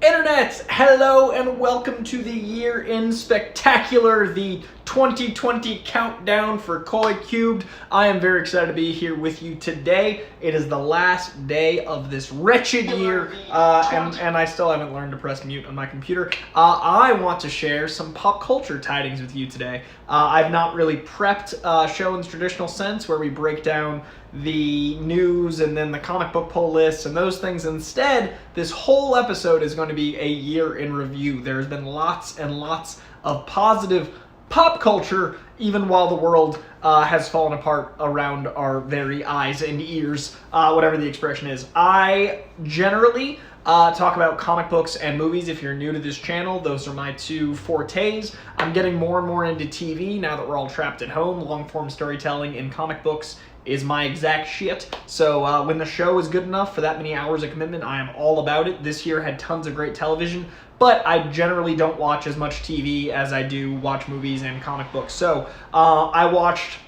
Internet, hello and welcome to the year in spectacular, the 2020 countdown for Koi Cubed. I am very excited to be here with you today. It is the last day of this wretched year, and I still haven't learned to press mute on my computer. I want to share some pop culture tidings with you today. I've not really prepped a show in the traditional sense where we break down the news and then the comic book poll lists and those things. Instead, this whole episode is going to be a year in review. There's been lots and lots of positive pop culture, even while the world has fallen apart around our very eyes and ears, whatever the expression is. I generally talk about comic books and movies. If you're new to this channel, those are my two fortes. I'm getting more and more into TV now that we're all trapped at home. Long-form storytelling in comic books is my exact shit. So when the show is good enough for that many hours of commitment, I am all about it. This year had tons of great television, but I generally don't watch as much TV as I do watch movies and comic books. So I watched,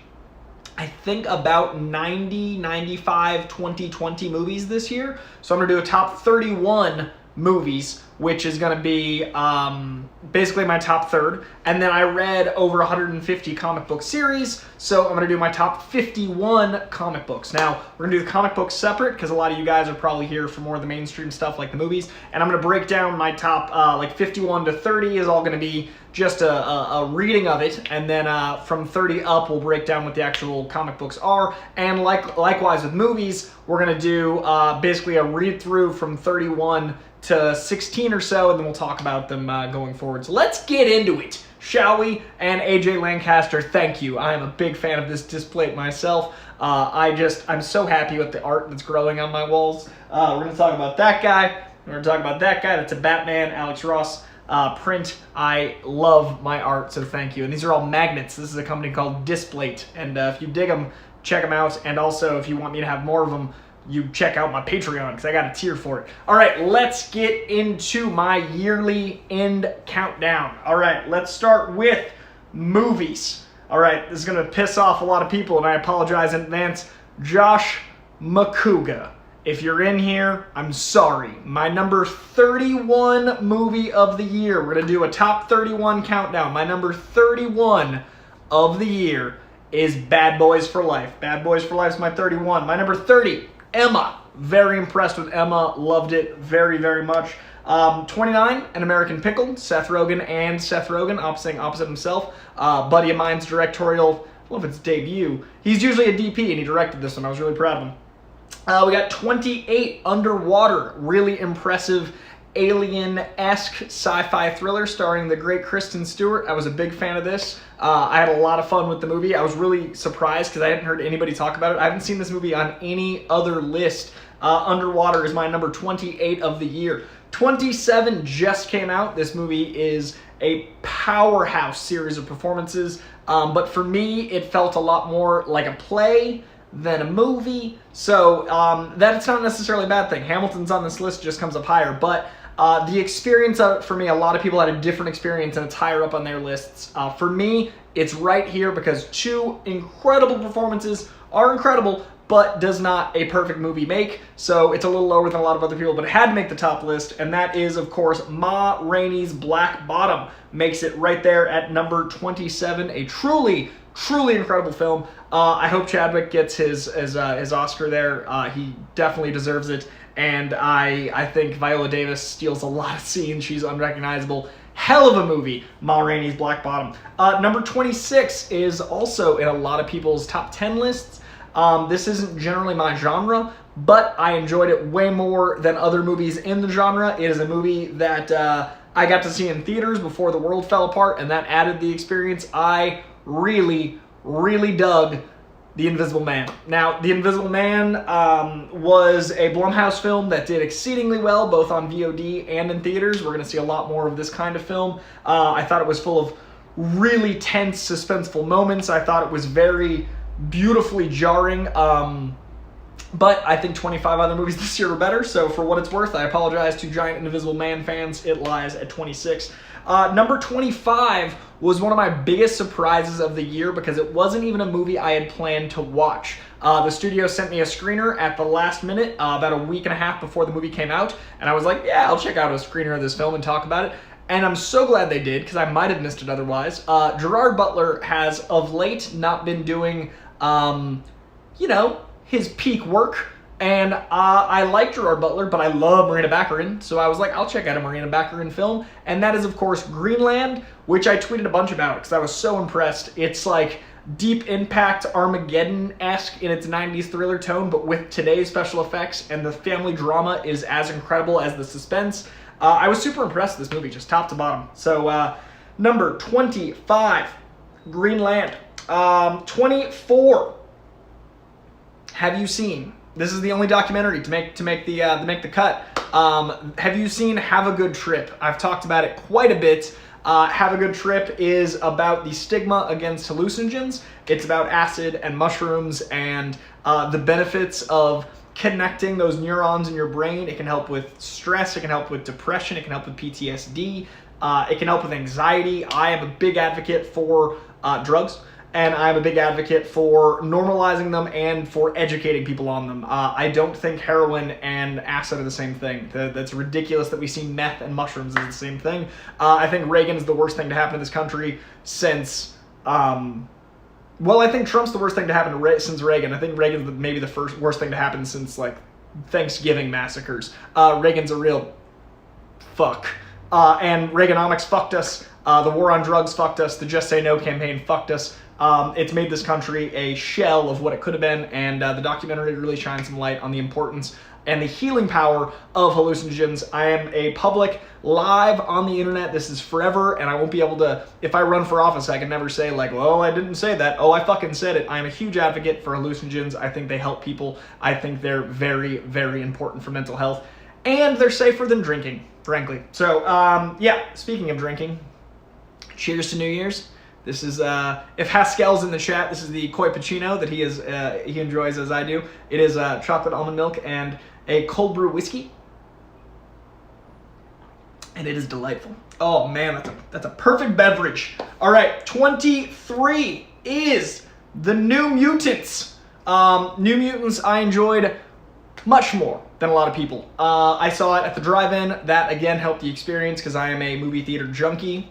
I think, about 90, 95, 2020 movies this year. So I'm gonna do a top 31 movies, which is going to be basically my top third. And then I read over 150 comic book series, so I'm going to do my top 51 comic books. Now, we're going to do the comic books separate because a lot of you guys are probably here for more of the mainstream stuff like the movies. And I'm going to break down my top like 51 to 30 is all going to be just a reading of it. And then from 30 up, we'll break down what the actual comic books are. And likewise with movies, we're going to do basically a read through from 31 to 16 or so, and then we'll talk about them going forward. So let's get into it, shall we? And AJ Lancaster, thank you. I am a big fan of this display myself. I'm so happy with the art that's growing on my walls. We're gonna talk about that guy. We're gonna talk about that guy. That's a Batman, Alex Ross print. I love my art, so thank you. And these are all magnets. This is a company called Displate, and if you dig them, check them out. And also, if you want me to have more of them, you check out my Patreon because I got a tier for it. All right, let's get into my yearly end countdown. All right, let's start with movies. All right, this is going to piss off a lot of people, and I apologize in advance. Josh McCouga, if you're in here, I'm sorry. My number 31 movie of the year. We're going to do a top 31 countdown. My number 31 of the year is Bad Boys for Life. Bad Boys for Life is my 31. My number 30, Emma. Very impressed with Emma. Loved it very, very much. 29, An American Pickle. Seth Rogen, opposite himself. Buddy of mine's directorial, I love its debut. He's usually a DP, and he directed this one. I was really proud of him. We got 28, Underwater. Really impressive alien-esque sci-fi thriller starring the great Kristen Stewart. I was a big fan of this. I had a lot of fun with the movie. I was really surprised because I hadn't heard anybody talk about it. I haven't seen this movie on any other list. Underwater is my number 28 of the year. 27 just came out. This movie is a powerhouse series of performances, but for me, it felt a lot more like a play than a movie, so that's not necessarily a bad thing. Hamilton's on this list, just comes up higher, but the experience of it for me, a lot of people had a different experience and it's higher up on their lists. For me, it's right here because two incredible performances are incredible, but does not a perfect movie make, so it's a little lower than a lot of other people, but it had to make the top list, and that is, of course, Ma Rainey's Black Bottom. Makes it right there at number 27, a truly incredible film. I hope Chadwick gets his Oscar there. He definitely deserves it. And I think Viola Davis steals a lot of scenes. She's unrecognizable. Hell of a movie, Ma Rainey's Black Bottom. Number 26 is also in a lot of people's top 10 lists. This isn't generally my genre, but I enjoyed it way more than other movies in the genre. It is a movie that I got to see in theaters before the world fell apart, and that added the experience. I really dug The Invisible Man. Now, The Invisible Man was a Blumhouse film that did exceedingly well, both on VOD and in theaters. We're going to see a lot more of this kind of film. I thought it was full of really tense, suspenseful moments. I thought it was very beautifully jarring. But I think 25 other movies this year were better, so for what it's worth, I apologize to giant Invisible Man fans. It lies at 26. Number 25 was one of my biggest surprises of the year because it wasn't even a movie I had planned to watch. The studio sent me a screener at the last minute, about a week and a half before the movie came out, and I was like, yeah, I'll check out a screener of this film and talk about it. And I'm so glad they did, because I might have missed it otherwise. Gerard Butler has, of late, not been doing, his peak work. And I like Gerard Butler, but I love Marina Baccarin, so I was like, I'll check out a Marina Baccarin film. And that is, of course, Greenland, which I tweeted a bunch about, because I was so impressed. It's like Deep Impact Armageddon-esque in its 90s thriller tone, but with today's special effects, and the family drama is as incredible as the suspense. I was super impressed with this movie, just top to bottom. So, number 25, Greenland. 24, have you seen? This is the only documentary to make the cut. Have you seen Have a Good Trip? I've talked about it quite a bit. Have a Good Trip is about the stigma against hallucinogens. It's about acid and mushrooms and the benefits of connecting those neurons in your brain. It can help with stress, it can help with depression, it can help with PTSD, it can help with anxiety. I am a big advocate for drugs, and I'm a big advocate for normalizing them and for educating people on them. I don't think heroin and acid are the same thing. That's ridiculous that we see meth and mushrooms as the same thing. I think Reagan is the worst thing to happen to this country since... I think Trump's the worst thing to happen since Reagan. I think Reagan's maybe the worst thing to happen since, like, Thanksgiving massacres. Reagan's a real fuck. And Reaganomics fucked us. The war on drugs fucked us. The Just Say No campaign fucked us. It's made this country a shell of what it could have been, and the documentary really shines some light on the importance and the healing power of hallucinogens. I am a public live on the internet. This is forever, and I won't be able to, if I run for office, I can never say like, well, I didn't say that. Oh, I fucking said it. I am a huge advocate for hallucinogens. I think they help people. I think they're very, very important for mental health, and they're safer than drinking, frankly. So, yeah, speaking of drinking, cheers to New Year's. This is, if Haskell's in the chat, this is the Koi Puccino that he enjoys as I do. It is chocolate almond milk and a cold brew whiskey. And it is delightful. Oh man, that's a perfect beverage. All right, 23 is the New Mutants. New Mutants I enjoyed much more than a lot of people. I saw it at the drive-in. That again helped the experience because I am a movie theater junkie.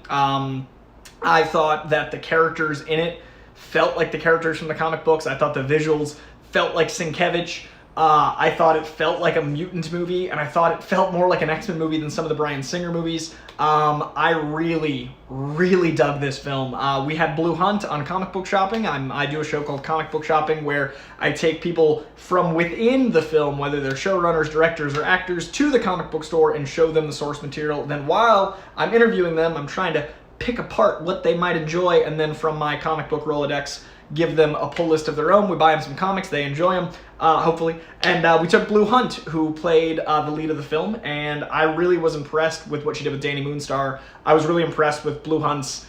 I thought that the characters in it felt like the characters from the comic books. I thought the visuals felt like Sienkiewicz. I thought it felt like a mutant movie, and I thought it felt more like an X-Men movie than some of the Bryan Singer movies. I really, really dug this film. We had Blue Hunt on Comic Book Shopping. I do a show called Comic Book Shopping where I take people from within the film, whether they're showrunners, directors, or actors, to the comic book store and show them the source material. Then while I'm interviewing them, I'm trying to pick apart what they might enjoy, and then from my comic book Rolodex, give them a pull list of their own. We buy them some comics, they enjoy them, hopefully. And we took Blue Hunt, who played the lead of the film, and I really was impressed with what she did with Danny Moonstar. I was really impressed with Blue Hunt's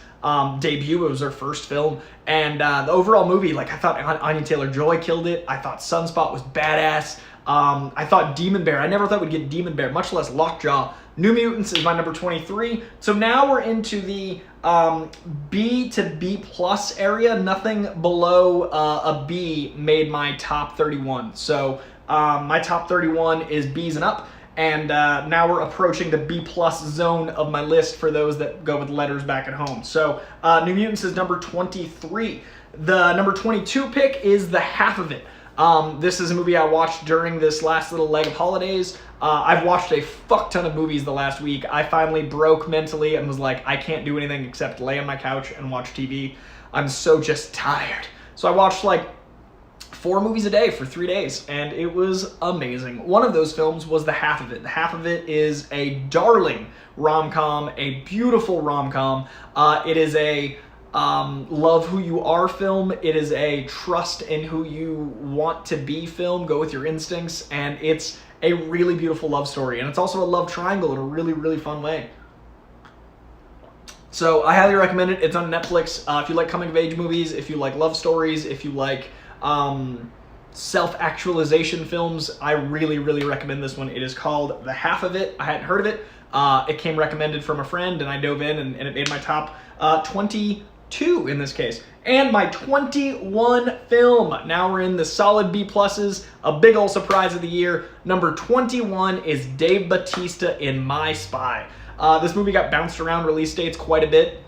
debut. It was her first film, and the overall movie, like, I thought Anya Taylor-Joy killed it. I thought Sunspot was badass. I thought Demon Bear, I never thought we'd get Demon Bear, much less Lockjaw. New Mutants is my number 23. So now we're into the B to B plus area. Nothing below a B made my top 31. So my top 31 is B's and up. And now we're approaching the B plus zone of my list for those that go with letters back at home. So New Mutants is number 23. The number 22 pick is The Half of It. This is a movie I watched during this last little leg of holidays. I've watched a fuck ton of movies the last week. I finally broke mentally and was like, I can't do anything except lay on my couch and watch TV. I'm so just tired. So I watched like 4 movies a day for 3 days, and it was amazing. One of those films was The Half of It. The Half of It is a darling rom-com, a beautiful rom-com. It is a love who you are film. It is a trust in who you want to be film. Go with your instincts, and it's a really beautiful love story, and it's also a love triangle in a really, really fun way. So I highly recommend it. It's on Netflix. If you like coming-of-age movies, if you like love stories, if you like self-actualization films, I really, really recommend this one. It is called The Half of It. I hadn't heard of it. It came recommended from a friend, and I dove in, and it made my top 22 in this case. And my 21 film. Now we're in the solid B pluses. A big old surprise of the year. Number 21 is Dave Bautista in My Spy. This movie got bounced around release dates quite a bit.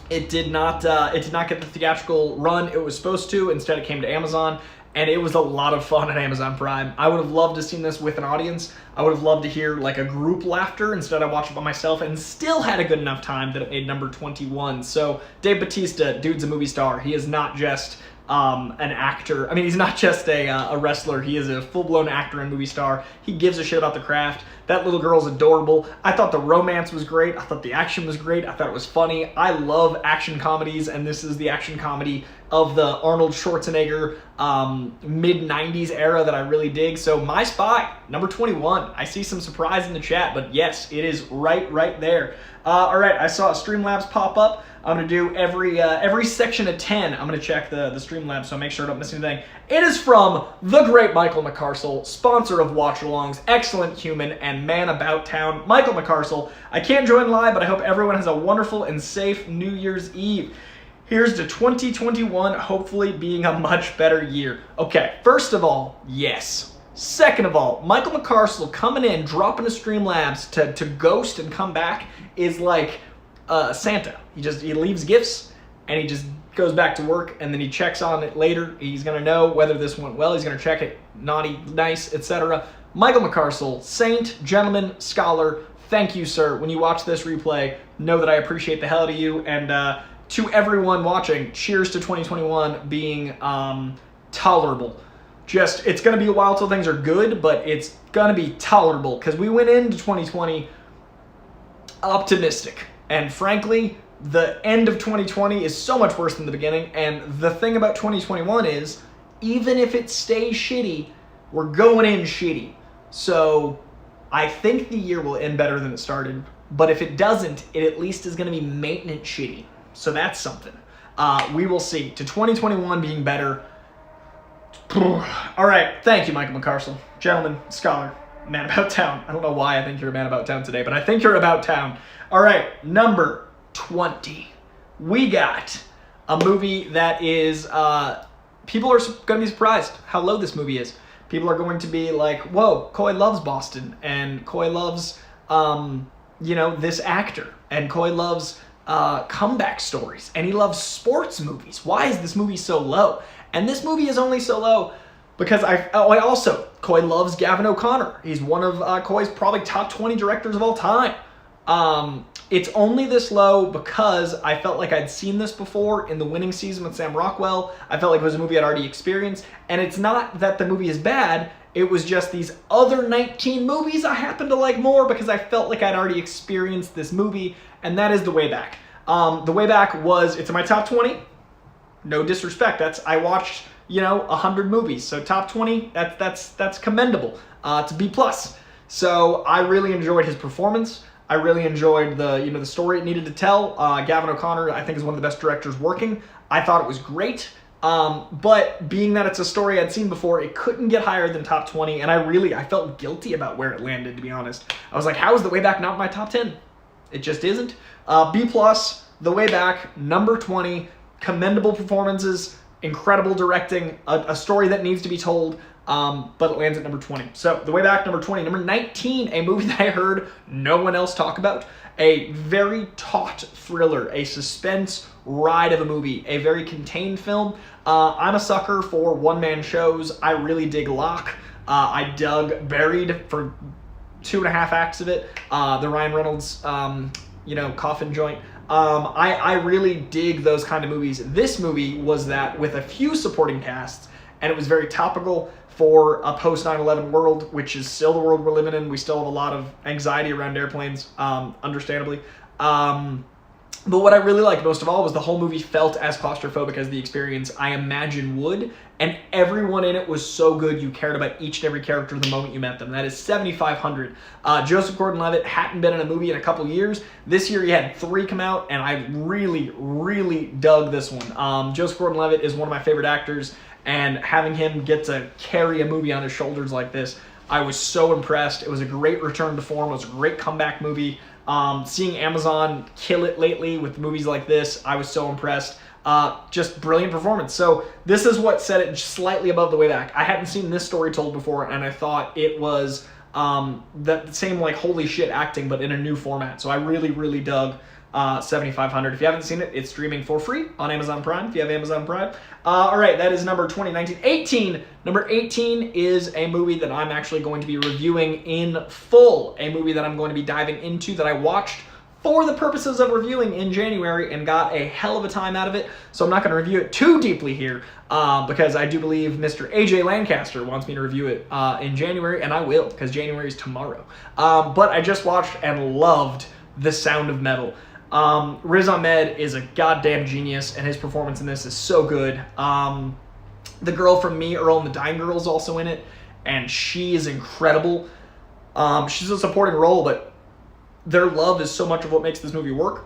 It did not get the theatrical run it was supposed to. Instead, it came to Amazon, and it was a lot of fun on Amazon Prime. I would have loved to have seen this with an audience. I would have loved to hear like a group laughter. Instead, I watched it by myself and still had a good enough time that it made number 21. So Dave Bautista, dude's a movie star. He is not just an actor. I mean, he's not just a wrestler. He is a full-blown actor and movie star. He gives a shit about the craft. That little girl's adorable. I thought the romance was great. I thought the action was great. I thought it was funny. I love action comedies, and this is the action comedy of the Arnold Schwarzenegger mid-90s era that I really dig. So My Spy, number 21. I see some surprise in the chat, but yes, it is right there. All right, I saw Streamlabs pop up. I'm going to do every section of 10. I'm going to check the Streamlabs so I make sure I don't miss anything. It is from the great Michael McCarsell, sponsor of Watch-Alongs, excellent human, and man about town. Michael McCarsell, I can't join live, but I hope everyone has a wonderful and safe New Year's Eve. Here's to 2021, hopefully being a much better year. Okay, first of all, yes. Second of all, Michael McCarsell coming in, dropping a Streamlabs to ghost and come back is like Santa. He leaves gifts and he just goes back to work, and then he checks on it later. He's gonna know whether this went well. He's gonna check it, naughty, nice, etc. Michael McCarsell, saint, gentleman, scholar. Thank you, sir. When you watch this replay, know that I appreciate the hell out of you. And to everyone watching, cheers to 2021 being tolerable. Just, it's gonna be a while till things are good, but it's gonna be tolerable because we went into 2020 optimistic. And frankly, the end of 2020 is so much worse than the beginning. And the thing about 2021 is, even if it stays shitty, we're going in shitty. So I think the year will end better than it started. But if it doesn't, it at least is going to be maintenance shitty. So that's something. We will see. To 2021 being better. All right. Thank you, Michael McCarsell. Gentleman, scholar, man about town. I don't know why I think you're a man about town today, but I think you're about town. All right. Number 20. We got a movie that is, people are going to be surprised how low this movie is. People are going to be like, whoa, Coy loves Boston, and Coy loves, this actor, and Coy loves comeback stories, and he loves sports movies. Why is this movie so low? And this movie is only so low because Coy loves Gavin O'Connor. He's one of Coy's probably top 20 directors of all time. It's only this low because I felt like I'd seen this before in The Winning Season with Sam Rockwell. I felt like it was a movie I'd already experienced. And it's not that the movie is bad. It was just these other 19 movies I happen to like more because I felt like I'd already experienced this movie. And that is The Way Back. The Way Back it's in my top 20. No disrespect. I watched, 100 movies. So top 20, that's commendable. It's a B+. So I really enjoyed his performance. I really enjoyed the story it needed to tell. Gavin O'Connor, I think, is one of the best directors working. I thought it was great. But being that it's a story I'd seen before, it couldn't get higher than top 20. And I felt guilty about where it landed, to be honest. I was like, how is The Way Back not in my top 10? It just isn't. B+, The Way Back, number 20. Commendable performances, incredible directing, a story that needs to be told. But it lands at number 20. So, The Way Back, number 20. Number 19, a movie that I heard no one else talk about. A very taut thriller, a suspense ride of a movie, a very contained film. I'm a sucker for one-man shows. I really dig Locke. I dug Buried for 2.5 acts of it. The Ryan Reynolds, coffin joint. I really dig those kind of movies. This movie was that with a few supporting casts, and it was very topical for a post 9/11 world, which is still the world we're living in. We still have a lot of anxiety around airplanes, understandably. But what I really liked most of all was the whole movie felt as claustrophobic as the experience I imagine would, and everyone in it was so good you cared about each and every character the moment you met them. That is 7,500. Joseph Gordon-Levitt hadn't been in a movie in a couple years. This year he had 3 come out, and I really, really dug this one. Joseph Gordon-Levitt is one of my favorite actors, and having him get to carry a movie on his shoulders like this, I was so impressed. It was a great return to form. It was a great comeback movie. Seeing Amazon kill it lately with movies like this, I was so impressed. Just brilliant performance. So this is what set it slightly above the way back. I hadn't seen this story told before, and I thought it was the same like holy shit acting, but in a new format. So I really, really dug 7500. If you haven't seen it, it's streaming for free on Amazon Prime, if you have Amazon Prime. All right, that is number 20, 19. 18. Number 18 is a movie that I'm actually going to be reviewing in full, a movie that I'm going to be diving into that I watched for the purposes of reviewing in January and got a hell of a time out of it. So I'm not going to review it too deeply here because I do believe Mr. AJ Lancaster wants me to review it in January, and I will, because January is tomorrow. But I just watched and loved The Sound of Metal. Riz Ahmed is a goddamn genius, and his performance in this is so good. The girl from Me, Earl and the Dying Girl is also in it, and she is incredible. She's a supporting role, but their love is so much of what makes this movie work.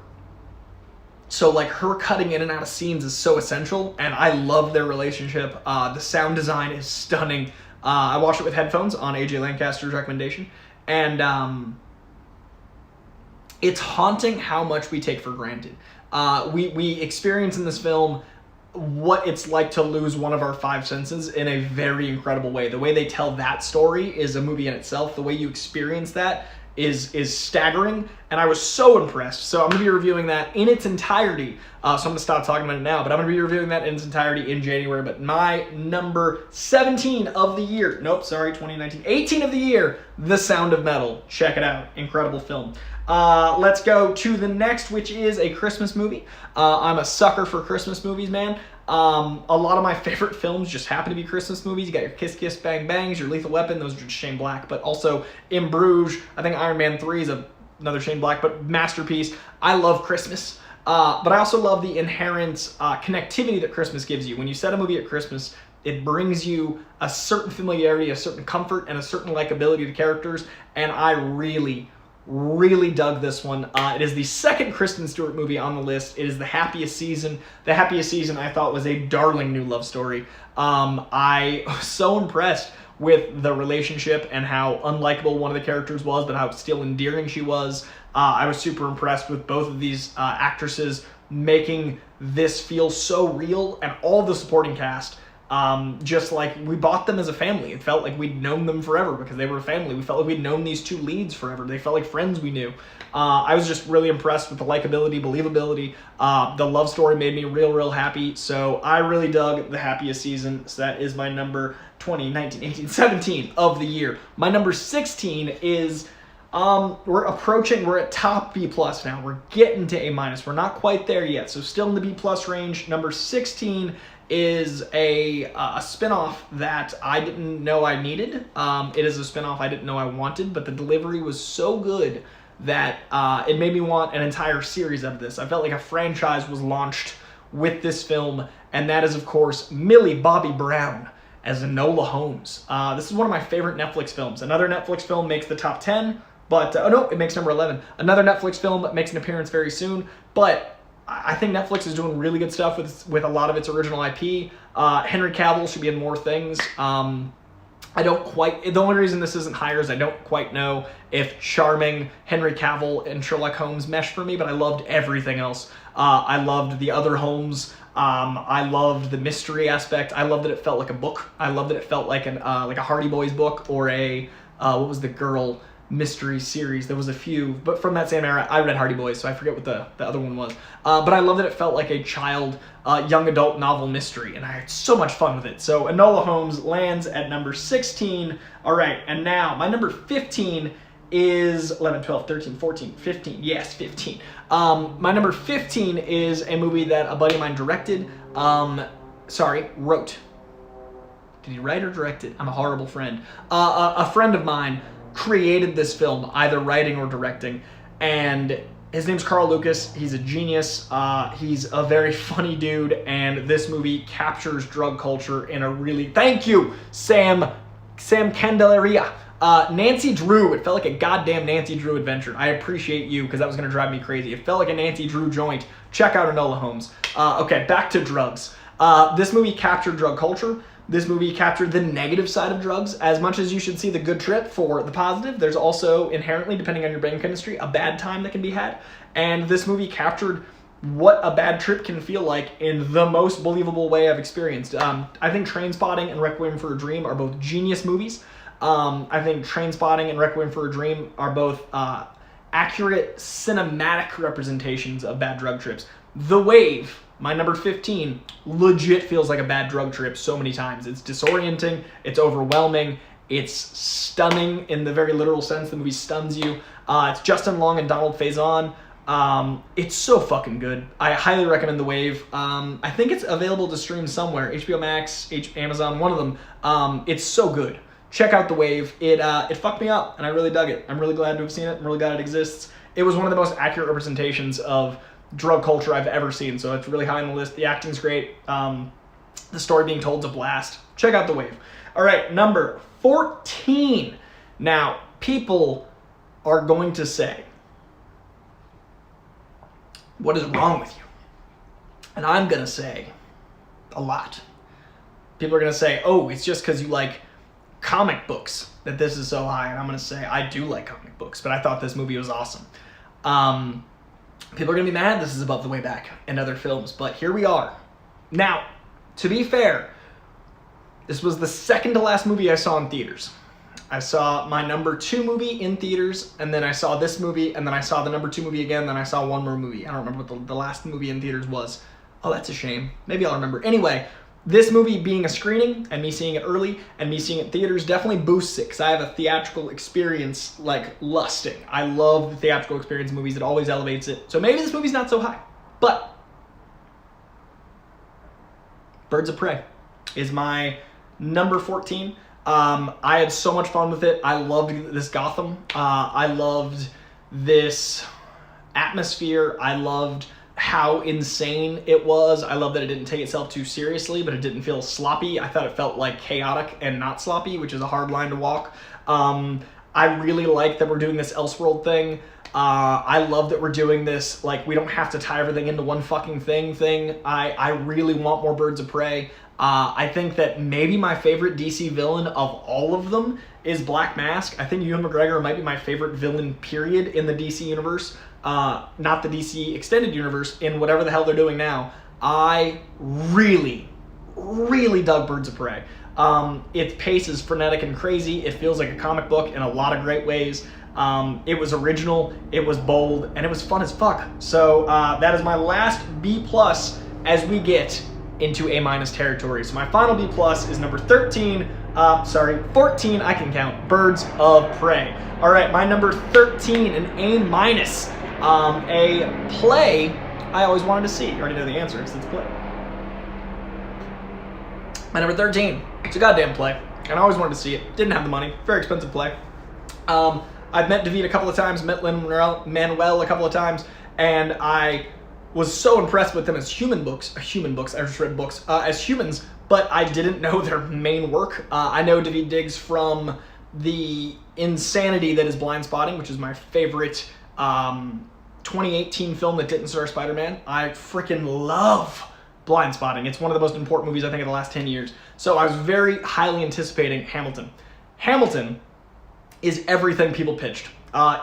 So like her cutting in and out of scenes is so essential, and I love their relationship. The sound design is stunning. I watched it with headphones on AJ Lancaster's recommendation, and it's haunting how much we take for granted. We experience in this film what it's like to lose one of our five senses in a very incredible way. The way they tell that story is a movie in itself. The way you experience that is staggering, and I was so impressed. So I'm going to be reviewing that in its entirety. So I'm going to stop talking about it now, but I'm going to be reviewing that in its entirety in January. But my number 17 of the year, 2019, 18 of the year, The Sound of Metal. Check it out. Incredible film. Let's go to the next, which is a Christmas movie. I'm a sucker for Christmas movies, man. A lot of my favorite films just happen to be Christmas movies. You got your Kiss Kiss Bang Bangs, your Lethal Weapon, those are just Shane Black, but also In Bruges. I think Iron Man 3 is another Shane Black, but masterpiece. I love Christmas, but I also love the inherent connectivity that Christmas gives you. When you set a movie at Christmas, it brings you a certain familiarity, a certain comfort, and a certain likability to characters, and I really dug this one. It is the second Kristen Stewart movie on the list. It is The Happiest Season. The Happiest Season I thought was a darling new love story. I was so impressed with the relationship and how unlikable one of the characters was, but how still endearing she was. I was super impressed with both of these actresses making this feel so real, and all the supporting cast. Just like we bought them as a family. It felt like we'd known them forever because they were a family. We felt like we'd known these two leads forever. They felt like friends we knew. I was just really impressed with the likability, believability. The love story made me real happy. So I really dug The Happiest Season. So that is my number 20, 19, 18, 17 of the year. My number 16 is we're at top B plus now. We're getting to A minus. We're not quite there yet. So still in the B plus range. Number 16 is a spin-off that I didn't know I needed. It is a spin-off I didn't know I wanted, but the delivery was so good that it made me want an entire series of this. I felt like a franchise was launched with this film, and that is, of course, Millie Bobby Brown as Enola Holmes. This is one of my favorite Netflix films. Another Netflix film makes the top 10, but, it makes number 11. Another Netflix film makes an appearance very soon, but I think Netflix is doing really good stuff with a lot of its original IP. Henry Cavill should be in more things. The only reason this isn't higher is I don't quite know if charming Henry Cavill and Sherlock Holmes mesh for me, but I loved everything else. I loved the other Holmes. I loved the mystery aspect. I loved that it felt like a book. I loved that it felt like like a Hardy Boys book or a, what was the girl mystery series. There was a few, but from that same era, I read Hardy Boys, so I forget what the other one was. But I love that it felt like a child, young adult novel mystery, and I had so much fun with it. So Enola Holmes lands at number 16. All right, and now my number 15 is 11, 12, 13, 14, 15. Yes, 15. My number 15 is a movie that a buddy of mine wrote. Did he write or direct it? I'm a horrible friend. A friend of mine created this film, either writing or directing, and his name's Carl Lucas. He's a genius. He's a very funny dude, and this movie captures drug culture in a really... Thank you, Sam Candelaria. Nancy Drew. It felt like a goddamn Nancy Drew adventure. I appreciate you, because that was going to drive me crazy. It felt like a Nancy Drew joint. Check out Enola Holmes. Okay, back to drugs. This movie captured drug culture. This movie captured the negative side of drugs. As much as you should see the good trip for the positive, there's also inherently, depending on your brain chemistry, a bad time that can be had. And this movie captured what a bad trip can feel like in the most believable way I've experienced. I think Trainspotting and Requiem for a Dream are both genius movies. I think Trainspotting and Requiem for a Dream are both accurate cinematic representations of bad drug trips. The Wave, my number 15, legit feels like a bad drug trip so many times. It's disorienting, it's overwhelming, it's stunning in the very literal sense. The movie stuns you. It's Justin Long and Donald Faison. It's so fucking good. I highly recommend The Wave. I think it's available to stream somewhere. HBO Max, Amazon, one of them. It's so good. Check out The Wave. It fucked me up, and I really dug it. I'm really glad to have seen it. I'm really glad it exists. It was one of the most accurate representations of drug culture I've ever seen, so it's really high on the list. The acting's great. The story being told is a blast. Check out The Wave. All right, number 14. Now, people are going to say, what is wrong with you? And I'm going to say a lot. People are going to say, oh, it's just because you like comic books that this is so high. And I'm going to say, I do like comic books, but I thought this movie was awesome. People are going to be mad this is above The Way Back and other films, but here we are. Now, to be fair, this was the second to last movie I saw in theaters. I saw my number 2 movie in theaters, and then I saw this movie, and then I saw the number 2 movie again, then I saw one more movie. I don't remember what the last movie in theaters was. Oh, that's a shame. Maybe I'll remember. Anyway, this movie being a screening, and me seeing it early, and me seeing it in theaters definitely boosts it, because I have a theatrical experience like lusting. I love the theatrical experience in movies. It always elevates it. So maybe this movie's not so high. But Birds of Prey is my number 14. I had so much fun with it. I loved this Gotham. I loved this atmosphere. I loved how insane it was. I love that it didn't take itself too seriously, but it didn't feel sloppy. I thought it felt like chaotic and not sloppy, which is a hard line to walk. I really like that we're doing this Elseworld thing. I love that we're doing this, like, we don't have to tie everything into one fucking thing. I really want more Birds of Prey. I think that maybe my favorite DC villain of all of them is Black Mask. I think Ewan McGregor might be my favorite villain, period, in the DC universe. Not the DC extended universe, in whatever the hell they're doing now. I really, really dug Birds of Prey. Its pace is frenetic and crazy. It feels like a comic book in a lot of great ways. It was original, it was bold, and it was fun as fuck. So that is my last B+ as we get into A- territory. So my final B+ is number 14, I can count, Birds of Prey. All right, my number 13, an A-, a play I always wanted to see. You already know the answer, because it's a play. My number 13, it's a goddamn play, and I always wanted to see it. Didn't have the money, very expensive play. I've met David a couple of times, met Lin-Manuel a couple of times, and I was so impressed with them as human books. I just read books, as humans, but I didn't know their main work. I know David Diggs from the insanity that is Blind Spotting, which is my favorite 2018 film that didn't star Spider-Man. I freaking love Blind Spotting. It's one of the most important movies, I think, of the last 10 years. So I was very highly anticipating Hamilton. Hamilton is everything people pitched.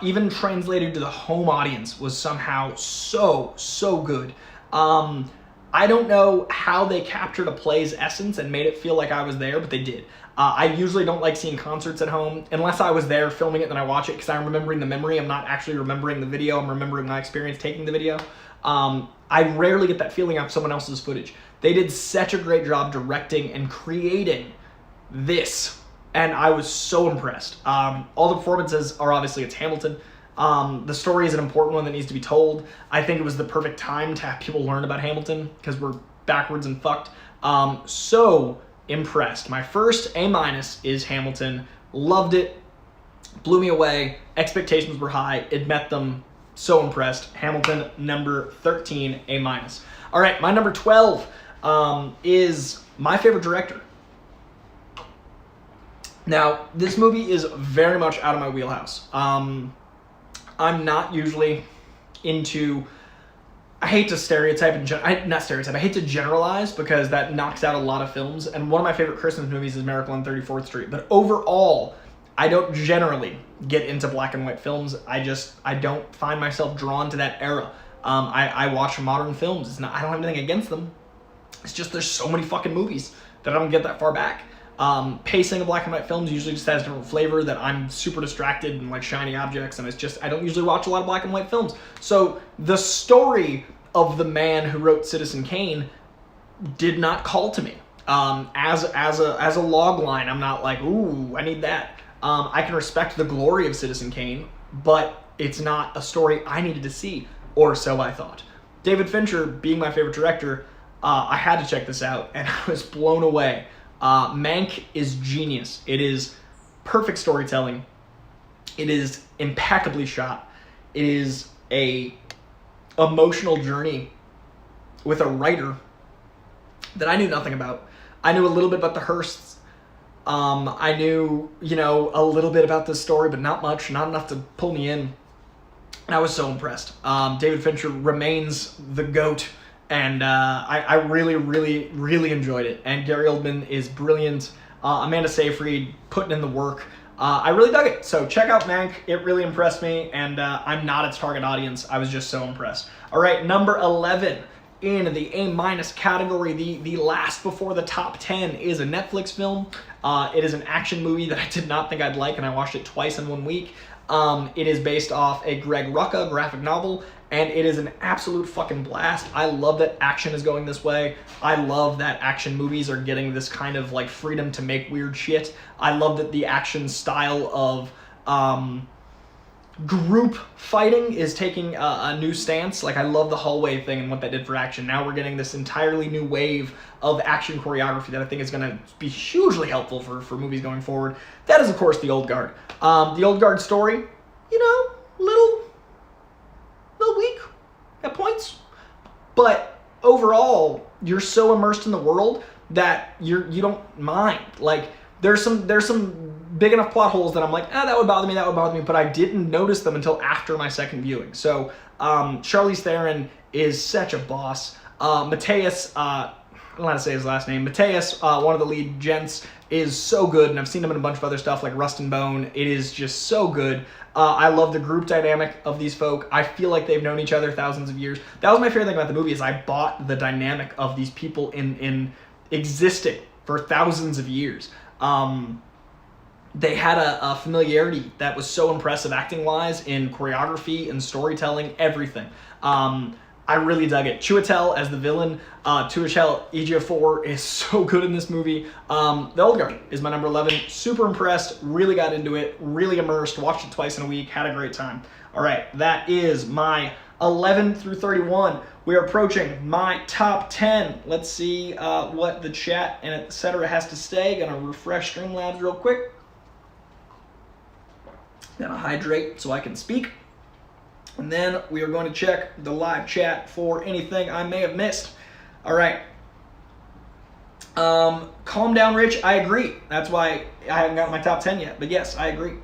Even translated to the home audience was somehow so good. I don't know how they captured a play's essence and made it feel like I was there, but they did. I usually don't like seeing concerts at home unless I was there filming it, then I watch it because I'm remembering the memory. I'm not actually remembering the video. I'm remembering my experience taking the video. I rarely get that feeling off someone else's footage. They did such a great job directing and creating this, and I was so impressed. All the performances are obviously, it's Hamilton. The story is an important one that needs to be told. I think it was the perfect time to have people learn about Hamilton because we're backwards and fucked. So impressed. My first A- is Hamilton. Loved it. Blew me away. Expectations were high. It met them. So impressed. Hamilton, number 13, A-. All right, my number 12 is my favorite director. Now, this movie is very much out of my wheelhouse. I'm not usually into, I hate to stereotype, I hate to generalize because that knocks out a lot of films, and one of my favorite Christmas movies is Miracle on 34th Street, but overall, I don't generally get into black and white films. I don't find myself drawn to that era. I watch modern films. It's not, I don't have anything against them. It's just there's so many fucking movies that I don't get that far back. Pacing of black and white films usually just has different flavor, that I'm super distracted and like shiny objects, and it's just, I don't usually watch a lot of black and white films. So the story of the man who wrote Citizen Kane did not call to me. As a log line, I'm not like, ooh, I need that. I can respect the glory of Citizen Kane, but it's not a story I needed to see, or so I thought. David Fincher, being my favorite director, I had to check this out, and I was blown away. Mank is genius. It is perfect storytelling. It is impeccably shot. It is a emotional journey with a writer that I knew nothing about. I knew a little bit about the Hearsts. I knew, a little bit about this story, but not much, not enough to pull me in. And I was so impressed. David Fincher remains the GOAT. And I really, really, really enjoyed it. And Gary Oldman is brilliant. Amanda Seyfried putting in the work. I really dug it. So check out Mank. It really impressed me. And I'm not its target audience. I was just so impressed. All right, number 11 in the A- category. The last before the top 10 is a Netflix film. It is an action movie that I did not think I'd like, and I watched it twice in 1 week. It is based off a Greg Rucka graphic novel, and it is an absolute fucking blast. I love that action is going this way. I love that action movies are getting this kind of like freedom to make weird shit. I love that the action style of group fighting is taking a new stance. Like, I love the hallway thing and what that did for action. Now we're getting this entirely new wave of action choreography that I think is going to be hugely helpful for movies going forward. That is, of course, The Old Guard. The Old Guard story, little weak at points, but overall, you're so immersed in the world that you don't mind. Like, there's some big enough plot holes that I'm like, that would bother me, but I didn't notice them until after my second viewing. So, Charlize Theron is such a boss. Mateus, I don't know how to say his last name. Mateus, one of the lead gents, is so good, and I've seen him in a bunch of other stuff like Rust and Bone. It is just so good. I love the group dynamic of these folk. I feel like they've known each other thousands of years. That was my favorite thing about the movie, is I bought the dynamic of these people in existing for thousands of years. They had a familiarity that was so impressive acting-wise, in choreography and storytelling, everything. I really dug it. Chiwetel as the villain. Chiwetel Ejiofor is so good in this movie. The Old Guard is my number 11. Super impressed. Really got into it. Really immersed. Watched it twice in a week. Had a great time. All right, that is my 11 through 31. We are approaching my top 10. Let's see what the chat and etc. has to say. Gonna refresh Streamlabs real quick. Gonna hydrate so I can speak. And then we are going to check the live chat for anything I may have missed. All right. Calm down, Rich. I agree. That's why I haven't got my top 10 yet. But yes, I agree.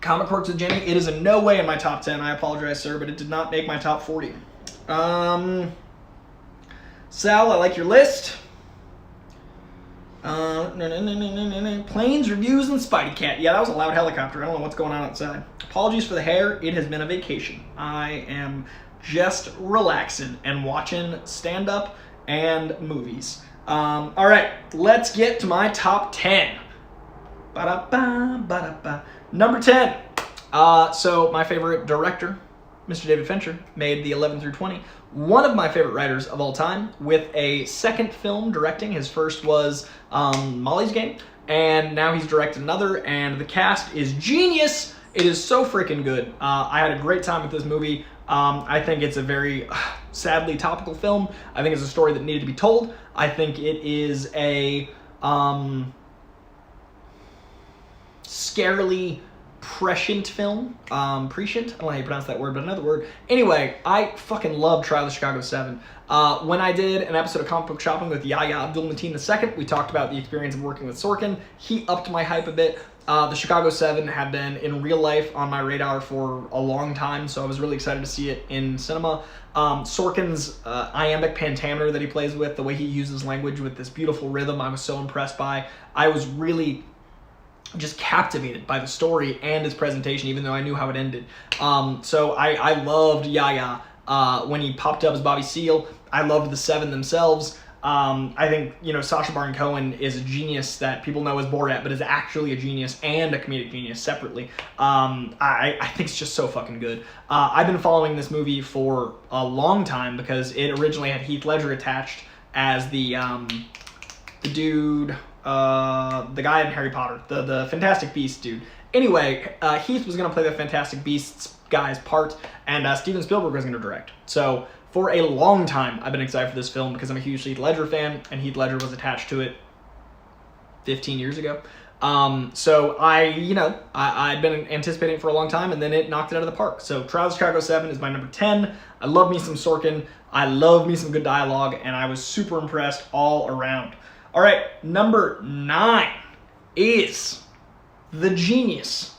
Comic Quirks with Jenny. It is in no way in my top 10. I apologize, sir, but it did not make my top 40. Sal, I like your list. Planes, reviews, and Spidey Cat. Yeah, that was a loud helicopter. I don't know what's going on outside. Apologies for the hair. It has been a vacation. I am just relaxing and watching stand-up and movies. All right, let's get to my top 10. Ba-da-ba, ba-da-ba. Number 10. So my favorite director, Mr. David Fincher, made the 11 through 20. One of my favorite writers of all time, with a second film directing. His first was Molly's Game, and now he's directed another, and the cast is genius. It is so freaking good. I had a great time with this movie. I think it's a very sadly topical film. I think it's a story that needed to be told. I think it is a scarily prescient film. Prescient? I don't know how you pronounce that word, but another word. Anyway, I fucking love Trial of the Chicago 7. When I did an episode of Comic Book Shopping with Yahya Abdul-Mateen II, we talked about the experience of working with Sorkin. He upped my hype a bit. The Chicago 7 had been in real life on my radar for a long time, so I was really excited to see it in cinema. Sorkin's iambic pentameter that he plays with, the way he uses language with this beautiful rhythm, I was so impressed by. I was really just captivated by the story and its presentation, even though I knew how it ended. So I loved Yahya when he popped up as Bobby Seale. I loved the Seven themselves. I think, Sacha Baron Cohen is a genius that people know as Borat, but is actually a genius and a comedic genius separately. I think it's just so fucking good. I've been following this movie for a long time because it originally had Heath Ledger attached as the dude, the guy in Harry Potter, the Fantastic Beasts dude. Anyway, Heath was going to play the Fantastic Beasts guy's part, and Steven Spielberg was going to direct. So for a long time, I've been excited for this film because I'm a huge Heath Ledger fan, and Heath Ledger was attached to it 15 years ago. So I'd been anticipating it for a long time, and then it knocked it out of the park. So Trials of Chicago 7 is my number 10. I love me some Sorkin. I love me some good dialogue, and I was super impressed all around. All right, number 9 is the genius.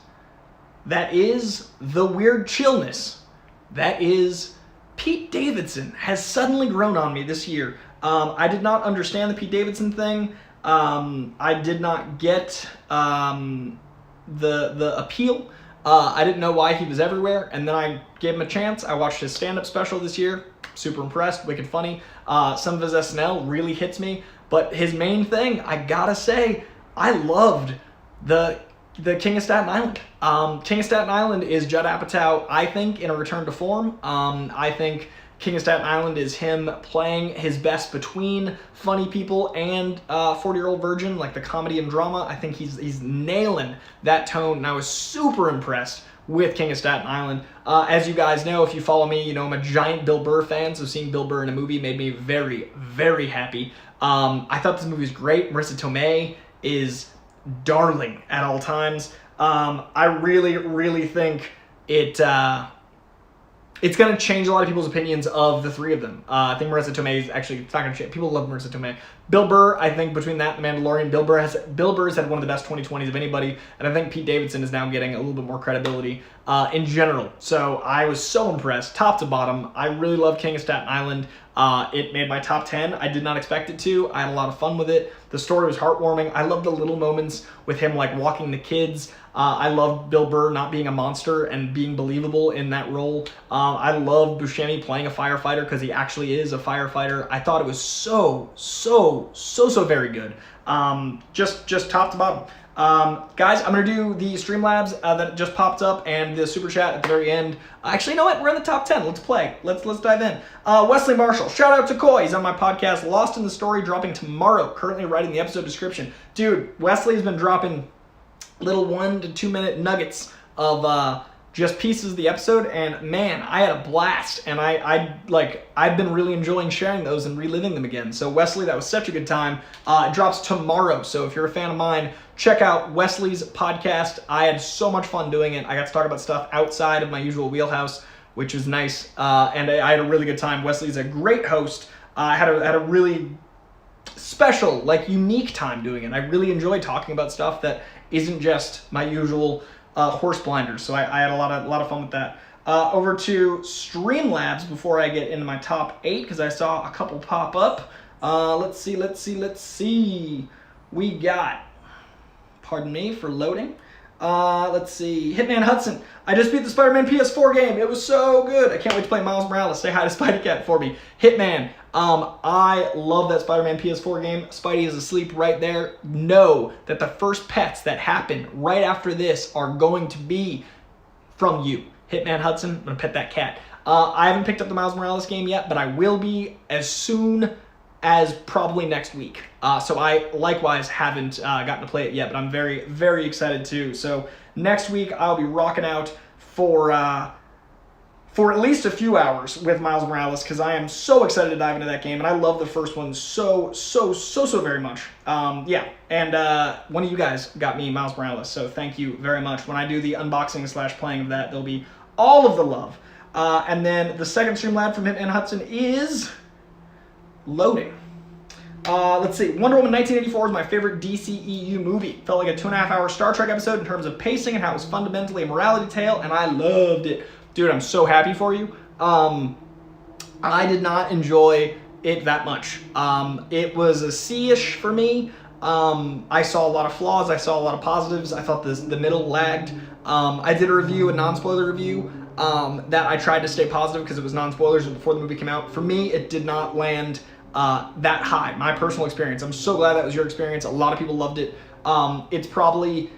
That is the weird chillness. That is Pete Davidson has suddenly grown on me this year. I did not understand the Pete Davidson thing. I did not get the appeal. I didn't know why he was everywhere, and then I gave him a chance. I watched his stand-up special this year. Super impressed, wicked funny. Some of his SNL really hits me, but his main thing, I gotta say, I loved the King of Staten Island. King of Staten Island is Judd Apatow, I think, in a return to form. I think King of Staten Island is him playing his best between funny people and 40-Year-Old Virgin, like the comedy and drama. I think he's nailing that tone, and I was super impressed with King of Staten Island. As you guys know, if you follow me, I'm a giant Bill Burr fan, so seeing Bill Burr in a movie made me very, very happy. I thought this movie was great. Marissa Tomei is darling at all times. I really, really think it's going to change a lot of people's opinions of the three of them. I think Marissa Tomei is actually, it's not going to change. People love Marissa Tomei. Bill Burr, I think between that and The Mandalorian, Bill Burr's had one of the best 2020s of anybody, and I think Pete Davidson is now getting a little bit more credibility in general. So I was so impressed, top to bottom. I really love King of Staten Island. It made my top 10. I did not expect it to. I had a lot of fun with it. The story was heartwarming. I love the little moments with him like walking the kids. I love Bill Burr not being a monster and being believable in that role. I love Buscemi playing a firefighter because he actually is a firefighter. I thought it was so very good. Just top to bottom. Guys, I'm going to do the Streamlabs that just popped up and the Super Chat at the very end. Actually, you know what? We're in the top 10. Let's play. Let's dive in. Wesley Marshall. Shout out to Coy. He's on my podcast, Lost in the Story, dropping tomorrow. Currently writing the episode description. Dude, Wesley's been dropping little 1 to 2 minute nuggets of just pieces of the episode, and man, I had a blast, and I've been really enjoying sharing those and reliving them again. So Wesley, that was such a good time. It drops tomorrow, so if you're a fan of mine, check out Wesley's podcast. I had so much fun doing it. I got to talk about stuff outside of my usual wheelhouse, which was nice, and I had a really good time. Wesley's a great host. I had a really special, unique time doing it. I really enjoy talking about stuff that isn't just my usual horse blinders. So I had a lot of fun with that. Over to Streamlabs before I get into my top 8 because I saw a couple pop up. Let's see. We got, pardon me for loading. Let's see. Hitman Hudson. I just beat the Spider-Man PS4 game. It was so good. I can't wait to play Miles Morales. Say hi to Spidey Cat for me. Hitman. I love that Spider-Man PS4 game. Spidey is asleep right there. Know that the first pets that happen right after this are going to be from you. Hitman Hudson, I'm going to pet that cat. I haven't picked up the Miles Morales game yet, but I will be as soon as probably next week. So I likewise haven't gotten to play it yet, but I'm very, very excited too. So next week I'll be rocking out for at least a few hours with Miles Morales because I am so excited to dive into that game, and I love the first one so very much. Yeah, and one of you guys got me Miles Morales, so thank you very much. When I do the unboxing / playing of that, there'll be all of the love. And then the second Streamlab from Hitman Hudson is loading. Let's see. Wonder Woman 1984 is my favorite DCEU movie. Felt like a 2.5-hour Star Trek episode in terms of pacing and how it was fundamentally a morality tale, and I loved it. Dude, I'm so happy for you. I did not enjoy it that much. It was a C-ish for me. I saw a lot of flaws. I saw a lot of positives. I thought the middle lagged. I did a review, a non-spoiler review, that I tried to stay positive because it was non-spoilers before the movie came out. For me, it did not land that high. My personal experience. I'm so glad that was your experience. A lot of people loved it. It's probably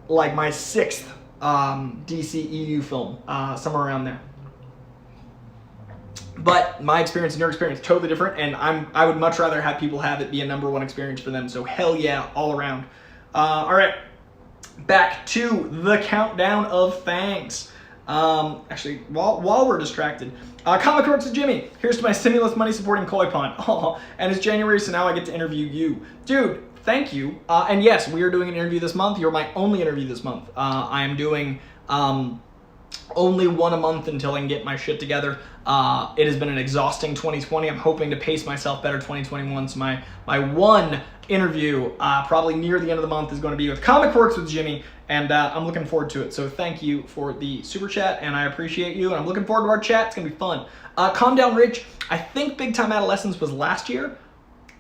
like my 6th DCEU film, somewhere around there. But my experience and your experience totally different, and I would much rather have people have it be a #1 experience for them. So hell yeah, all around. All right, back to the countdown of thanks. Actually, while we're distracted, Comic Works with Jimmy. Here's to my stimulus money supporting Koi Pond. Oh, and it's January, so now I get to interview you, dude. Thank you. And yes, we are doing an interview this month. You're my only interview this month. I am doing only one a month until I can get my shit together. It has been an exhausting 2020. I'm hoping to pace myself better 2021. So my one interview, probably near the end of the month, is going to be with Comic Works with Jimmy, and I'm looking forward to it. So thank you for the super chat, and I appreciate you, and I'm looking forward to our chat. It's going to be fun. Calm Down Rich. I think Big Time Adolescence was last year.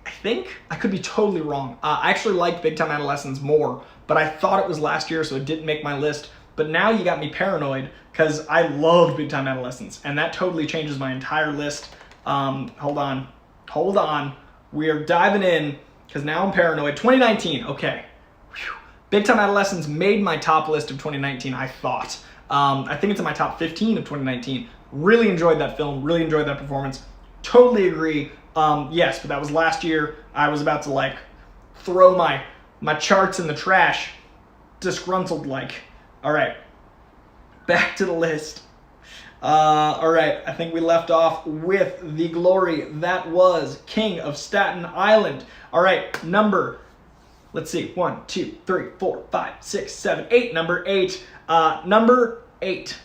I think. I could be totally wrong. I actually liked Big Time Adolescence more, but I thought it was last year, so it didn't make my list. But now you got me paranoid because I loved Big Time Adolescence, and that totally changes my entire list. Hold on. We are diving in because now I'm paranoid. 2019, okay. Whew. Big Time Adolescence made my top list of 2019, I thought. I think it's in my top 15 of 2019. Really enjoyed that film, really enjoyed that performance. Totally agree. Yes, but that was last year. I was about to like throw my charts in the trash, disgruntled like. All right, back to the list. All right, I think we left off with the glory that was King of Staten Island. All right, let's see, 1, 2, 3, 4, 5, 6, 7, 8. Number 8. Number 8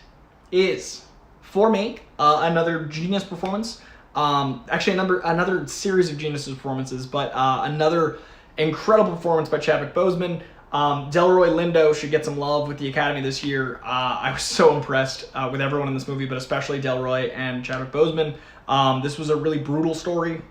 is, for me, another genius performance. Actually, another series of genius performances, but another incredible performance by Chadwick Boseman. Delroy Lindo should get some love with the Academy this year. I was so impressed with everyone in this movie, but especially Delroy and Chadwick Boseman. This was a really brutal story. It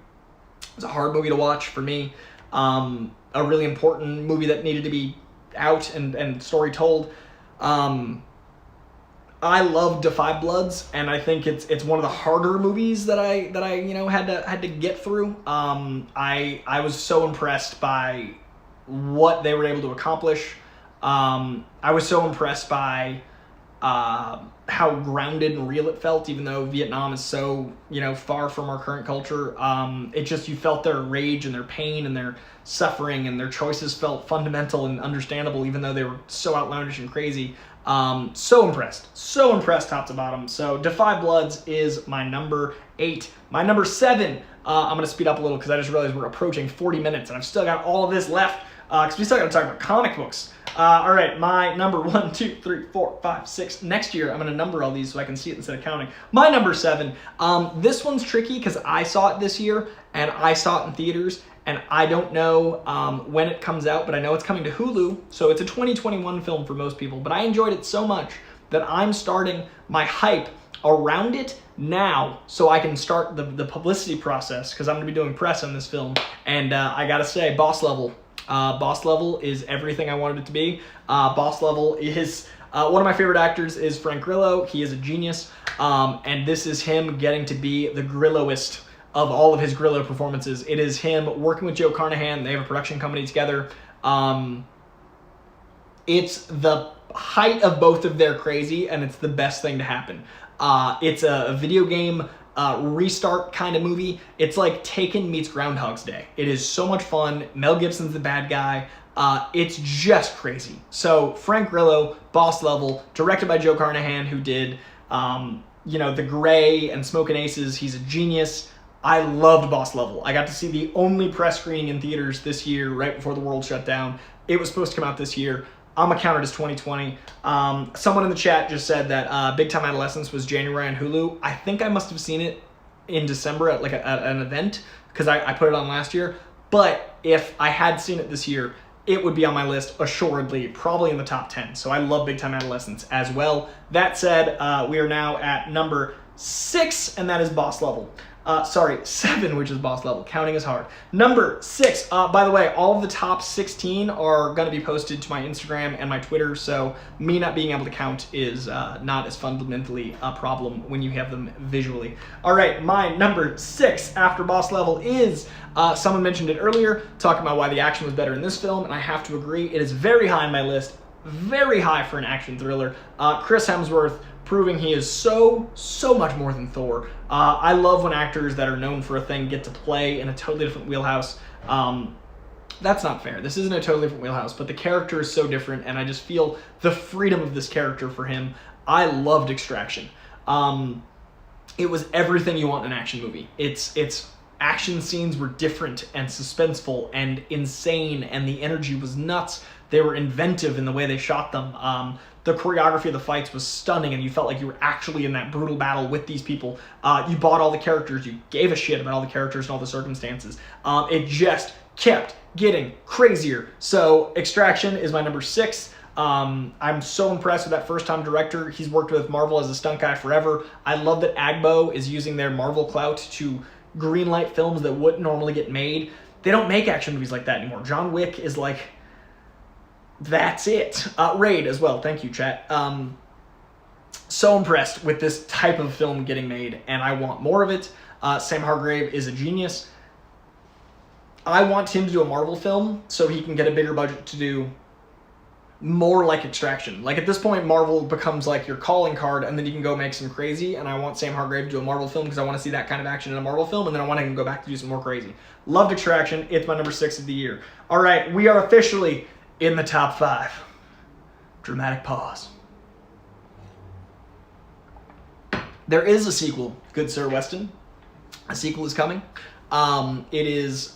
was a hard movie to watch for me. A really important movie that needed to be out and story told. I love Defy Bloods, and I think it's one of the harder movies that I had to get through. I was so impressed by what they were able to accomplish. I was so impressed by how grounded and real it felt, even though Vietnam is so far from our current culture. You felt their rage and their pain and their suffering, and their choices felt fundamental and understandable, even though they were so outlandish and crazy. So impressed top to bottom. So Defy Bloods is my number 8. My number 7, I'm gonna speed up a little because I just realized we're approaching 40 minutes and I've still got all of this left because we still got to talk about comic books. All right, my number 1, 2, 3, 4, 5, 6. Next year I'm gonna number all these so I can see it instead of counting. My number 7. This one's tricky because I saw it this year and I saw it in theaters. And I don't know when it comes out, but I know it's coming to Hulu, so it's a 2021 film for most people. But I enjoyed it so much that I'm starting my hype around it now so I can start the publicity process, because I'm going to be doing press on this film. And I gotta say, Boss Level. Boss Level is everything I wanted it to be. Boss Level is... one of my favorite actors is Frank Grillo. He is a genius. And this is him getting to be the Grilloist of all of his Grillo performances. It is him working with Joe Carnahan. They have a production company together. It's the height of both of their crazy, and it's the best thing to happen. It's a video game restart kind of movie. It's like Taken meets Groundhog's Day. It is so much fun. Mel Gibson's the bad guy. It's just crazy. So Frank Grillo, Boss Level, directed by Joe Carnahan, who did The Gray and Smokin' Aces. He's a genius. I loved Boss Level. I got to see the only press screening in theaters this year, right before the world shut down. It was supposed to come out this year. I'm gonna count it as 2020. Someone in the chat just said that Big Time Adolescence was January on Hulu. I think I must have seen it in December at an event, because I put it on last year. But if I had seen it this year, it would be on my list, assuredly, probably in the top 10. So I love Big Time Adolescence as well. That said, we are now at number 6, and that is Boss Level. 7, which is boss level. Counting is hard. Number 6. By the way, all of the top 16 are going to be posted to my Instagram and my Twitter, so me not being able to count is not as fundamentally a problem when you have them visually. All right, my number 6 after boss level is, someone mentioned it earlier, talking about why the action was better in this film, and I have to agree. It is very high on my list, very high for an action thriller. Chris Hemsworth, proving he is so much more than Thor. I love when actors that are known for a thing get to play in a totally different wheelhouse. That's not fair. This isn't a totally different wheelhouse, but the character is so different, and I just feel the freedom of this character for him. I loved Extraction. It was everything you want in an action movie. Its action scenes were different and suspenseful and insane, and the energy was nuts. They were inventive in the way they shot them. The choreography of the fights was stunning, and you felt like you were actually in that brutal battle with these people. You bought all the characters. You gave a shit about all the characters and all the circumstances. It just kept getting crazier. So Extraction is my number 6. I'm so impressed with that first-time director. He's worked with Marvel as a stunt guy forever. I love that Agbo is using their Marvel clout to greenlight films that wouldn't normally get made. They don't make action movies like that anymore. John Wick is like... that's it. Raid as well. Thank you, chat. So impressed with this type of film getting made, and I want more of it. Sam Hargrave is a genius. I want him to do a Marvel film so he can get a bigger budget to do more like Extraction. Like, at this point, Marvel becomes like your calling card, and then you can go make some crazy, and I want Sam Hargrave to do a Marvel film because I want to see that kind of action in a Marvel film, and then I want him to go back to do some more crazy. Loved Extraction. It's my number 6 of the year. All right, we are officially in the top 5. Dramatic pause. There is a sequel, good Sir Weston. A sequel is coming. It is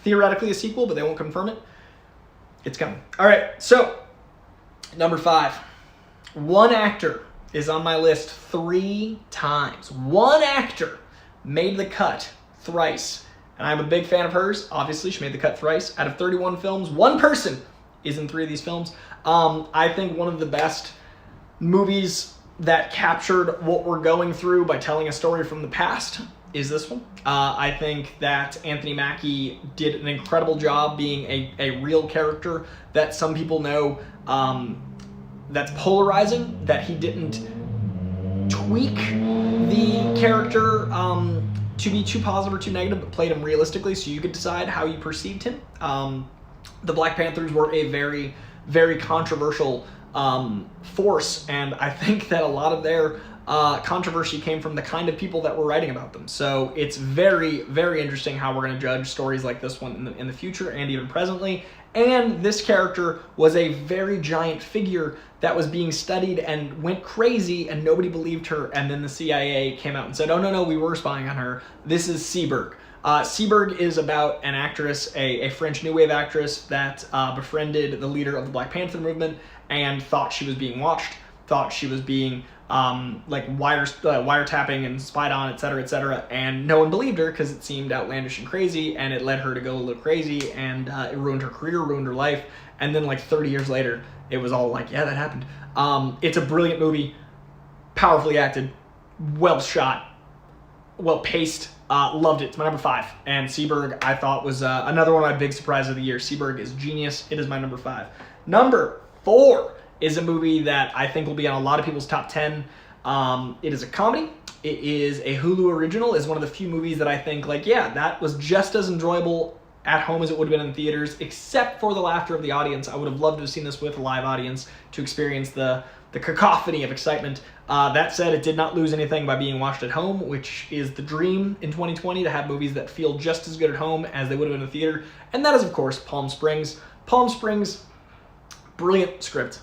theoretically a sequel, but they won't confirm it. It's coming. All right, so number 5. One actor is on my list 3 times. One actor made the cut thrice. And I'm a big fan of hers. Obviously, she made the cut thrice. Out of 31 films, one person is in 3 of these films. I think one of the best movies that captured what we're going through by telling a story from the past is this one. I think that Anthony Mackie did an incredible job being a real character that some people know that's polarizing, that he didn't tweak the character to be too positive or too negative, but played him realistically so you could decide how you perceived him. The Black Panthers were a very, very controversial force, and I think that a lot of their controversy came from the kind of people that were writing about them. So it's very, very interesting how we're going to judge stories like this one in the future and even presently. And this character was a very giant figure that was being studied and went crazy, and nobody believed her. And then the CIA came out and said, oh, no, we were spying on her. This is Seberg. Seberg is about an actress, a French New Wave actress that befriended the leader of the Black Panther movement and thought she was being watched, thought she was being wiretapping and spied on, etc., and no one believed her because it seemed outlandish and crazy, and it led her to go a little crazy, and it ruined her career, ruined her life, and then like 30 years later, it was all like, yeah, that happened. It's a brilliant movie, powerfully acted, well shot, well paced. Loved it. It's my number 5. And Seberg, I thought, was another one of my big surprises of the year. Seberg is genius. It is my number 5. Number 4 is a movie that I think will be on a lot of people's top 10. It is a comedy. It is a Hulu original. It's one of the few movies that I think, like, yeah, that was just as enjoyable at home as it would have been in theaters, except for the laughter of the audience. I would have loved to have seen this with a live audience to experience the cacophony of excitement. That said, it did not lose anything by being watched at home, which is the dream in 2020, to have movies that feel just as good at home as they would have in a theater. And that is, of course, Palm Springs. Palm Springs, brilliant script.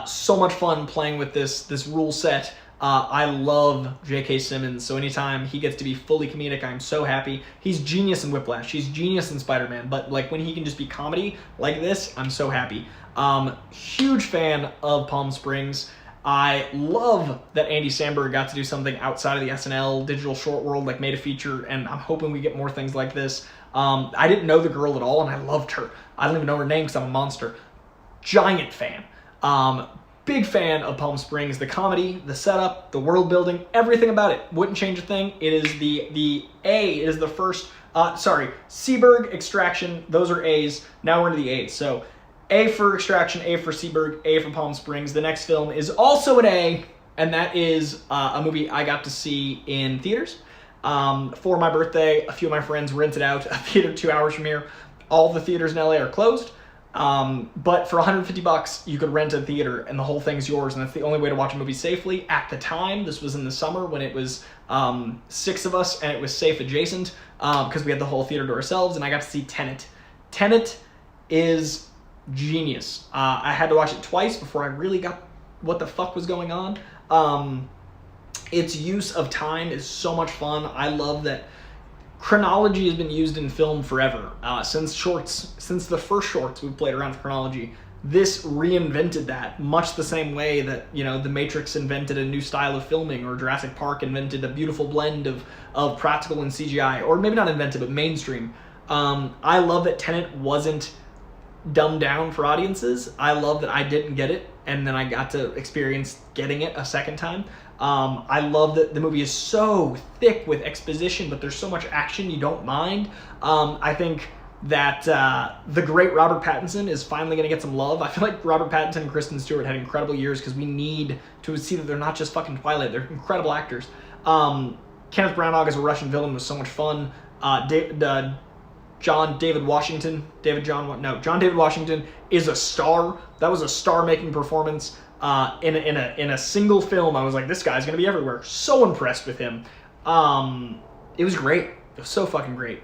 So much fun playing with this rule set. I love J.K. Simmons, so anytime he gets to be fully comedic, I'm so happy. He's genius in Whiplash. He's genius in Spider-Man, but like when he can just be comedy like this, I'm so happy. Huge fan of Palm Springs. I love that Andy Samberg got to do something outside of the SNL digital short world, like made a feature, and I'm hoping we get more things like this. I didn't know the girl at all, and I loved her. I don't even know her name because I'm a monster. Giant fan. Big fan of Palm Springs. The comedy, the setup, the world building, everything about it. Wouldn't change a thing. It is the A is the first, Seaberg, Extraction, those are A's. Now we're into the A's. So A for Extraction, A for Seaberg, A for Palm Springs. The next film is also an A, and that is a movie I got to see in theaters. For my birthday, a few of my friends rented out a theater 2 hours from here. All the theaters in LA are closed. But for $150, you could rent a theater and the whole thing's yours, and that's the only way to watch a movie safely. At the time, this was in the summer when it was 6 of us and it was safe adjacent because we had the whole theater to ourselves, and I got to see Tenet. Tenet is genius. I had to watch it twice before I really got what the fuck was going on. Its use of time is so much fun. I love that chronology has been used in film forever. Since the first shorts we've played around with chronology, this reinvented that, much the same way that, you know, The Matrix invented a new style of filming, or Jurassic Park invented a beautiful blend of practical and CGI, or maybe not invented, but mainstream. I love that Tenet wasn't dumbed down for audiences. I love that I didn't get it, and then I got to experience getting it a second time. I love that the movie is so thick with exposition, but there's so much action you don't mind. I think that the great Robert Pattinson is finally going to get some love. I feel like Robert Pattinson and Kristen Stewart had incredible years because we need to see that they're not just fucking Twilight. They're incredible actors. Kenneth Branagh as a Russian villain was so much fun. John David Washington is a star. That was a star-making performance. In a single film. I was like, this guy's gonna be everywhere. So impressed with him. It was great. It was so fucking great.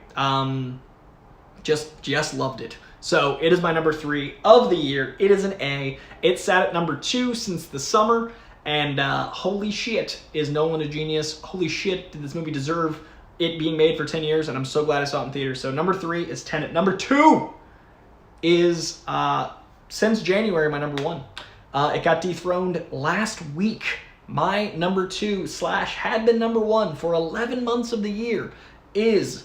Just loved it. So it is my number 3 of the year. It is an A. It sat at number 2 since the summer, and holy shit, is Nolan a genius? Holy shit, did this movie deserve it being made for 10 years? And I'm so glad I saw it in theaters. So number 3 is Tenet. Number 2 is since January my number 1. It got dethroned last week. My number 2 / had been number 1 for 11 months of the year is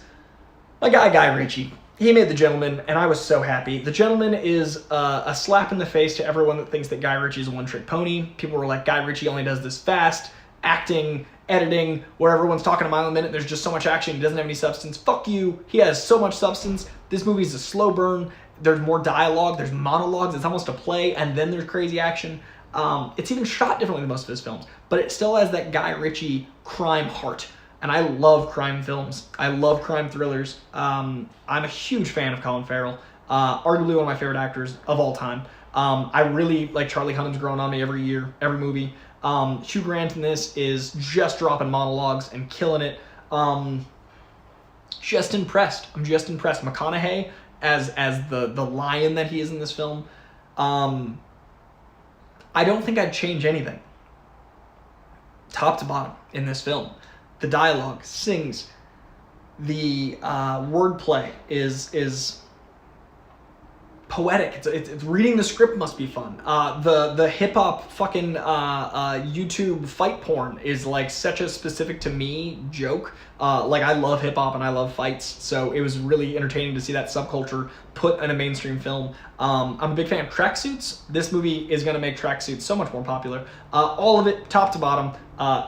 my Guy Ritchie. He made The Gentleman, and I was so happy. The Gentleman is a slap in the face to everyone that thinks that Guy Ritchie is a one-trick pony. People were like, Guy Ritchie only does this fast, acting, editing, where everyone's talking a mile a minute, there's just so much action, he doesn't have any substance. Fuck you, he has so much substance. This movie's a slow burn. There's more dialogue, there's monologues, it's almost a play, and then there's crazy action. It's even shot differently than most of his films, but it still has that Guy Ritchie crime heart. And I love crime films. I love crime thrillers. I'm a huge fan of Colin Farrell, arguably one of my favorite actors of all time. I really like Charlie Hunnam's growing on me every year, every movie. Hugh Grant in this is just dropping monologues and killing it. Just impressed. I'm just impressed. McConaughey as the lion that he is in this film. I don't think I'd change anything, top to bottom, in this film. The dialogue sings, the wordplay is poetic. It's reading the script must be fun. The hip hop fucking YouTube fight porn is like such a specific to me joke. Like I love hip hop and I love fights, so it was really entertaining to see that subculture put in a mainstream film. I'm a big fan of tracksuits. This movie is going to make tracksuits so much more popular. All of it, top to bottom.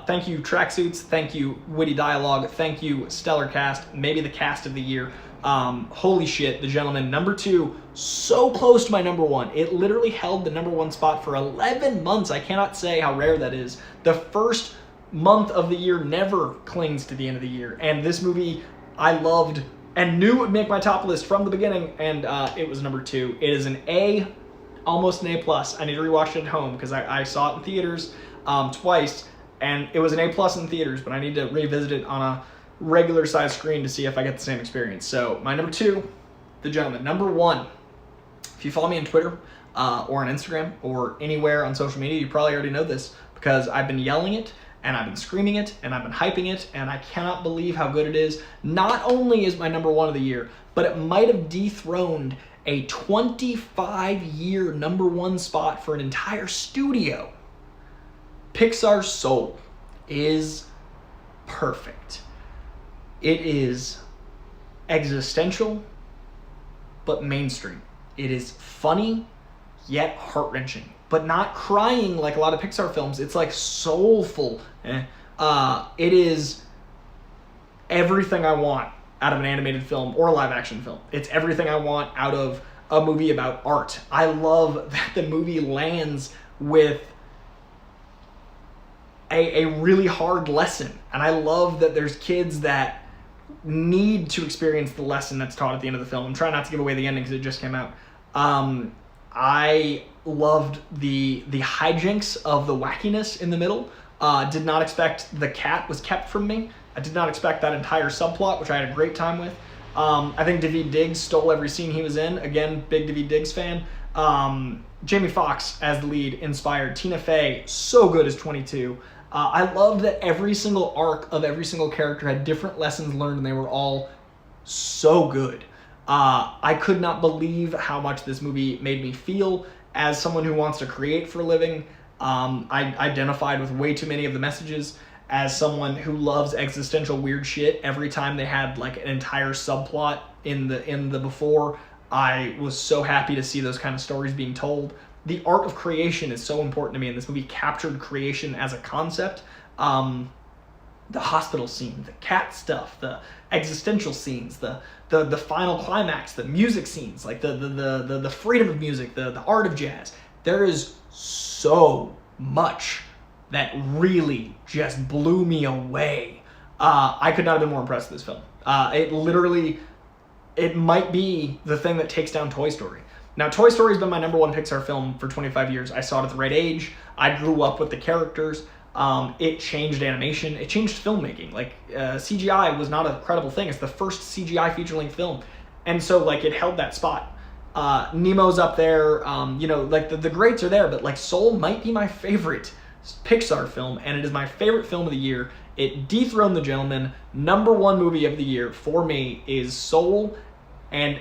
Thank you, tracksuits. Thank you, witty dialogue. Thank you, stellar cast. Maybe the cast of the year. Holy shit, The Gentleman, number 2, so close to my number 1. It literally held the number 1 spot for 11 months. I cannot say how rare that is. The first month of the year never clings to the end of the year. And this movie I loved and knew it would make my top list from the beginning, and it was number 2. It is an A, almost an A+. I need to rewatch it at home because I saw it in theaters twice, and it was an A+ in theaters, but I need to revisit it on a regular size screen to see if I get the same experience. So my number 2, The Gentleman. Number 1, if you follow me on Twitter or on Instagram or anywhere on social media, you probably already know this because I've been yelling it and I've been screaming it and I've been hyping it, and I cannot believe how good it is. Not only is my number 1 of the year, but it might have dethroned a 25-year number 1 spot for an entire studio. Pixar's Soul is perfect. It is existential, but mainstream. It is funny, yet heart-wrenching, but not crying like a lot of Pixar films. It's like soulful. It is everything I want out of an animated film or a live-action film. It's everything I want out of a movie about art. I love that the movie lands with a really hard lesson, and I love that there's kids that need to experience the lesson that's taught at the end of the film. I'm trying not to give away the ending because it just came out. I loved the hijinks of the wackiness in the middle. Did not expect the cat was kept from me. I did not expect that entire subplot, which I had a great time with. I think Daveed Diggs stole every scene he was in. Again, big Daveed Diggs fan. Jamie Foxx as the lead, inspired. Tina Fey, so good as 22. I loved that every single arc of every single character had different lessons learned, and they were all so good. I could not believe how much this movie made me feel as someone who wants to create for a living. I identified with way too many of the messages. As someone who loves existential weird shit, every time they had like an entire subplot in the before, I was so happy to see those kind of stories being told. The art of creation is so important to me, and this movie captured creation as a concept. The hospital scene, the cat stuff, the existential scenes, the final climax, the music scenes, like the freedom of music, the art of jazz. There is so much that really just blew me away. I could not have been more impressed with this film. It might be the thing that takes down Toy Story. Now, Toy Story has been my number one Pixar film for 25 years. I saw it at the right age. I grew up with the characters. It changed animation. It changed filmmaking. Like, CGI was not a credible thing. It's the first CGI feature-length film. And so, like, it held that spot. Nemo's up there. Like, the greats are there. But, like, Soul might be my favorite Pixar film, and it is my favorite film of the year. It dethroned The Gentleman. Number one movie of the year for me is Soul, and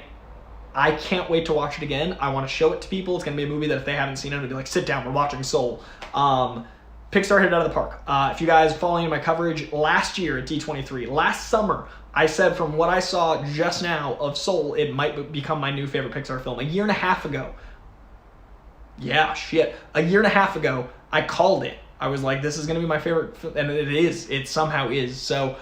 I can't wait to watch it again. I want to show it to people. It's going to be a movie that if they haven't seen it, it'll be like, sit down, we're watching Soul. Pixar hit it out of the park. If you guys following my coverage last year at D23, last summer, I said from what I saw just now of Soul, it might become my new favorite Pixar film. A year and a half ago, a year and a half ago, I called it. I was like, this is going to be my favorite, and it is. It somehow is. So,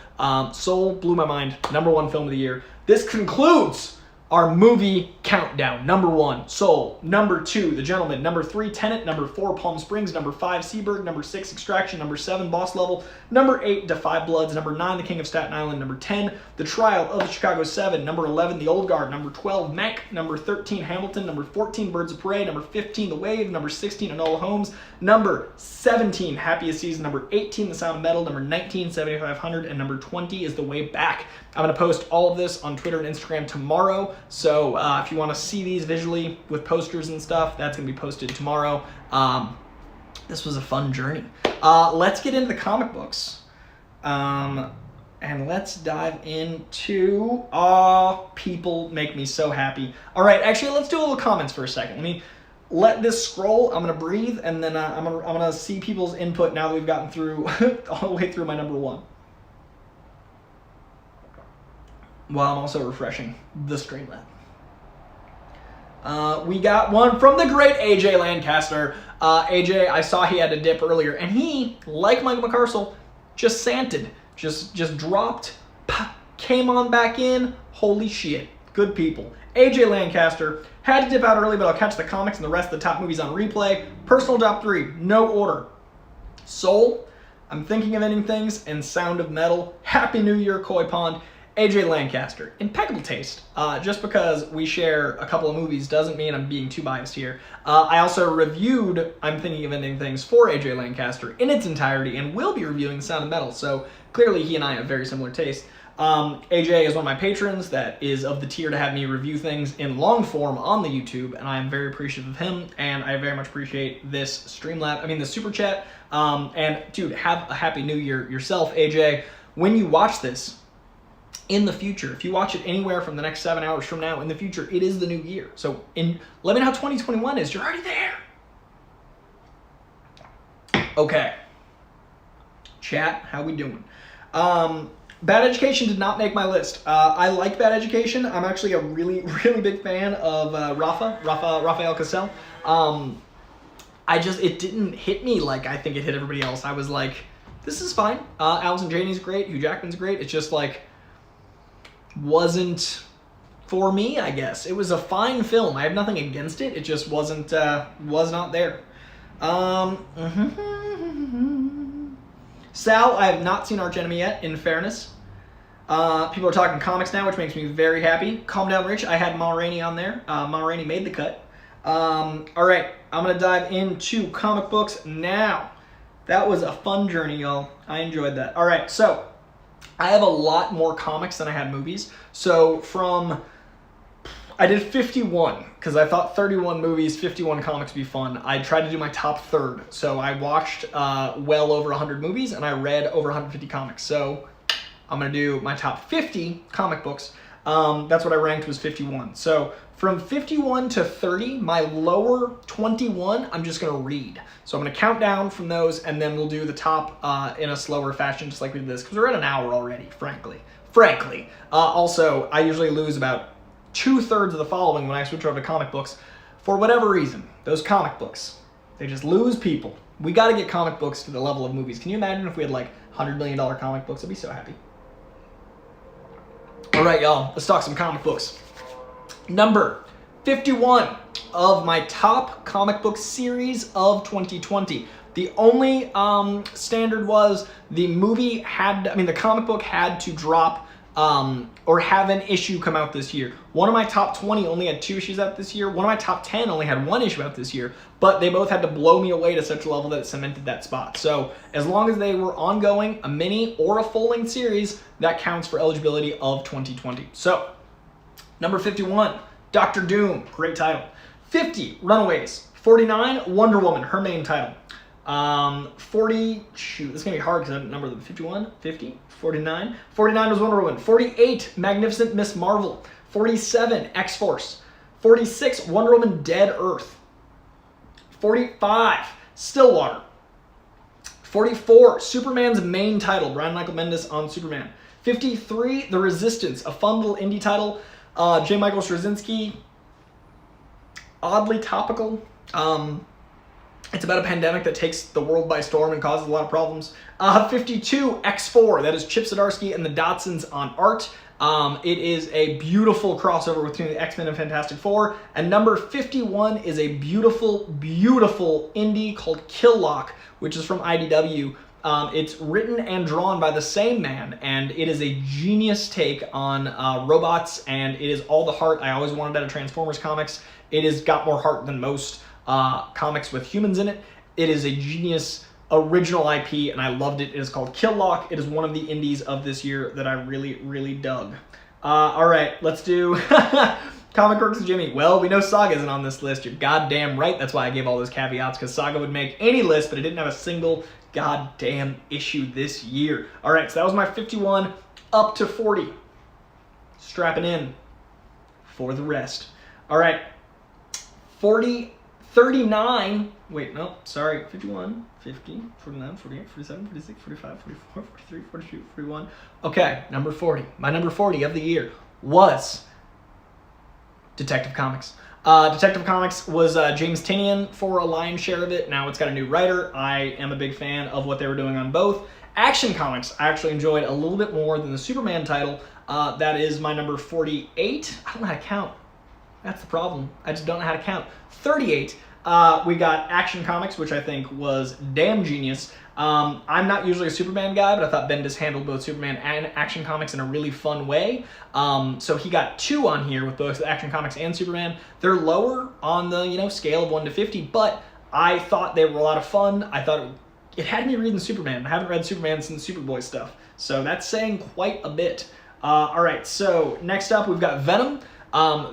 Soul blew my mind. Number one film of the year. This concludes our movie countdown. Number 1, Soul. Number 2, The Gentleman. Number 3, Tenet. Number 4, Palm Springs. Number 5, Seberg. Number 6, Extraction. Number 7, Boss Level. Number 8, Da 5 Bloods. Number 9, The King of Staten Island. Number 10, The Trial of the Chicago 7. Number 11, The Old Guard. Number 12, Mank. Number 13, Hamilton. Number 14, Birds of Prey. Number 15, The Wave. Number 16, Enola Holmes. Number 17, Happiest Season. Number 18, The Sound of Metal. Number 19, 7500. And number 20 is The Way Back. I'm going to post all of this on Twitter and Instagram tomorrow, so if you want to see these visually with posters and stuff, that's going to be posted tomorrow. This was a fun journey. Let's get into the comic books, and let's dive into people make me so happy. All right, actually, let's do a little comments for a second. Let me let this scroll. I'm going to breathe, and then I'm gonna see people's input now that we've gotten through all the way through my number 1. While I'm also refreshing the Streamlab. We got one from the great AJ Lancaster. AJ, I saw he had a dip earlier, and he, like Michael McCarcel, just santed, just dropped, came on back in. Holy shit, good people. AJ Lancaster had to dip out early, but I'll catch the comics and the rest of the top movies on replay. Personal top 3, no order. Soul, I'm Thinking of Ending Things, and Sound of Metal. Happy New Year, Koi Pond. AJ Lancaster, impeccable taste. Just because we share a couple of movies doesn't mean I'm being too biased here. I also reviewed I'm Thinking of Ending Things for AJ Lancaster in its entirety and will be reviewing The Sound of Metal, so clearly he and I have very similar taste. AJ is one of my patrons that is of the tier to have me review things in long form on the YouTube, and I am very appreciative of him, and I very much appreciate this the super chat. And dude, have a happy new year yourself, AJ. When you watch this, in the future, if you watch it anywhere from the next 7 hours from now, in the future, it is the new year. So let me know how 2021 is. You're already there. Okay. Chat, how we doing? Bad Education did not make my list. I like Bad Education. I'm actually a really, really big fan of Rafael Casal. It didn't hit me like I think it hit everybody else. I was like, this is fine. Allison Janney's great. Hugh Jackman's great. It's just like, wasn't for me, I guess. It was a fine film. I have nothing against it. It just wasn't, was not there. Sal, I have not seen Arch Enemy yet, in fairness. People are talking comics now, which makes me very happy. Calm Down Rich, I had Ma Rainey on there. Ma Rainey made the cut. All right, I'm going to dive into comic books now. That was a fun journey, y'all. I enjoyed that. All right, so I have a lot more comics than I had movies. So I did 51 because I thought 31 movies, 51 comics would be fun. I tried to do my top third. So I watched well over 100 movies and I read over 150 comics. So I'm going to do my top 50 comic books. That's what I ranked was 51. So from 51 to 30, my lower 21, I'm just going to read. So I'm going to count down from those and then we'll do the top in a slower fashion just like we did this because we're at an hour already, frankly. Also, I usually lose about 2/3 of the following when I switch over to comic books. For whatever reason, those comic books, they just lose people. We got to get comic books to the level of movies. Can you imagine if we had like $100 million comic books? I'd be so happy. All right, y'all, let's talk some comic books. Number 51 of my top comic book series of 2020. The only standard was the comic book had to drop or have an issue come out this year. One of my top 20 only had 2 issues out this year. One of my top 10 only had 1 issue out this year, but they both had to blow me away to such a level that it cemented that spot. So as long as they were ongoing, a mini or a full-length series, that counts for eligibility of 2020. So number 51, Doctor Doom, great title. 50, Runaways. 49, Wonder Woman, her main title. 40, shoot, this is going to be hard because I didn't number them. 51, 50, 49. 49 was Wonder Woman. 48, Magnificent Miss Marvel. 47, X-Force. 46, Wonder Woman Dead Earth. 45, Stillwater. 44, Superman's main title, Brian Michael Bendis on Superman. 53, The Resistance, a fun little indie title. J. Michael Straczynski, oddly topical. It's about a pandemic that takes the world by storm and causes a lot of problems. 52, X4, that is Chip Zdarsky and the Dodsons on art. It is a beautiful crossover between the X-Men and Fantastic Four. And number 51 is a beautiful, beautiful indie called Kill Lock, which is from IDW. It's written and drawn by the same man, and it is a genius take on robots, and it is all the heart I always wanted out of Transformers comics. It has got more heart than most comics with humans in it. It is a genius original IP, and I loved it. It is called Kill Lock. It is one of the indies of this year that I really, really dug. All right, let's do Comic Quirks with Jimmy. Well, we know Saga isn't on this list. You're goddamn right. That's why I gave all those caveats, because Saga would make any list, but it didn't have a single goddamn issue this year. All right, so that was my 51 up to 40. Strapping in for the rest. All right, 39, wait, no, sorry, 51, 50, 49, 48, 47, 46, 45, 44, 43, 42, 41. Okay, number 40. My number 40 of the year was Detective Comics. Detective Comics was James Tynion for a lion's share of it. Now it's got a new writer. I am a big fan of what they were doing on both. Action Comics I actually enjoyed a little bit more than the Superman title. That is my number 48. I don't know how to count. That's the problem. I just don't know how to count. 38. We got Action Comics, which I think was damn genius. I'm not usually a Superman guy, but I thought Bendis handled both Superman and Action Comics in a really fun way. So he got 2 on here with both Action Comics and Superman. They're lower on the scale of 1 to 50, but I thought they were a lot of fun. I thought it had me reading Superman. I haven't read Superman since Superboy stuff, so that's saying quite a bit. All right, so next up we've got Venom.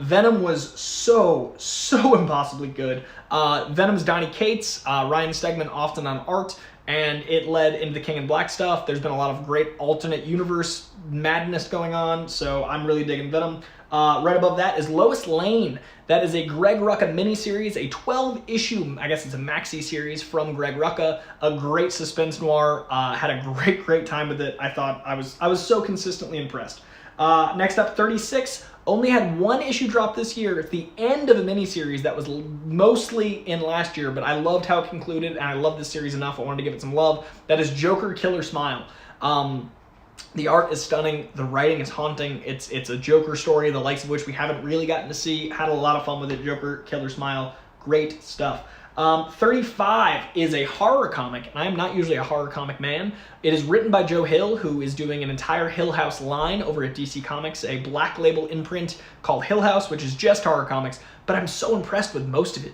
Venom was so impossibly good. Venom's Donny Cates, Ryan Stegman often on art, and it led into the King in Black stuff. There's been a lot of great alternate universe madness going on, so I'm really digging Venom. Right above that is Lois Lane. That is a Greg Rucka miniseries, a 12-issue, I guess it's a maxi series from Greg Rucka. A great suspense noir. Had a great time with it. I thought I was so consistently impressed. Next up, 36. Only had one issue drop this year. It's the end of a miniseries that was mostly in last year, but I loved how it concluded, and I love this series enough. I wanted to give it some love. That is Joker Killer Smile. The art is stunning. The writing is haunting. It's a Joker story, the likes of which we haven't really gotten to see. Had a lot of fun with it. Joker Killer Smile. Great stuff. 35 is a horror comic, and I am not usually a horror comic man. It is written by Joe Hill, who is doing an entire Hill House line over at DC Comics, a black label imprint called Hill House, which is just horror comics, but I'm so impressed with most of it.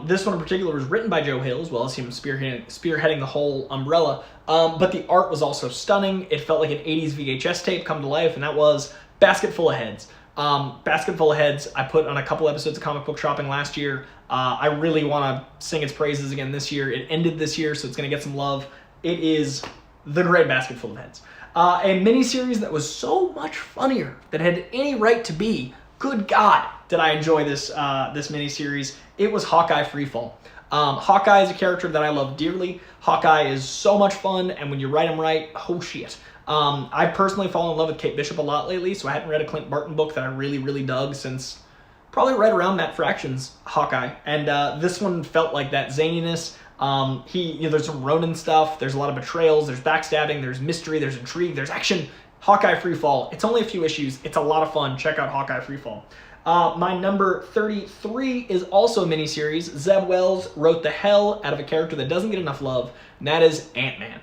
This one in particular was written by Joe Hill, as well as him spearheading the whole umbrella, but the art was also stunning. It felt like an 80s VHS tape come to life, and that was Basket Full of Heads. Basket Full of Heads, I put on a couple episodes of Comic Book Shopping last year. I really want to sing its praises again this year. It ended this year, so it's going to get some love. It is the great Basket Full of Heads. A miniseries that was so much funnier than it had any right to be. Good God, did I enjoy this this miniseries. It was Hawkeye Freefall. Hawkeye is a character that I love dearly. Hawkeye is so much fun, and when you write him right, oh shit. I've personally fallen in love with Kate Bishop a lot lately, so I hadn't read a Clint Barton book that I really dug since probably right around Matt Fraction's Hawkeye. And this one felt like that zaniness. There's some Ronin stuff, there's a lot of betrayals, there's backstabbing, there's mystery, there's intrigue, there's action. Hawkeye Freefall. It's only a few issues. It's a lot of fun. Check out Hawkeye Freefall. My number 33 is also a miniseries. Zeb Wells wrote the hell out of a character that doesn't get enough love, and that is Ant-Man.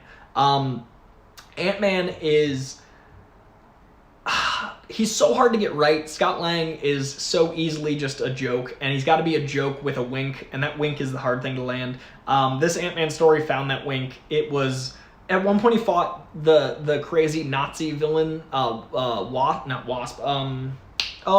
Ant-Man is... he's so hard to get right. Scott Lang is so easily just a joke, and he's got to be a joke with a wink, and that wink is the hard thing to land. This Ant-Man story found that wink. It was... At one point, he fought the crazy Nazi villain, Wasp.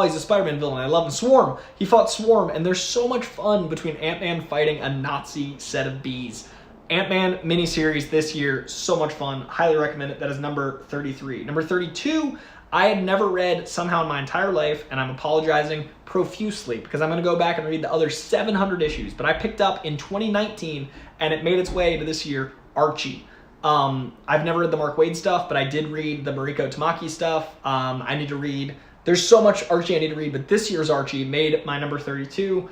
He's a Spider-Man villain. I love him. Swarm. He fought Swarm, and there's so much fun between Ant-Man fighting a Nazi set of bees. Ant-Man miniseries this year, so much fun. Highly recommend it. That is number 33. Number 32, I had never read somehow in my entire life, and I'm apologizing profusely because I'm going to go back and read the other 700 issues, but I picked up in 2019, and it made its way into this year, Archie. I've never read the Mark Waid stuff, but I did read the Mariko Tamaki stuff. I need to read. There's so much Archie I need to read, but this year's Archie made my number 32.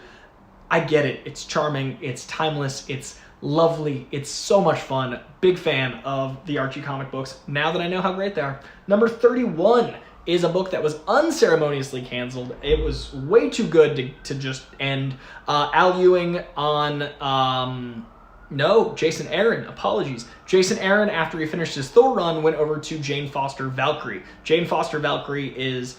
I get it. It's charming. It's timeless. It's lovely. It's so much fun. Big fan of the Archie comic books now that I know how great they are. Number 31 is a book that was unceremoniously canceled. It was way too good to just end. Al Ewing on... Jason Aaron, apologies. Jason Aaron, after he finished his Thor run, went over to Jane Foster Valkyrie. Jane Foster Valkyrie is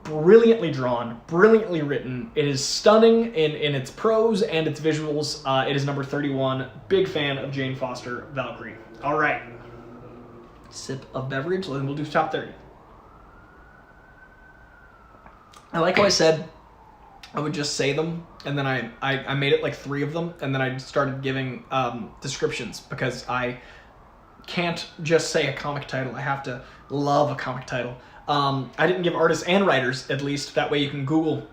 brilliantly drawn, brilliantly written. It is stunning in its prose and its visuals. It is number 31. Big fan of Jane Foster Valkyrie. All right. Sip of beverage, then we'll do top 30. I like how I said I would just say them, and then I made it like 3 of them, and then I started giving descriptions because I can't just say a comic title. I have to love a comic title. I didn't give artists and writers, at least. That way you can Google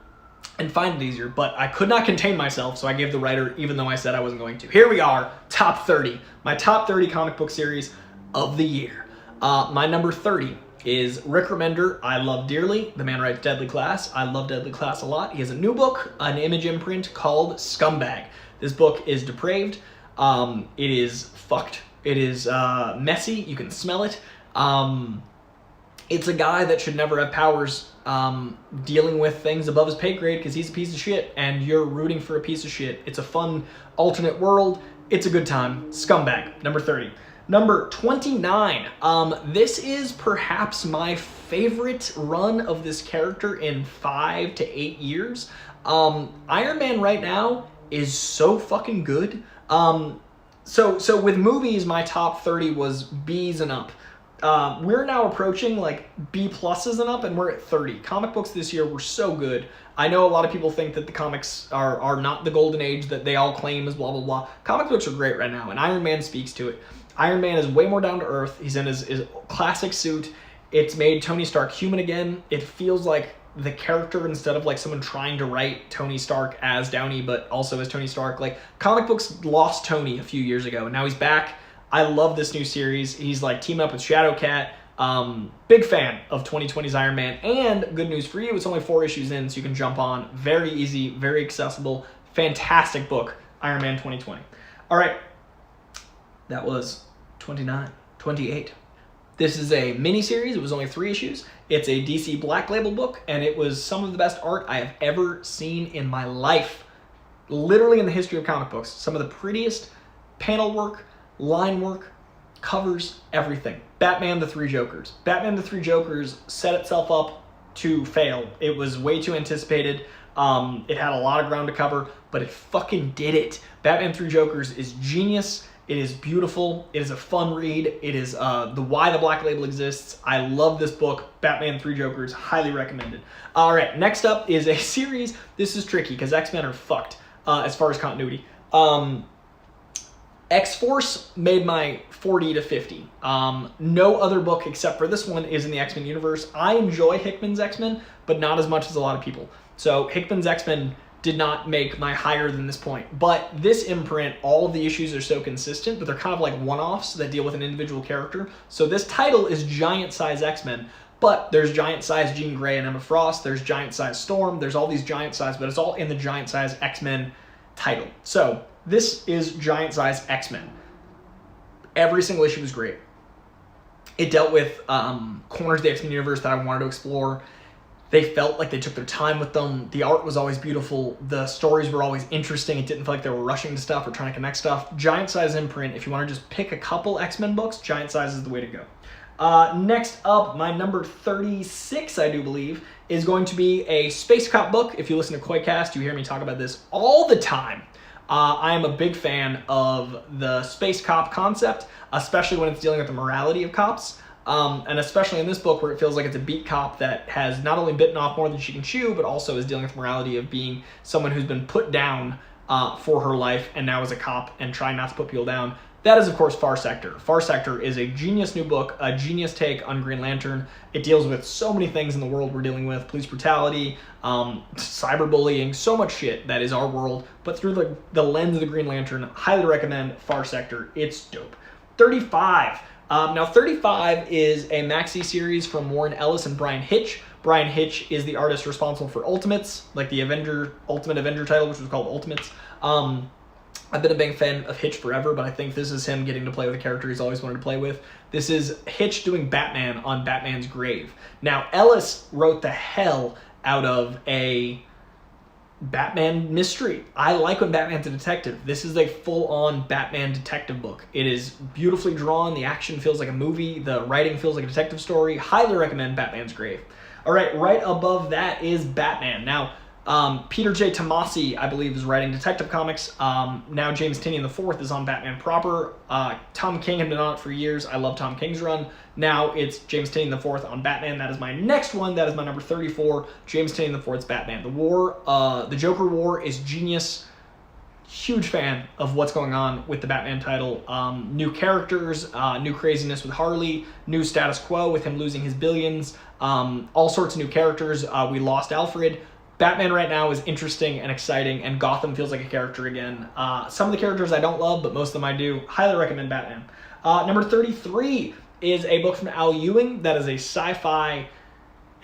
and find it easier, but I could not contain myself, so I gave the writer, even though I said I wasn't going to. Here we are, top 30. My top 30 comic book series of the year. My number 30 is Rick Remender. I love dearly. The man writes Deadly Class. I love Deadly Class a lot. He has a new book, an Image imprint called Scumbag. This book is depraved. It is fucked. It is messy. You can smell it. It's a guy that should never have powers dealing with things above his pay grade because he's a piece of shit and you're rooting for a piece of shit. It's a fun alternate world. It's a good time. Scumbag, number 30. Number 29, this is perhaps my favorite run of this character in 5 to 8 years. Iron Man right now is so fucking good. So with movies, my top 30 was B's and up. We're now approaching like B pluses and up, and we're at 30. Comic books this year were so good. I know a lot of people think that the comics are not the golden age that they all claim is blah, blah, blah. Comic books are great right now, and Iron Man speaks to it. Iron Man is way more down to earth. He's in his classic suit. It's made Tony Stark human again. It feels like the character instead of like someone trying to write Tony Stark as Downey, but also as Tony Stark. Like, comic books lost Tony a few years ago, and now he's back. I love this new series. He's like teaming up with Shadowcat. Big fan of 2020's Iron Man, and good news for you, it's only 4 issues in, so you can jump on. Very easy, very accessible, fantastic book, Iron Man 2020. All right, that was 28. This is a mini-series. It was only 3 issues. It's a DC Black Label book, and it was some of the best art I have ever seen in my life. Literally in the history of comic books. Some of the prettiest panel work, line work, covers, everything. Batman the Three Jokers. Batman the Three Jokers set itself up to fail. It was way too anticipated. It had a lot of ground to cover, but it fucking did it. Batman Three Jokers is genius. It is beautiful. It is a fun read. It is the why the Black Label exists. I love this book, Batman Three Jokers. Highly recommended. All right, next up is a series. This is tricky because X-Men are fucked as far as continuity. X-Force made my 40 to 50. No other book except for this one is in the X-Men universe. I enjoy Hickman's X-Men, but not as much as a lot of people. So Hickman's X-Men did not make my higher than this point. But this imprint, all of the issues are so consistent, but they're kind of like one-offs that deal with an individual character. So this title is Giant Size X-Men, but there's Giant Size Jean Grey and Emma Frost, there's Giant Size Storm, there's all these Giant Size, but it's all in the Giant Size X-Men title. So this is Giant Size X-Men. Every single issue was great. It dealt with corners of the X-Men universe that I wanted to explore. They felt like they took their time with them. The art was always beautiful. The stories were always interesting. It didn't feel like they were rushing to stuff or trying to connect stuff. Giant Size imprint, if you want to just pick a couple X-Men books, Giant Size is the way to go. Next up, my number 36, I do believe, is going to be a Space Cop book. If you listen to Coy-Cast, you hear me talk about this all the time. I am a big fan of the Space Cop concept, especially when it's dealing with the morality of cops. And especially in this book where it feels like it's a beat cop that has not only bitten off more than she can chew, but also is dealing with morality of being someone who's been put down for her life and now is a cop and trying not to put people down. That is, of course, Far Sector. Far Sector is a genius new book, a genius take on Green Lantern. It deals with so many things in the world we're dealing with, police brutality, cyberbullying, so much shit that is our world, but through the lens of the Green Lantern. Highly recommend Far Sector. It's dope. 35. Now, 35 is a maxi series from Warren Ellis and Brian Hitch. Brian Hitch is the artist responsible for Ultimates, like the Ultimate Avenger title, which was called Ultimates. I've been a big fan of Hitch forever, but I think this is him getting to play with a character he's always wanted to play with. This is Hitch doing Batman on Batman's grave. Now, Ellis wrote the hell out of a Batman mystery. I like when Batman's a detective. This is a full-on Batman detective book. It is beautifully drawn. The action feels like a movie. The writing feels like a detective story. Highly recommend Batman's Grave. All right, right above that is Batman. Now, Peter J. Tomasi, I believe, is writing Detective Comics. Now James Tynion IV is on Batman proper. Tom King had been on it for years. I love Tom King's run. Now it's James Tynion IV on Batman. That is my next one. That is my number 34. James Tynion IV's Batman. The Joker War is genius. Huge fan of what's going on with the Batman title. New characters, new craziness with Harley, new status quo with him losing his billions, all sorts of new characters. We lost Alfred. Batman right now is interesting and exciting, and Gotham feels like a character again. Some of the characters I don't love, but most of them I do. Highly recommend Batman. Number 33 is a book from Al Ewing that is a sci-fi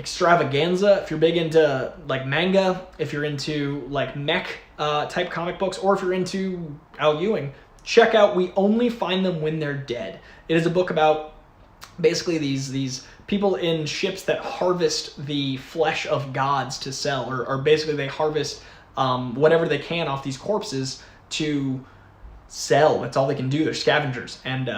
extravaganza. If you're big into like manga, if you're into like mech type comic books, or if you're into Al Ewing, check out We Only Find Them When They're Dead. It is a book about basically these people in ships that harvest the flesh of gods to sell, or basically they harvest whatever they can off these corpses to sell. That's all they can do. They're scavengers. And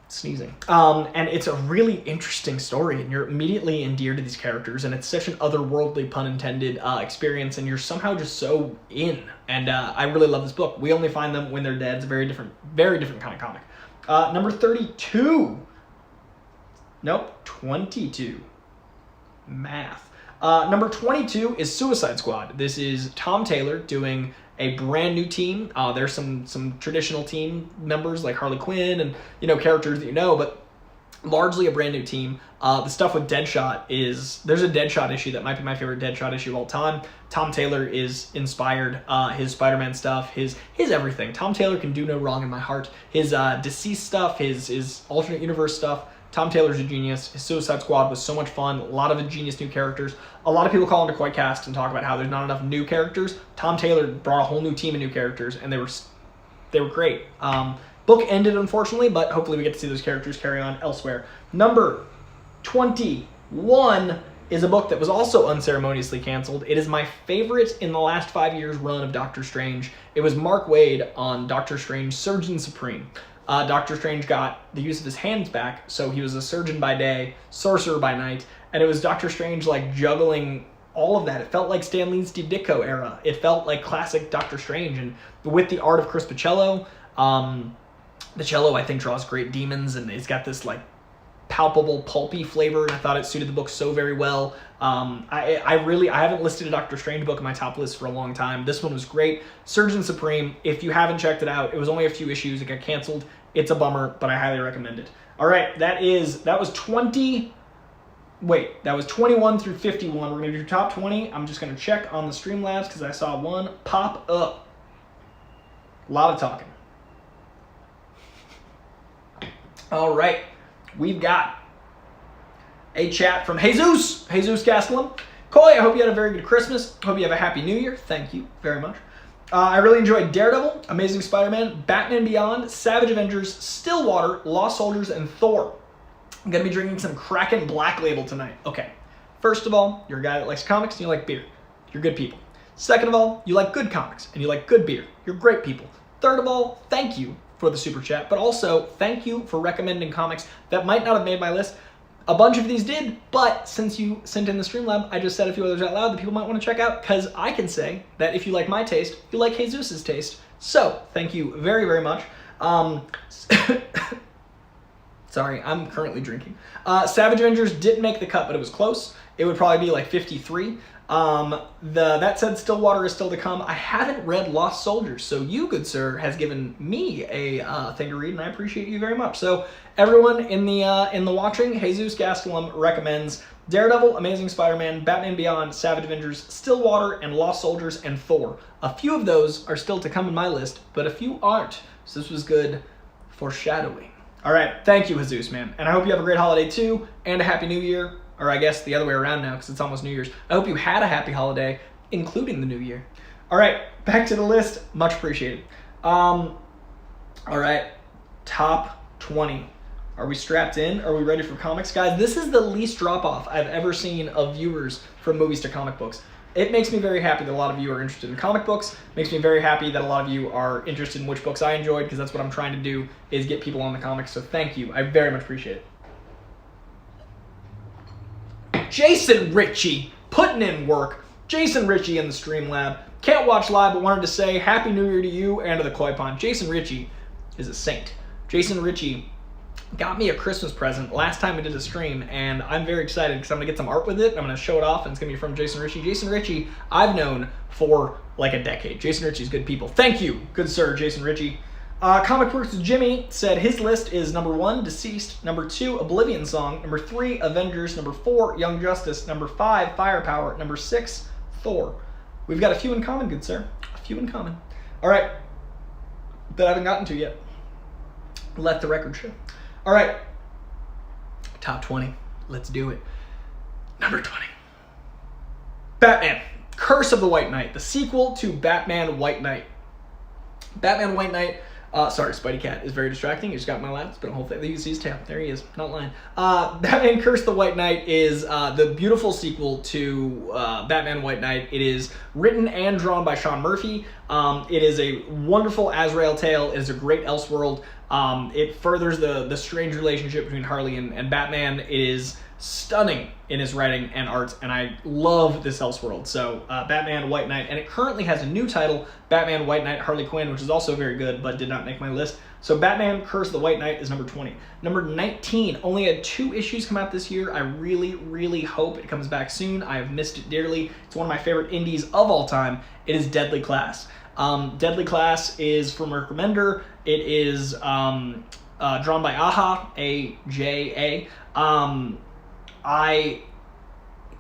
sneezing. And it's a really interesting story, and you're immediately endeared to these characters, and it's such an otherworldly, pun intended, experience, and you're somehow just so in. And I really love this book. We Only Find Them When They're Dead. It's a very different kind of comic. Number 32. Nope, 22. Math. Number 22 is Suicide Squad. This is Tom Taylor doing a brand new team. There's some traditional team members like Harley Quinn and characters that but largely a brand new team. The stuff with Deadshot there's a Deadshot issue that might be my favorite Deadshot issue of all time. Tom Taylor is inspired. His Spider-Man stuff, his everything. Tom Taylor can do no wrong in my heart. His deceased stuff, his alternate universe stuff. Tom Taylor's a genius. His Suicide Squad was so much fun. A lot of ingenious new characters. A lot of people call into Coy-Cast and talk about how there's not enough new characters. Tom Taylor brought a whole new team of new characters, and they were great. Book ended, unfortunately, but hopefully we get to see those characters carry on elsewhere. Number 21 is a book that was also unceremoniously canceled. It is my favorite in the last 5 years run of Doctor Strange. It was Mark Waid on Doctor Strange, Surgeon Supreme. Doctor Strange got the use of his hands back, so he was a surgeon by day, sorcerer by night, and it was Doctor Strange like juggling all of that. It felt like Stan Lee's Steve Ditko era. It felt like classic Doctor Strange, and with the art of Chris Picciello, the cello, I think, draws great demons, and it's got this like palpable pulpy flavor, and I thought it suited the book so very well. I haven't listed a Doctor Strange book in my top list for a long time. This one was great. Surgeon Supreme, if you haven't checked it out, it was only a few issues. It got canceled. It's a bummer, but I highly recommend it. All right, that was 21 through 51. We're going to do top 20. I'm just going to check on the Streamlabs because I saw one pop up. A lot of talking. All right, we've got a chat from Jesus Castellum. Coy, I hope you had a very good Christmas. Hope you have a happy New Year. Thank you very much. I really enjoyed Daredevil, Amazing Spider-Man, Batman Beyond, Savage Avengers, Stillwater, Lost Soldiers, and Thor. I'm going to be drinking some Kraken Black Label tonight. Okay, first of all, you're a guy that likes comics and you like beer. You're good people. Second of all, you like good comics and you like good beer. You're great people. Third of all, thank you for the super chat, but also thank you for recommending comics that might not have made my list. A bunch of these did, but since you sent in the Streamlab, I just said a few others out loud that people might want to check out, because I can say that if you like my taste, you like Jesus's taste. So, thank you very, very much. Sorry, I'm currently drinking. Savage Avengers didn't make the cut, but it was close. It would probably be like 53. That said, Stillwater is still to come. I haven't read Lost Soldiers, so you, good sir, has given me a thing to read, and I appreciate you very much. So everyone in the watching, Jesus Gastelum recommends Daredevil, Amazing Spider-Man, Batman Beyond, Savage Avengers, Stillwater, and Lost Soldiers, and Thor. A few of those are still to come in my list, but a few aren't. So this was good foreshadowing. All right, thank you, Jesus, man, and I hope you have a great holiday too, and a happy New Year. Or I guess the other way around now because it's almost New Year's. I hope you had a happy holiday, including the New Year. All right, back to the list. Much appreciated. All right, top 20. Are we strapped in? Are we ready for comics? Guys, this is the least drop-off I've ever seen of viewers from movies to comic books. It makes me very happy that a lot of you are interested in comic books. It makes me very happy that a lot of you are interested in which books I enjoyed, because that's what I'm trying to do, is get people on the comics. So thank you. I very much appreciate it. Jason Ritchie, putting in work. Jason Ritchie in the Streamlab. Can't watch live, but wanted to say Happy New Year to you and to the Koi Pond. Jason Ritchie is a saint. Jason Ritchie got me a Christmas present last time we did a stream, and I'm very excited because I'm going to get some art with it. I'm going to show it off, and it's going to be from Jason Ritchie. Jason Ritchie, I've known for like a decade. Jason Ritchie's good people. Thank you, good sir, Jason Ritchie. Comic Works Jimmy said his list is number 1, Deceased, number 2, Oblivion Song, number 3, Avengers, number 4, Young Justice, number 5, Firepower, number 6, Thor. We've got a few in common, good sir. A few in common. All right, that I haven't gotten to yet. Let the record show. All right, top 20. Let's do it. Number 20. Batman, Curse of the White Knight, the sequel to Batman White Knight. Batman White Knight. Sorry, Spidey Cat is very distracting. He just got my lap. It's been a whole thing. You see his tail. There he is. Not lying. Batman Curse the White Knight is the beautiful sequel to Batman White Knight. It is written and drawn by Sean Murphy. It is a wonderful Azrael tale. It is a great Elseworld. It furthers the strange relationship between Harley and Batman. It is stunning in his writing and art, and I love this Elseworld. So Batman White Knight, and it currently has a new title, Batman White Knight Harley Quinn, which is also very good but did not make my list. So Batman Curse of the White Knight is number 20. Number 19 only had 2 issues come out this year. I really hope it comes back soon. I have missed it dearly. It's one of my favorite indies of all time. It is Deadly Class. Deadly Class is from Rick Remender. It is drawn by Aja. I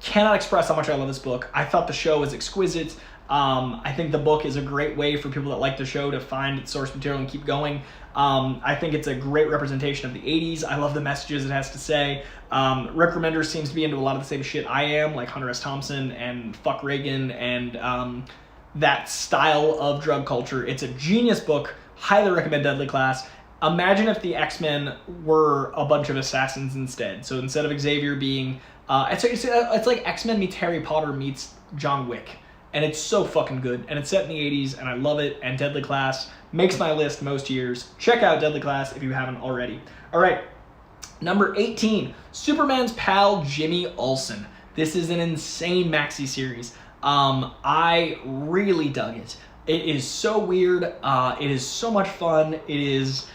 cannot express how much I love this book. I thought the show was exquisite. I think the book is a great way for people that like the show to find source material and keep going. I think it's a great representation of the 80s. I love the messages it has to say. Rick Remender seems to be into a lot of the same shit I am, like Hunter S. Thompson and fuck Reagan and that style of drug culture. It's a genius book. Highly recommend Deadly Class. Imagine if the X-Men were a bunch of assassins instead. So instead of Xavier being... it's like X-Men meets Harry Potter meets John Wick. And it's so fucking good. And it's set in the 80s, and I love it. And Deadly Class makes my list most years. Check out Deadly Class if you haven't already. All right, number 18, Superman's pal Jimmy Olsen. This is an insane maxi series. I really dug it. It is so weird. It is so much fun. It is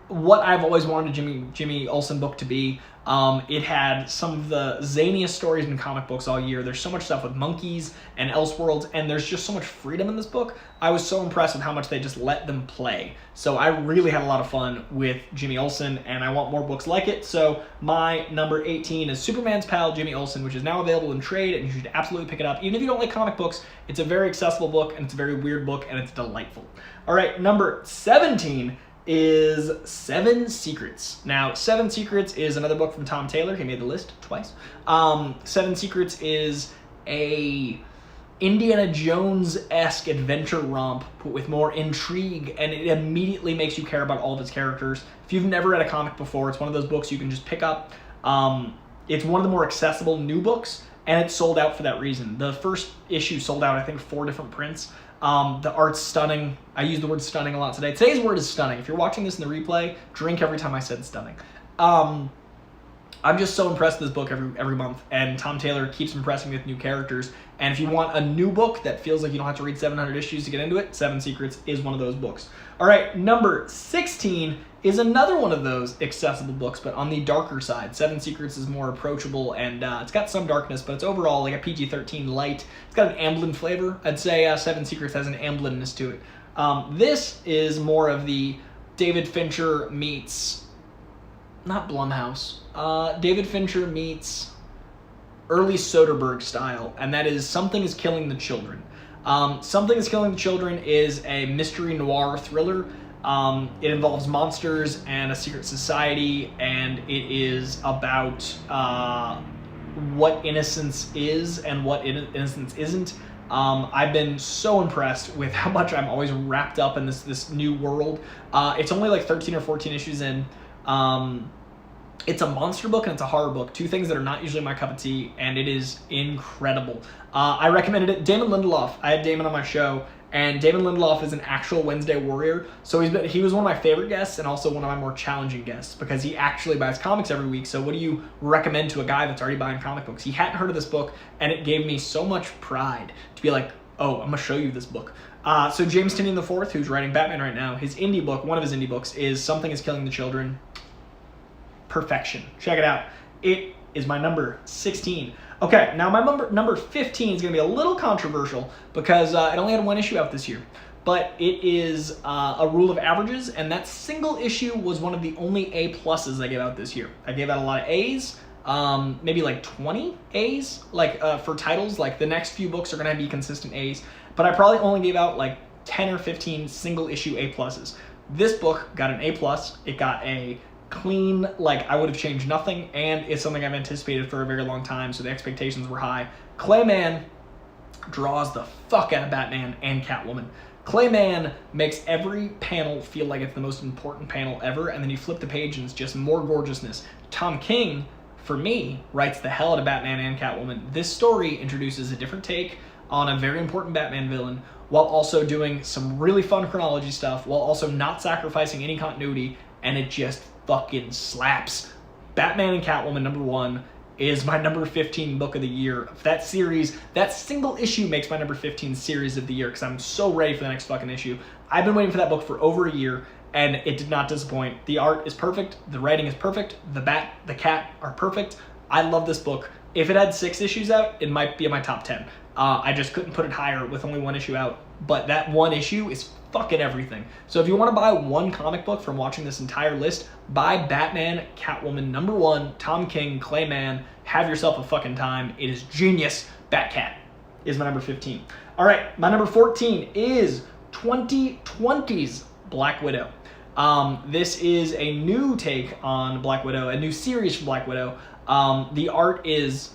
what I've always wanted a Jimmy Olsen book to be. It had some of the zaniest stories in comic books all year. There's so much stuff with monkeys and Elseworlds, and there's just so much freedom in this book. I was so impressed with how much they just let them play. So I really had a lot of fun with Jimmy Olsen, and I want more books like it. So my number 18 is Superman's pal Jimmy Olsen, which is now available in trade, and you should absolutely pick it up. Even if you don't like comic books, it's a very accessible book, and it's a very weird book, and it's delightful. All right, number 17 is Seven Secrets. Now, Seven Secrets is another book from Tom Taylor. He made the list twice. Seven Secrets is a Indiana Jones-esque adventure romp with more intrigue, and it immediately makes you care about all of its characters. If you've never read a comic before, it's one of those books you can just pick up. It's one of the more accessible new books, and it's sold out for that reason. The first issue sold out, I think, 4 different prints. The art's stunning. I use the word stunning a lot today. Today's word is stunning. If you're watching this in the replay, drink every time I said stunning. I'm just so impressed with this book every month, and Tom Taylor keeps impressing me with new characters. And if you want a new book that feels like you don't have to read 700 issues to get into it, Seven Secrets is one of those books. All right, number 16 is another one of those accessible books, but on the darker side. Seven Secrets is more approachable, and it's got some darkness, but it's overall like a PG-13 light. It's got an Amblin flavor. I'd say Seven Secrets has an Amblinness to it. This is more of the David Fincher meets... not Blumhouse. David Fincher meets early Soderbergh style, and that is Something is Killing the Children. Something is Killing the Children is a mystery noir thriller. It involves monsters and a secret society, and it is about what innocence is and what innocence isn't. I've been so impressed with how much I'm always wrapped up in this new world. It's only like 13 or 14 issues in. It's a monster book and it's a horror book, 2 things that are not usually my cup of tea, and it is incredible. I recommended it. Damon Lindelof, I had Damon on my show, and Damon Lindelof is an actual Wednesday warrior, so he was one of my favorite guests and also one of my more challenging guests because he actually buys comics every week. So what do you recommend to a guy that's already buying comic books? He hadn't heard of this book, and it gave me so much pride to be like, oh, I'm going to show you this book. So James Tynion IV, who's writing Batman right now, his indie book, one of his indie books, is Something is Killing the Children. Perfection. Check it out. It is my number 16. Okay, now my number 15 is going to be a little controversial because it only had 1 issue out this year. But it is a rule of averages, and that single issue was one of the only A-pluses I gave out this year. I gave out a lot of A's, maybe like 20 A's, like for titles. Like the next few books are going to be consistent A's, but I probably only gave out like 10 or 15 single issue A-pluses. This book got an A+. It got a clean, like I would have changed nothing, and it's something I've anticipated for a very long time, so the expectations were high. Clayman draws the fuck out of Batman and Catwoman. Clayman makes every panel feel like it's the most important panel ever, and then you flip the page and it's just more gorgeousness. Tom King, for me, writes the hell out of Batman and Catwoman. This story introduces a different take on a very important Batman villain, while also doing some really fun chronology stuff, while also not sacrificing any continuity, and it just fucking slaps. Batman and Catwoman #1 is my number 15 book of the year. That series, that single issue makes my number 15 series of the year because I'm so ready for the next fucking issue. I've been waiting for that book for over a year, and it did not disappoint. The art is perfect, the writing is perfect, the bat, the cat are perfect. I love this book. If it had 6 issues out, it might be in my top 10. I just couldn't put it higher with only 1 issue out. But that 1 issue is fucking everything. So if you want to buy one comic book from watching this entire list, buy Batman, Catwoman #1, Tom King, Clayman. Have yourself a fucking time. It is genius. Batcat is my number 15. All right, my number 14 is 2020's Black Widow. This is a new take on Black Widow, a new series for Black Widow. The art is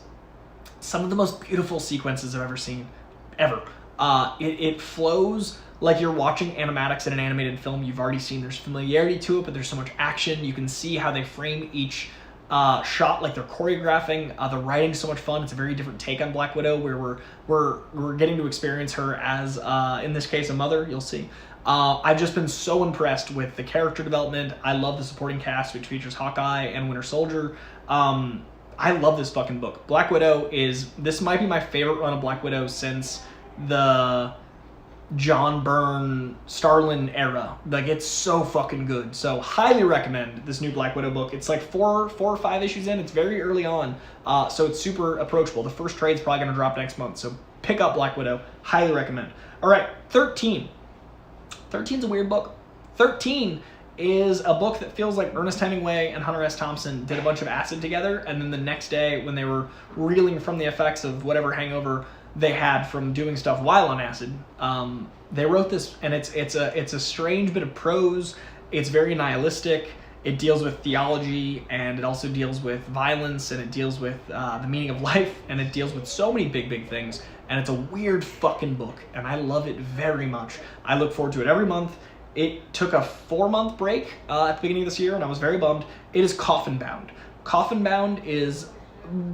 some of the most beautiful sequences I've ever seen, ever. It flows like you're watching animatics in an animated film you've already seen. There's familiarity to it, but there's so much action. You can see how they frame each shot like they're choreographing. The writing's so much fun. It's a very different take on Black Widow, where we're getting to experience her as, in this case, a mother. You'll see. I've just been so impressed with the character development. I love the supporting cast, which features Hawkeye and Winter Soldier. I love this fucking book. Black Widow this might be my favorite run of Black Widow since the John Byrne Starlin era. Like, it's so fucking good. So highly recommend this new Black Widow book. It's like four or five issues in. It's very early on, so it's super approachable. The first trade's probably going to drop next month, so pick up Black Widow. Highly recommend. All right, 13. 13's a weird book. 13 is a book that feels like Ernest Hemingway and Hunter S. Thompson did a bunch of acid together, and then the next day when they were reeling from the effects of whatever hangover they had from doing stuff while on acid, they wrote this, and it's a strange bit of prose. It's very nihilistic. It deals with theology, and it also deals with violence, and it deals with the meaning of life, and it deals with so many big things, and it's a weird fucking book, and I love it very much. I look forward to it every month. It took a 4-month break at the beginning of this year, and I was very bummed. It is Coffin Bound. Coffin Bound is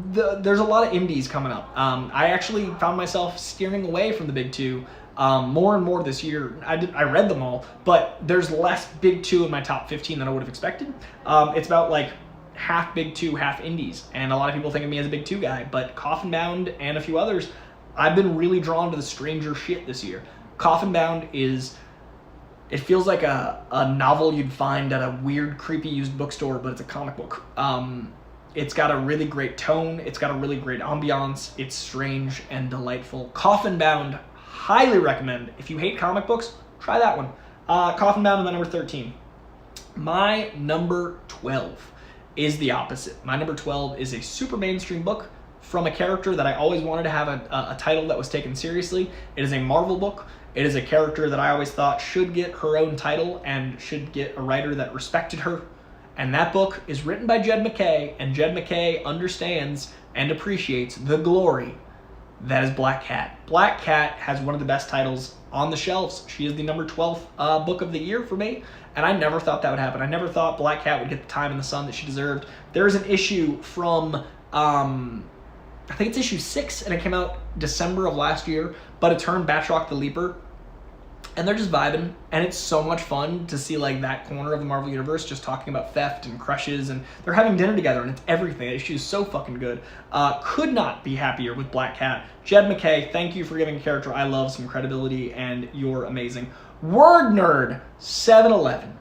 there's a lot of indies coming up. I actually found myself steering away from the big two more and more this year. I read them all, but there's less big two in my top 15 than I would have expected. It's about like half big two, half indies, and a lot of people think of me as a big two guy, but Coffin Bound and a few others, I've been really drawn to the stranger shit this year. Coffin Bound it feels like a novel you'd find at a weird, creepy used bookstore, but it's a comic book. It's got a really great tone. It's got a really great ambiance. It's strange and delightful. Coffin Bound, highly recommend. If you hate comic books, try that one. Coffin Bound is my number 13. My number 12 is the opposite. My number 12 is a super mainstream book from a character that I always wanted to have a title that was taken seriously. It is a Marvel book. It is a character that I always thought should get her own title and should get a writer that respected her. And that book is written by Jed MacKay, and Jed MacKay understands and appreciates the glory that is Black Cat. Black Cat has one of the best titles on the shelves. She is the number 12th book of the year for me, and I never thought that would happen. I never thought Black Cat would get the time in the sun that she deserved. There is an issue from, I think it's issue 6, and it came out December of last year, but it turned Batroc the Leaper, and they're just vibing, and it's so much fun to see like that corner of the Marvel Universe just talking about theft and crushes, and they're having dinner together, and it's everything. The issue is so fucking good. Could not be happier with Black Cat. Jed MacKay, thank you for giving a character I love some credibility, and you're amazing. Word Nerd 711,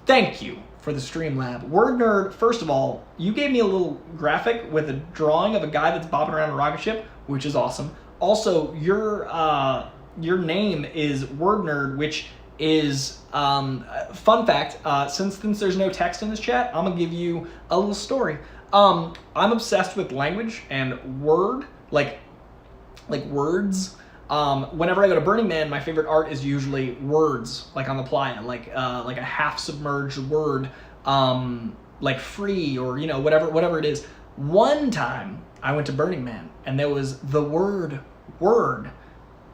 thank you for the Streamlab. Word Nerd, first of all, you gave me a little graphic with a drawing of a guy that's bobbing around a rocket ship, which is awesome. Also, your name is Word Nerd, which is, fun fact, since there's no text in this chat, I'm gonna give you a little story. I'm obsessed with language and word, like words. Whenever I go to Burning Man, my favorite art is usually words, like on the playa, like a half-submerged word, like free, or, whatever it is. One time, I went to Burning Man, and there was the word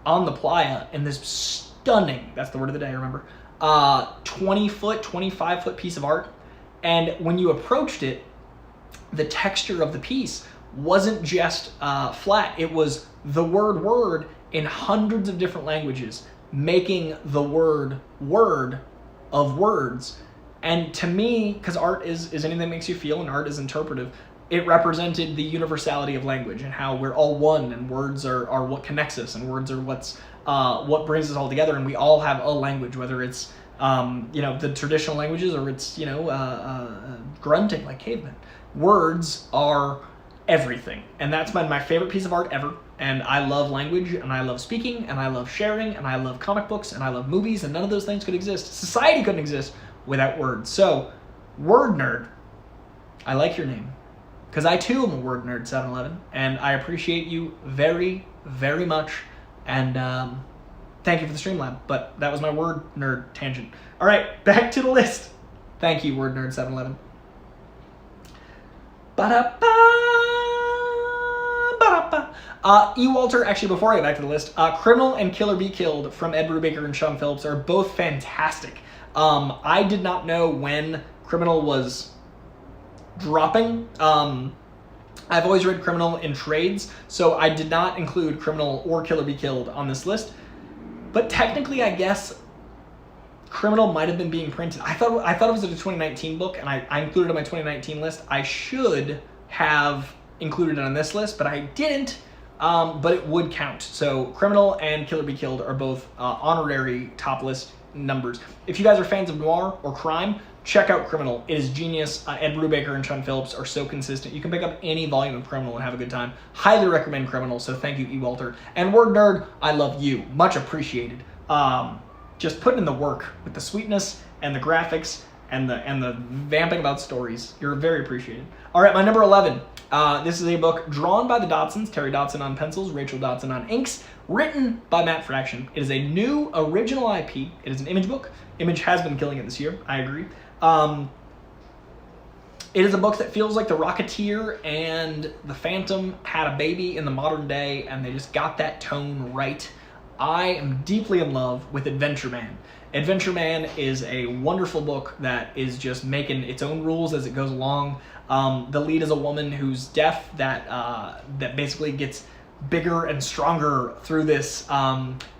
on the playa in this stunning, that's the word of the day, remember, 20-foot, 25-foot piece of art. And when you approached it, the texture of the piece wasn't just flat. It was the word in hundreds of different languages, making the word of words. And to me, because art is anything that makes you feel, and art is interpretive, it represented the universality of language and how we're all one, and words are what connects us, and words are what brings us all together, and we all have a language, whether it's the traditional languages or it's grunting like cavemen. Words are everything. And that's been my favorite piece of art ever. And I love language, and I love speaking, and I love sharing, and I love comic books, and I love movies, and none of those things could exist. Society couldn't exist without words. So, Word Nerd, I like your name. Because I too am a word nerd, 7-Eleven, and I appreciate you very, very much. And thank you for the Streamlab, but that was my word nerd tangent. All right, back to the list. Thank you, word nerd, 7-Eleven. E. Walter, actually, before I get back to the list, Criminal and Killer Be Killed from Ed Brubaker and Sean Phillips are both fantastic. I did not know when Criminal was dropping. I've always read Criminal in trades, so I did not include Criminal or Killer Be Killed on this list. But technically, I guess Criminal might have been being printed. I thought it was a 2019 book, and I included it on my 2019 list. I should have included it on this list, but I didn't. But it would count. So Criminal and Killer Be Killed are both honorary top list numbers. If you guys are fans of noir or crime, check out Criminal. It is genius. Ed Brubaker and Sean Phillips are so consistent. You can pick up any volume of Criminal and have a good time. Highly recommend Criminal, so thank you, E. Walter. And Word Nerd, I love you. Much appreciated. Just putting in the work with the sweetness and the graphics and the vamping about stories. You're very appreciated. All right, my number 11. This is a book drawn by the Dodsons, Terry Dodson on pencils, Rachel Dodson on inks, written by Matt Fraction. It is a new original IP. It is an Image book. Image has been killing it this year. I agree. It is a book that feels like The Rocketeer and The Phantom had a baby in the modern day, and they just got that tone right. I am deeply in love with Adventure Man. Adventure Man is a wonderful book that is just making its own rules as it goes along. The lead is a woman who's deaf that basically gets bigger and stronger through this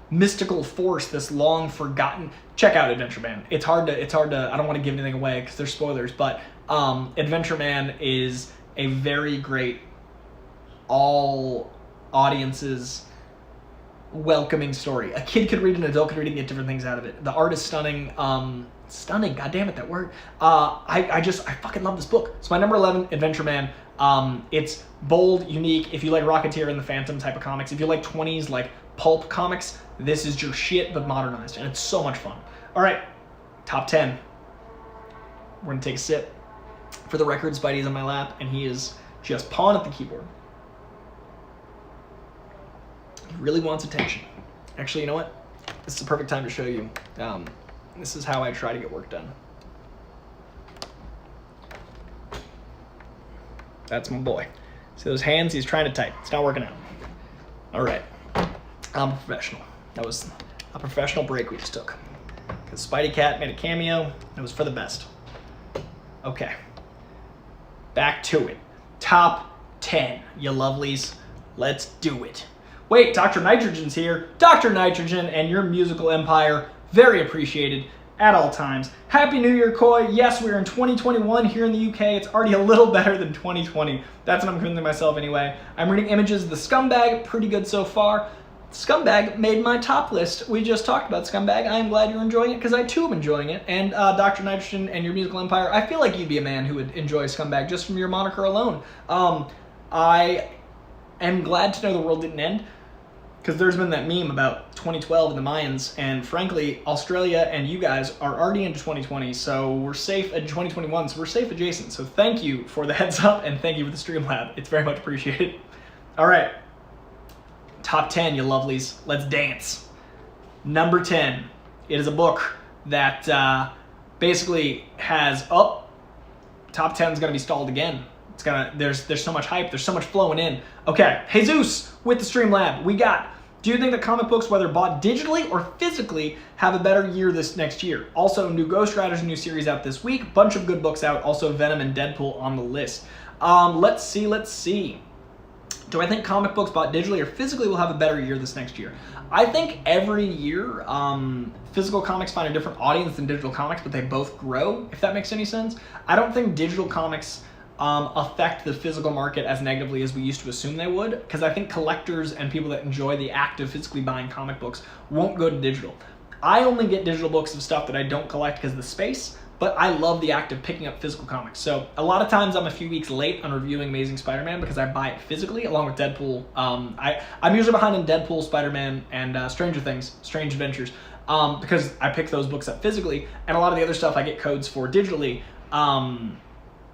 mystical force, this long forgotten. Check out Adventure Man. It's hard to. I don't want to give anything away because there's spoilers, but Adventure Man is a very great, all audiences welcoming story. A kid could read, an adult could read, and get different things out of it. The art is stunning. Stunning, god damn it, that word. I fucking love this book. It's my number 11, Adventure Man. It's bold, unique. If you like Rocketeer and the Phantom type of comics, if you like 20s like pulp comics, this is your shit but modernized, and it's so much fun. All right, top 10. We're gonna take a sip. For the record, Spidey's on my lap, and he is just pawing at the keyboard. He really wants attention. Actually, you know what? This is the perfect time to show you. This is how I try to get work done. That's my boy. See those hands? He's trying to type. It's not working out. All right. I'm a professional. That was a professional break we just took. Because Spidey Cat made a cameo. It was for the best. Okay. Back to it. Top 10, you lovelies. Let's do it. Wait, Dr. Nitrogen's here. Dr. Nitrogen and your musical empire. Very appreciated at all times. Happy New Year, Coy. Yes, we're in 2021 here in the UK. It's already a little better than 2020. That's what I'm convincing myself anyway. I'm reading Images of the Scumbag. Pretty good so far. Scumbag made my top list. We just talked about Scumbag. I am glad you're enjoying it because I too am enjoying it. And Dr. Nitrogen and your musical empire, I feel like you'd be a man who would enjoy Scumbag just from your moniker alone. I am glad to know the world didn't end, because there's been that meme about 2012 and the Mayans, and frankly, Australia and you guys are already into 2020, so we're safe at 2021, so we're safe adjacent. So thank you for the heads up, and thank you for the Streamlab. It's very much appreciated. All right, top 10, you lovelies. Let's dance. Number 10. It is a book that basically has, top 10 is gonna be stalled again. It's gonna, there's so much hype, there's so much flowing in. Okay, Jesus with the Streamlab. We got, do you think that comic books, whether bought digitally or physically, have a better year this next year? Also, new Ghost Rider's new series out this week. Bunch of good books out. Also, Venom and Deadpool on the list. Let's see. Do I think comic books bought digitally or physically will have a better year this next year? I think every year, physical comics find a different audience than digital comics, but they both grow, if that makes any sense. I don't think digital comics affect the physical market as negatively as we used to assume they would, because I think collectors and people that enjoy the act of physically buying comic books won't go to digital. I only get digital books of stuff that I don't collect because of the space, but I love the act of picking up physical comics. So a lot of times I'm a few weeks late on reviewing Amazing Spider-Man because I buy it physically along with Deadpool. I'm usually behind in Deadpool, Spider-Man, and Stranger Things, Strange Adventures, because I pick those books up physically, and a lot of the other stuff I get codes for digitally.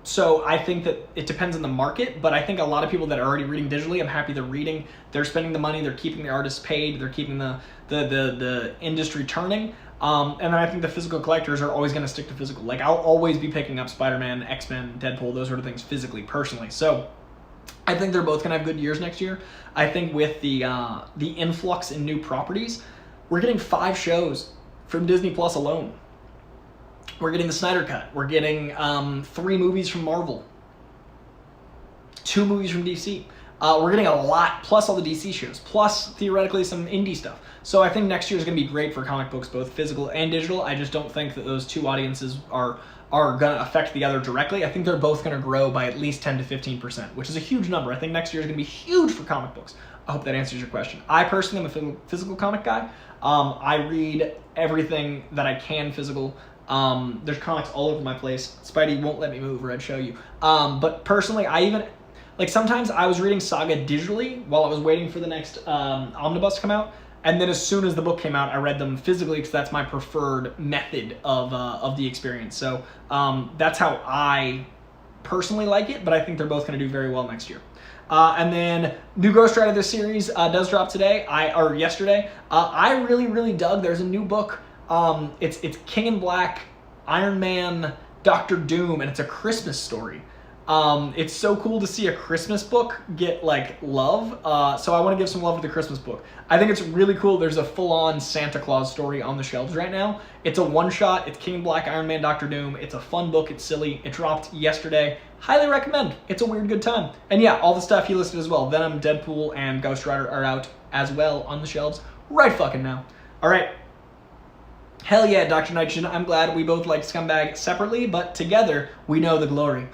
So I think that it depends on the market, but I think a lot of people that are already reading digitally, I'm happy they're reading, they're spending the money, they're keeping the artists paid, they're keeping the industry turning. And then I think the physical collectors are always going to stick to physical. Like, I'll always be picking up Spider-Man, X-Men, Deadpool, those sort of things physically, personally. So I think they're both going to have good years next year. I think with the influx in new properties, we're getting 5 shows from Disney Plus alone. We're getting the Snyder Cut. We're getting 3 movies from Marvel, 2 movies from DC. We're getting a lot, plus all the DC shows, plus theoretically some indie stuff. So I think next year is going to be great for comic books, both physical and digital. I just don't think that those 2 audiences are going to affect the other directly. I think they're both going to grow by at least 10 to 15%, which is a huge number. I think next year is going to be huge for comic books. I hope that answers your question. I personally am a physical comic guy. I read everything that I can physical. There's comics all over my place. Spidey won't let me move or I'd show you. But personally, sometimes I was reading Saga digitally while I was waiting for the next omnibus to come out. And then as soon as the book came out, I read them physically because that's my preferred method of the experience. So that's how I personally like it, but I think they're both going to do very well next year. And then new Ghost Rider this series does drop yesterday. I really, really dug. There's a new book. It's King in Black, Iron Man, Doctor Doom, and it's a Christmas story. It's so cool to see a Christmas book get love. So I want to give some love to the Christmas book. I think it's really cool. There's a full-on Santa Claus story on the shelves right now. It's a one-shot. It's King in Black, Iron Man, Doctor Doom. It's a fun book. It's silly. It dropped yesterday. Highly recommend. It's a weird good time. And yeah, all the stuff he listed as well. Venom, Deadpool, and Ghost Rider are out as well on the shelves right fucking now. All right. Hell yeah, Dr. Nitrogen. I'm glad we both like Scumbag separately, but together we know the glory.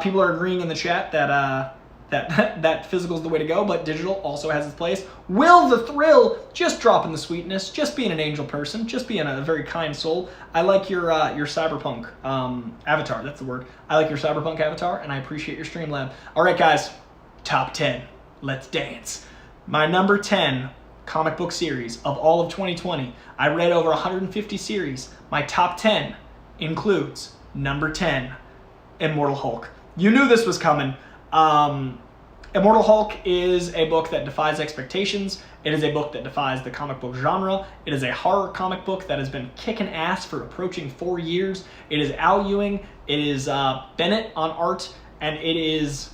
People are agreeing in the chat that physical is the way to go, but digital also has its place. Will the Thrill, just dropping the sweetness, just being an angel person, just being a very kind soul. I like your cyberpunk avatar. That's the word. I like your cyberpunk avatar, and I appreciate your Streamlab. All right, guys, top 10. Let's dance. My number 10 comic book series of all of 2020. I read over 150 series. My top 10 includes number 10. Immortal Hulk. You knew this was coming. Immortal Hulk is a book that defies expectations. It is a book that defies the comic book genre. It is a horror comic book that has been kicking ass for approaching 4 years. It is Al Ewing. It is Bennett on art, and it is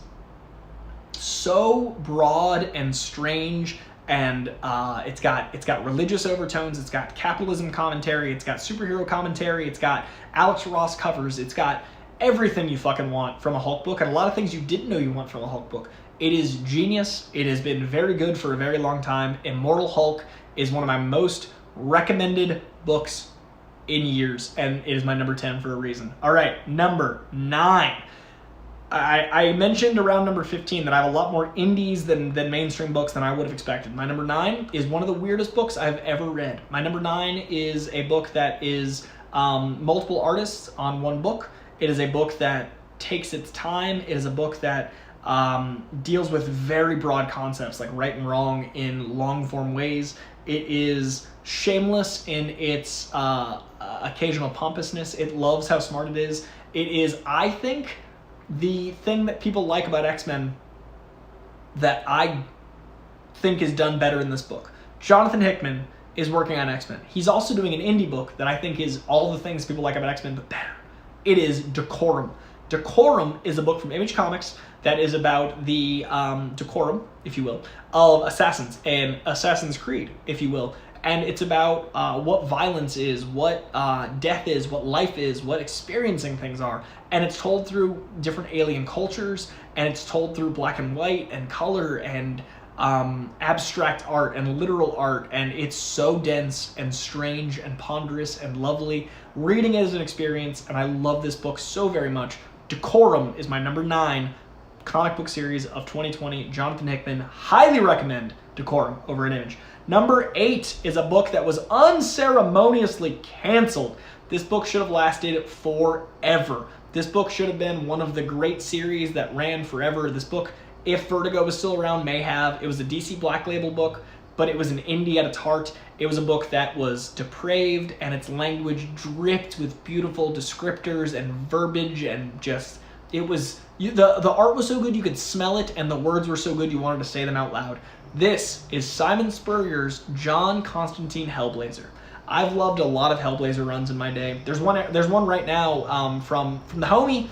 so broad and strange. And it's got religious overtones. It's got capitalism commentary. It's got superhero commentary. It's got Alex Ross covers. It's got everything you fucking want from a Hulk book, and a lot of things you didn't know you want from a Hulk book. It is genius. It has been very good for a very long time. Immortal Hulk is one of my most recommended books in years, and it is my number 10 for a reason. All right, number 9. I mentioned around number 15 that I have a lot more indies than mainstream books than I would have expected. My number 9 is one of the weirdest books I've ever read. My number 9 is a book that is multiple artists on one book. It is a book that takes its time. It is a book that deals with very broad concepts like right and wrong in long-form ways. It is shameless in its occasional pompousness. It loves how smart it is. It is, I think, the thing that people like about X-Men that I think is done better in this book. Jonathan Hickman is working on X-Men. He's also doing an indie book that I think is all the things people like about X-Men, but better. It is Decorum. Decorum is a book from Image Comics that is about the decorum, if you will, of assassins and Assassin's Creed, if you will. And it's about what violence is, what death is, what life is, what experiencing things are. And it's told through different alien cultures, and it's told through black and white and color and abstract art and literal art. And it's so dense and strange and ponderous and lovely. Reading it is an experience, and I love this book so very much. Decorum is my number 9 comic book series of 2020. Jonathan Hickman. Highly recommend Decorum over an Image. Number 8 is a book that was unceremoniously canceled This book should have lasted forever. This book should have been one of the great series that ran forever. This book, if Vertigo was still around, may have. It was a DC Black Label book, but it was an indie at its heart. It was a book that was depraved, and its language dripped with beautiful descriptors and verbiage, and just, it was, the art was so good you could smell it, and the words were so good you wanted to say them out loud. This is Simon Spurrier's John Constantine Hellblazer. I've loved a lot of Hellblazer runs in my day. There's one right now from the homie.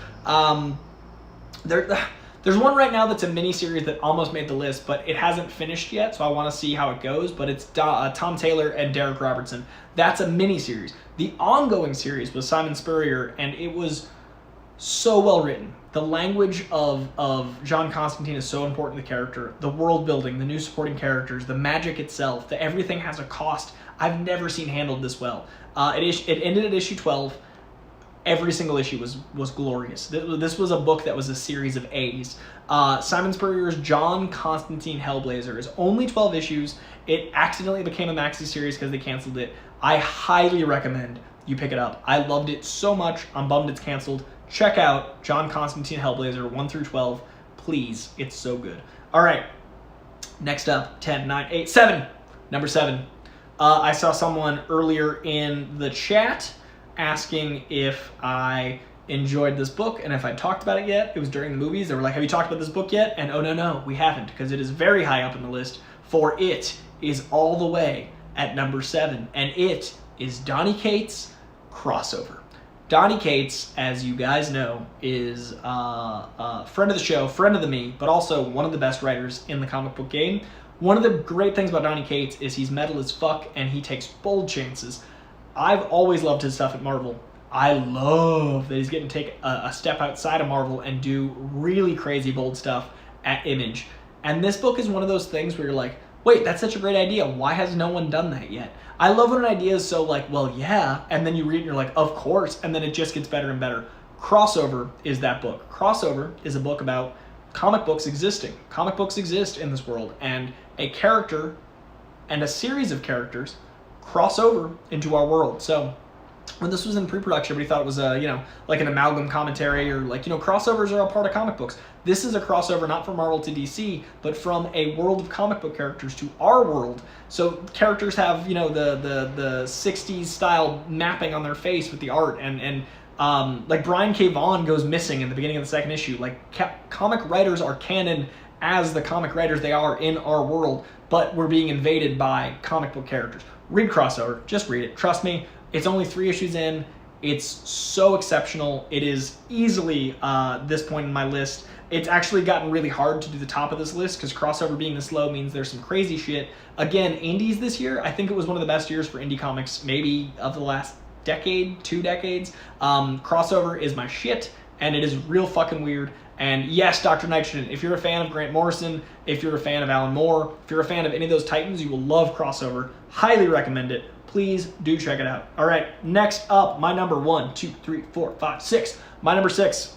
There's one right now that's a mini-series that almost made the list, but it hasn't finished yet, so I want to see how it goes, but it's Tom Taylor and Derek Robertson. That's a mini-series. The ongoing series was Simon Spurrier, and it was so well written. The language of John Constantine is so important to the character. The world building, the new supporting characters, the magic itself, the everything has a cost. I've never seen handled this well. It ended at issue 12. Every single issue was glorious. This was a book that was a series of A's. Simon Spurrier's John Constantine Hellblazer is only 12 issues. It accidentally became a maxi series because they canceled it. I highly recommend you pick it up. I loved it so much. I'm bummed it's canceled. Check out John Constantine Hellblazer 1 through 12. Please, it's so good. All right, next up, 10, 9, 8, 7. Number 7. I saw someone earlier in the chat asking if I enjoyed this book and if I talked about it yet. It was during the movies. They were like, have you talked about this book yet? And oh, no, we haven't, because it is very high up in the list, for it is all the way at number 7, and it is Donny Cates' Crossover. Donny Cates, as you guys know, is a friend of the show, friend of the me, but also one of the best writers in the comic book game. One of the great things about Donny Cates is he's metal as fuck, and he takes bold chances. I've always loved his stuff at Marvel. I love that he's getting to take a step outside of Marvel and do really crazy bold stuff at Image. And this book is one of those things where you're like, wait, that's such a great idea. Why has no one done that yet? I love when an idea is so like, well, yeah, and then you read and you're like, of course, and then it just gets better and better. Crossover is that book. Crossover is a book about comic books existing. Comic books exist in this world, and a character and a series of characters cross over into our world. So when this was in pre-production, everybody thought it was like an amalgam commentary, or like, crossovers are a part of comic books. This is a crossover not from Marvel to DC, but from a world of comic book characters to our world. So characters have, the 60s style mapping on their face with the art, and like Brian K. Vaughan goes missing in the beginning of the second issue. Like comic writers are canon as the comic writers they are in our world, but we're being invaded by comic book characters. Read Crossover. Just read it. Trust me. It's only 3 issues in. It's so exceptional. It is easily this point in my list. It's actually gotten really hard to do the top of this list because Crossover being this low means there's some crazy shit. Again, indies this year, I think it was one of the best years for indie comics, maybe of the last decade, 2 decades. Crossover is my shit, and it is real fucking weird. And yes, Dr. Nitrogen, if you're a fan of Grant Morrison, if you're a fan of Alan Moore, if you're a fan of any of those titans, you will love Crossover. Highly recommend it. Please do check it out. All right, next up, my number 1, 2, 3, 4, 5, 6. My number 6,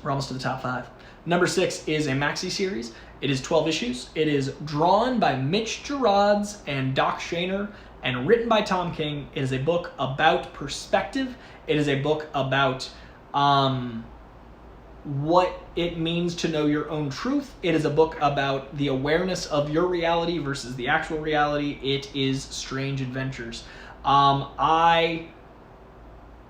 we're almost to the top 5. Number 6 is a maxi series. It is 12 issues. It is drawn by Mitch Gerads and Doc Shaner and written by Tom King. It is a book about perspective. It is a book about what it means to know your own truth. It is a book about the awareness of your reality versus the actual reality. It is Strange Adventures. I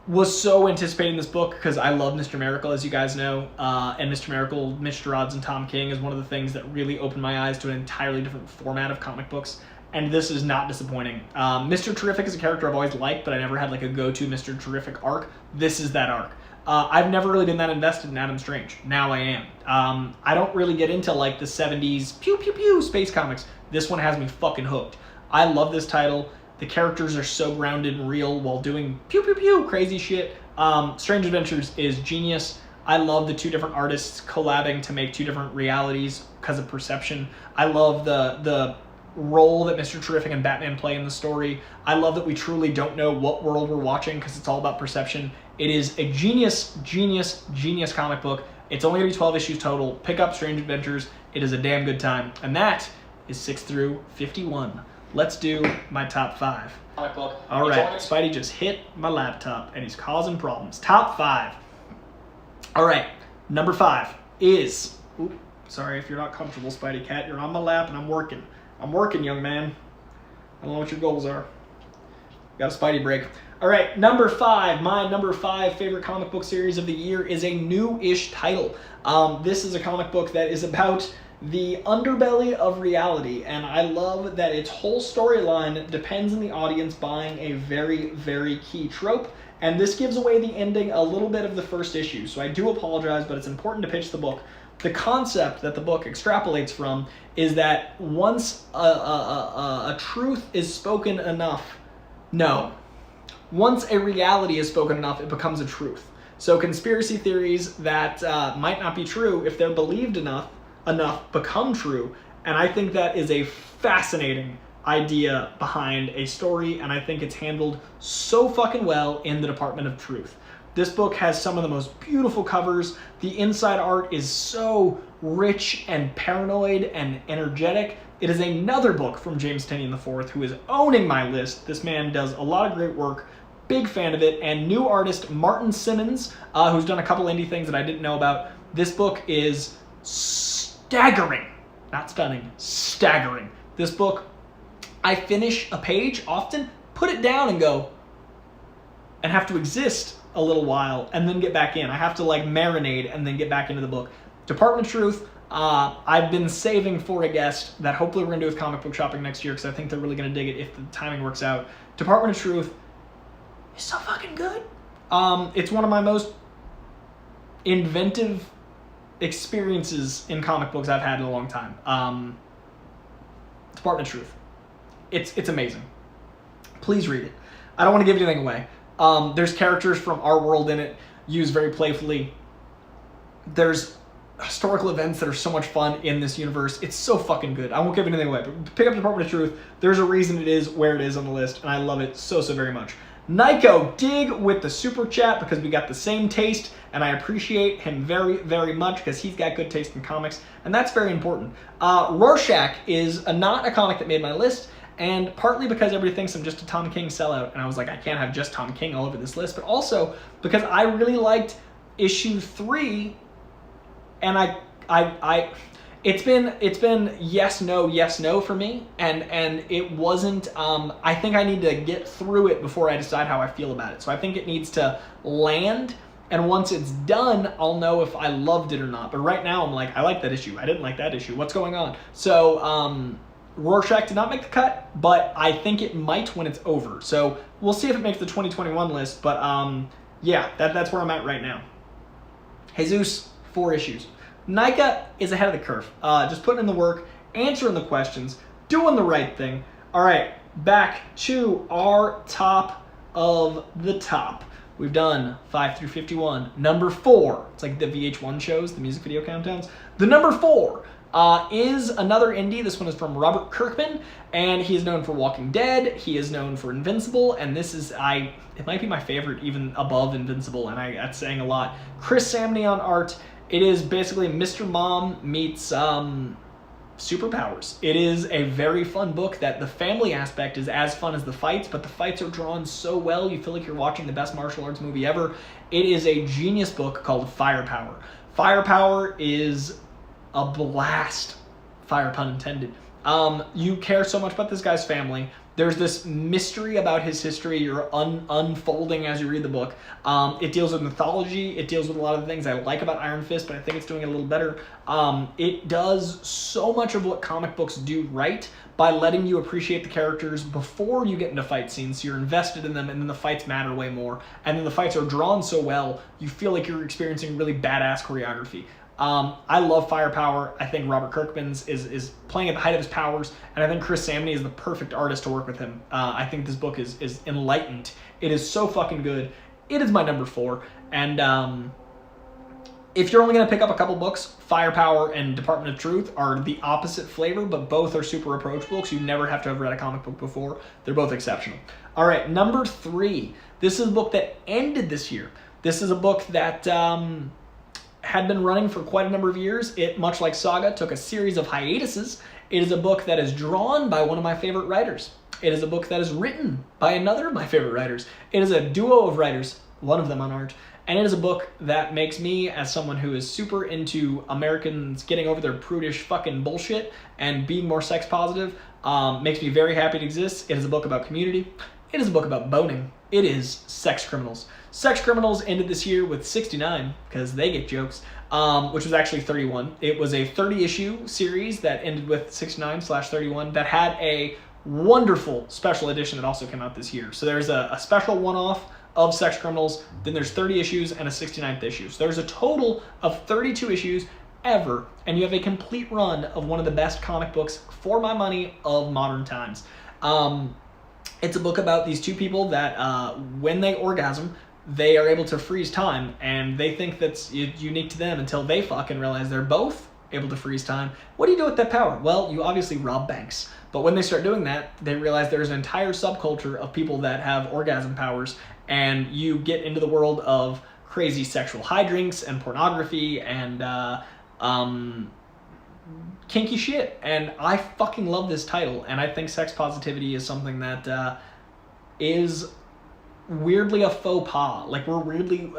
was so anticipating this book because I love Mr. Miracle, as you guys know, and Mr. Miracle, Mitch Gerads and Tom King is one of the things that really opened my eyes to an entirely different format of comic books, and this is not disappointing. Mr. Terrific is a character I've always liked, but I never had like a go-to Mr. Terrific arc. This is that arc. I've never really been that invested in Adam Strange. Now I am. I don't really get into like the 70s pew pew pew space comics. This one has me fucking hooked. I love this title. The characters are so grounded and real while doing pew pew pew crazy shit. Strange Adventures is genius. I love the 2 different artists collabing to make 2 different realities because of perception. I love the role that Mr. Terrific and Batman play in the story. I love that we truly don't know what world we're watching because it's all about perception. It is a genius comic book. It's only going to be 12 issues total. Pick up Strange Adventures. It is a damn good time. And that is 6 through 51. let's do my top 5. Comic book. All right, Spidey just hit my laptop and he's causing problems. Top 5. All right, number 5 is... Ooh, sorry if you're not comfortable, Spidey Cat. You're on my lap and I'm working. I'm working, young man. I don't know what your goals are. Got a Spidey break. All right, number 5. My number 5 favorite comic book series of the year is a new-ish title. This is a comic book that is about the underbelly of reality, and I love that its whole storyline depends on the audience buying a very, very key trope, and this gives away the ending a little bit of the first issue, so I do apologize, but it's important to pitch the book. The concept that the book extrapolates from is that once a truth is spoken enough, once a reality is spoken enough, it becomes a truth. So conspiracy theories that might not be true, if they're believed enough become true. And I think that is a fascinating idea behind a story, and I think it's handled so fucking well in the Department of Truth. This book has some of the most beautiful covers. The inside art is so rich and paranoid and energetic. It is another book from James Tynion IV, who is owning my list. This man does a lot of great work. Big fan of it. And new artist Martin Simmons, who's done a couple indie things that I didn't know about. This book is staggering. Not stunning, staggering. This book, I finish a page often, put it down and go, and have to exist a little while and then get back in. I have to like marinate and then get back into the book. Department of Truth, I've been saving for a guest that hopefully we're going to do with comic book shopping next year because I think they're really going to dig it if the timing works out. Department of Truth is so fucking good. It's one of my most inventive experiences in comic books I've had in a long time. Department of Truth. It's amazing. Please read it. I don't want to give anything away. There's characters from our world in it, used very playfully. There's historical events that are so much fun in this universe. It's so fucking good. I won't give anything away, but pick up Department of Truth. There's a reason it is where it is on the list, and I love it so very much. Nyko dig with the super chat because we got the same taste, and I appreciate him very much because he's got good taste in comics, and that's very important. Rorschach is not a comic that made my list, and partly because everybody thinks I'm just a Tom King sellout, and I was like, I can't have just Tom King all over this list, but also because I really liked issue 3, and it's been yes no for me, and it wasn't. I think I need to get through it before I decide how I feel about it. So I think it needs to land, and once it's done, I'll know if I loved it or not. But right now, I'm like, I like that issue. I didn't like that issue. What's going on? So Rorschach did not make the cut, but I think it might when it's over. So we'll see if it makes the 2021 list. But yeah, that's where I'm at right now. Jesus, 4 issues. Nika is ahead of the curve. Just putting in the work, answering the questions, doing the right thing. All right, back to our top of the top. We've done 5 through 51. Number 4, it's like the VH1 shows, the music video countdowns. The number 4 is another indie. This one is from Robert Kirkman, and he is known for Walking Dead. He is known for Invincible, and this is, it might be my favorite, even above Invincible, and that's saying a lot. Chris Samney on art. It is basically Mr. Mom meets superpowers. It is a very fun book that the family aspect is as fun as the fights, but the fights are drawn so well, you feel like you're watching the best martial arts movie ever. It is a genius book called Firepower. Firepower is a blast, fire pun intended. You care so much about this guy's family. There's this mystery about his history you're unfolding as you read the book. It deals with mythology. It deals with a lot of the things I like about Iron Fist, but I think it's doing it a little better. It does so much of what comic books do right by letting you appreciate the characters before you get into fight scenes, so you're invested in them, and then the fights matter way more. And then the fights are drawn so well, you feel like you're experiencing really badass choreography. I love Firepower. I think Robert Kirkman's is playing at the height of his powers, and I think Chris Samney is the perfect artist to work with him. I think this book is enlightened. It is so fucking good. It is my number 4, and if you're only going to pick up a couple books, Firepower and Department of Truth are the opposite flavor, but both are super approachable because you never have to have read a comic book before. They're both exceptional. All right, number 3. This is a book that ended this year. This is a book that had been running for quite a number of years. It, much like Saga, took a series of hiatuses, It is a book that is drawn by one of my favorite writers. It is a book that is written by another of my favorite writers. It is a duo of writers, one of them on art. And it is a book that makes me, as someone who is super into Americans getting over their prudish fucking bullshit and being more sex positive, makes me very happy it exists. It is a book about community. It is a book about boning. It is Sex Criminals. Sex Criminals ended this year with 69, because they get jokes, which was actually 31. It was a 30-issue series that ended with 69/31 that had a wonderful special edition that also came out this year. So there's a special one-off of Sex Criminals, then there's 30 issues and a 69th issue. So there's a total of 32 issues ever, and you have a complete run of one of the best comic books, for my money, of modern times. It's a book about these two people that when they orgasm, they are able to freeze time, and they think that's unique to them until they fucking realize they're both able to freeze time. What do you do with that power? Well, you obviously rob banks. But when they start doing that, they realize there's an entire subculture of people that have orgasm powers, and you get into the world of crazy sexual hijinks and pornography and kinky shit. And I fucking love this title, and I think sex positivity is something that is weirdly a faux pas. Like, we're weirdly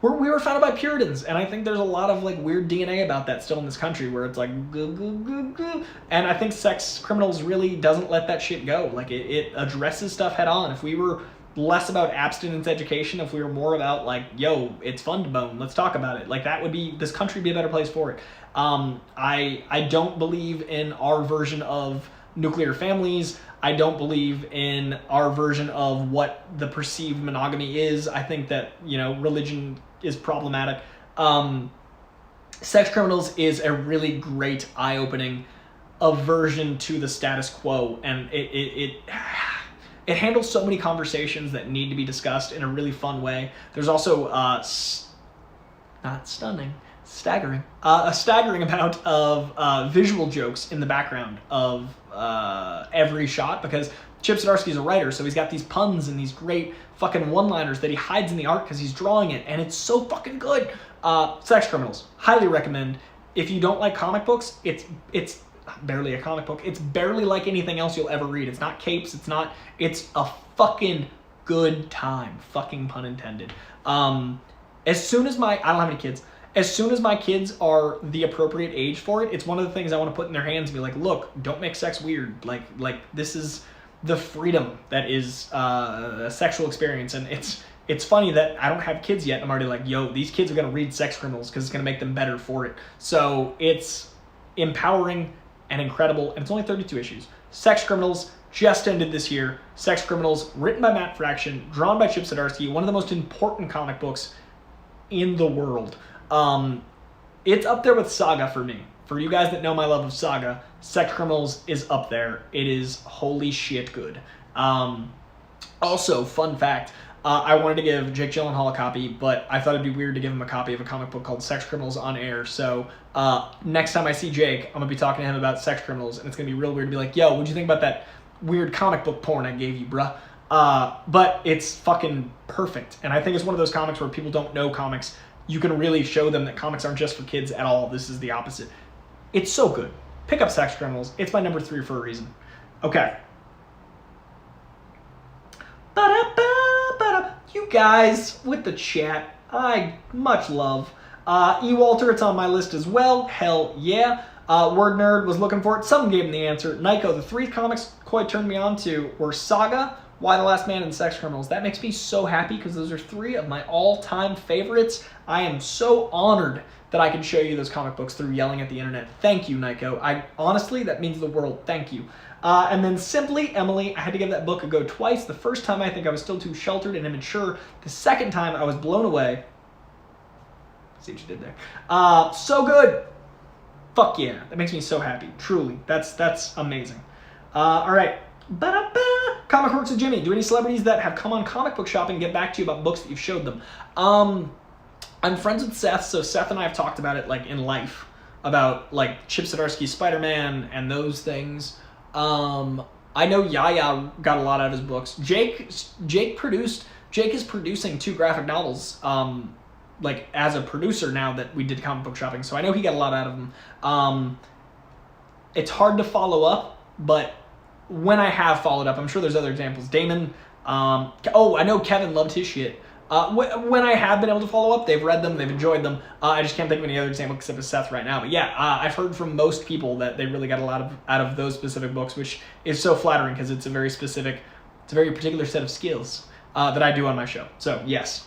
we were founded by Puritans, and I think there's a lot of like weird DNA about that still in this country, where it's like and I think Sex Criminals really doesn't let that shit go. Like, it addresses stuff head on. If we were less about abstinence education, if we were more about like, yo, it's fun to bone, let's talk about it, like, that would be, this country would be a better place for it. I don't believe in our version of nuclear families. I don't believe in our version of what the perceived monogamy is. I think that, religion is problematic. Sex Criminals is a really great, eye-opening aversion to the status quo, and it handles so many conversations that need to be discussed in a really fun way. There's also not stunning, staggering, a staggering amount of visual jokes in the background of every shot, because Chip Zdarsky is a writer, so he's got these puns and these great fucking one-liners that he hides in the art because he's drawing it, and it's so fucking good. Sex Criminals, highly recommend. If you don't like comic books, it's barely a comic book. It's barely like anything else you'll ever read. It's not capes. It's a fucking good time. Fucking pun intended. As soon as I don't have any kids. As soon as my kids are the appropriate age for it, it's one of the things I want to put in their hands and be like, look, don't make sex weird. Like this is the freedom that is a sexual experience. And it's funny that I don't have kids yet. I'm already like, yo, these kids are going to read Sex Criminals because it's going to make them better for it. So it's empowering and incredible, and it's only 32 issues. Sex Criminals just ended this year. Sex Criminals, written by Matt Fraction, drawn by Chip Zdarsky, one of the most important comic books in the world. It's up there with Saga for me. For you guys that know my love of Saga, Sex Criminals is up there. It is holy shit good. Also, fun fact, I wanted to give Jake Gyllenhaal a copy, but I thought it'd be weird to give him a copy of a comic book called Sex Criminals on air. So next time I see Jake, I'm going to be talking to him about Sex Criminals, and it's going to be real weird to be like, yo, what'd you think about that weird comic book porn I gave you, bruh? But it's fucking perfect. And I think it's one of those comics where people don't know comics. You can really show them that comics aren't just for kids at all. This is the opposite. It's so good. Pick up Sex Criminals. It's my number 3 for a reason. Okay. You guys with the chat, I much love. Walter, it's on my list as well. Hell yeah. Word Nerd was looking for it. Someone gave him the answer. Nico, the 3 comics Coy turned me on to were Saga, Why the Last Man, and Sex Criminals. That makes me so happy because those are 3 of my all-time favorites. I am so honored that I can show you those comic books through yelling at the internet. Thank you, Nico. Honestly, that means the world. Thank you. And then Simply Emily, I had to give that book a go twice. The first time I think I was still too sheltered and immature. The second time I was blown away. See what you did there. So good. Fuck yeah. That makes me so happy. Truly. That's amazing. All right. Comic Works with Jimmy. Do any celebrities that have come on comic book shopping get back to you about books that you've showed them? I'm friends with Seth, so Seth and I have talked about it like in life, about like Chip Zdarsky's Spider-Man and those things. I know Yaya got a lot out of his books. Jake is producing 2 graphic novels, like as a producer now that we did comic book shopping, so I know he got a lot out of them. it's hard to follow up, but when I have followed up, I'm sure there's other examples. Damon, I know Kevin loved his shit. When I have been able to follow up, they've read them, they've enjoyed them. I just can't think of any other example except for Seth right now. But yeah, I've heard from most people that they really got a lot out of those specific books, which is so flattering because it's a very particular set of skills that I do on my show. So yes,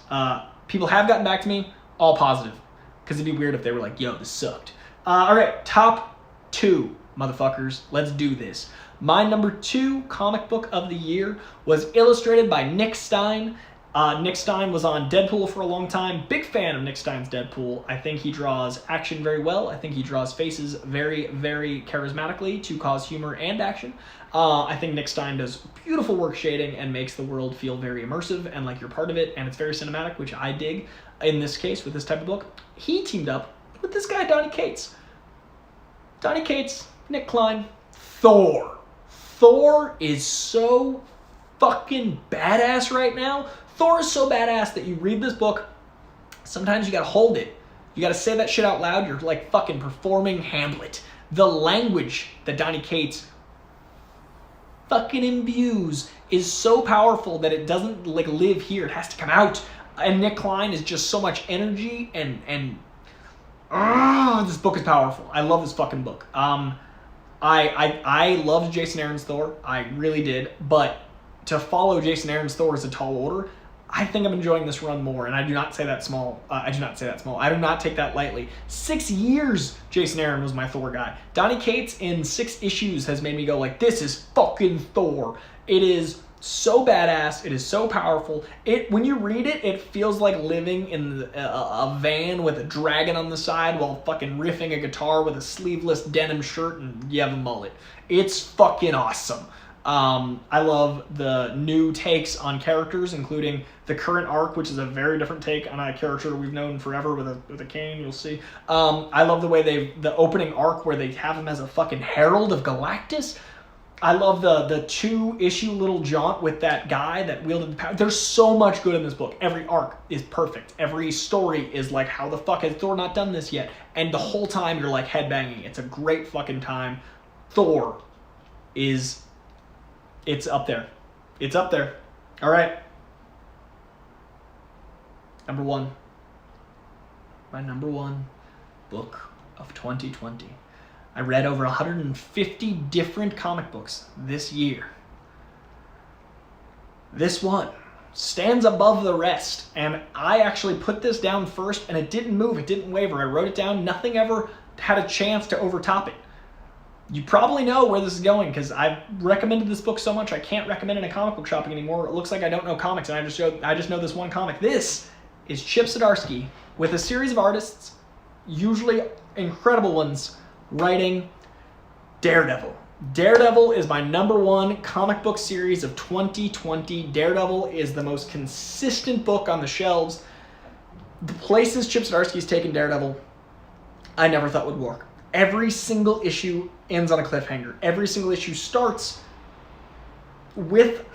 people have gotten back to me, all positive, because it'd be weird if they were like, yo, this sucked. All right, top 2, motherfuckers. Let's do this. My number 2 comic book of the year was illustrated by Nick Stein. Nick Stein was on Deadpool for a long time. Big fan of Nick Stein's Deadpool. I think he draws action very well. I think he draws faces very, very charismatically to cause humor and action. I think Nick Stein does beautiful work shading and makes the world feel very immersive and like you're part of it, and it's very cinematic, which I dig in this case with this type of book. He teamed up with this guy, Donny Cates. Donny Cates, Nick Klein, Thor. Thor is so fucking badass right now. Thor is so badass that you read this book, sometimes you gotta hold it. You gotta say that shit out loud. You're like fucking performing Hamlet. The language that Donny Cates fucking imbues is so powerful that it doesn't like live here. It has to come out. And Nick Klein is just so much energy and this book is powerful. I love this fucking book. I loved Jason Aaron's Thor. I really did. But to follow Jason Aaron's Thor is a tall order. I think I'm enjoying this run more, and I do not say that small. I do not take that lightly. 6 years Jason Aaron was my Thor guy. Donny Cates in 6 issues has made me go like, this is fucking Thor. It is so badass. It is so powerful. When you read it, it feels like living in a van with a dragon on the side while fucking riffing a guitar with a sleeveless denim shirt and you have a mullet. It's fucking awesome. I love the new takes on characters, including the current arc, which is a very different take on a character we've known forever with a cane, you'll see. I love the way the opening arc where they have him as a fucking herald of Galactus. I love the 2-issue little jaunt with that guy that wielded the power. There's so much good in this book. Every arc is perfect. Every story is like, how the fuck has Thor not done this yet? And the whole time you're like headbanging. It's a great fucking time. Thor is... It's up there. It's up there. All right. Number 1. My number 1 book of 2020. I read over 150 different comic books this year. This one stands above the rest, and I actually put this down first, and it didn't move. It didn't waver. I wrote it down. Nothing ever had a chance to overtop it. You probably know where this is going because I've recommended this book so much I can't recommend it in a comic book shopping anymore. It looks like I don't know comics and I just know this one comic. This is Chip Zdarsky with a series of artists, usually incredible ones, writing Daredevil. Daredevil is my number 1 comic book series of 2020. Daredevil is the most consistent book on the shelves. The places Chip Zdarsky's taken Daredevil, I never thought would work. Every single issue ends on a cliffhanger. Every single issue starts with...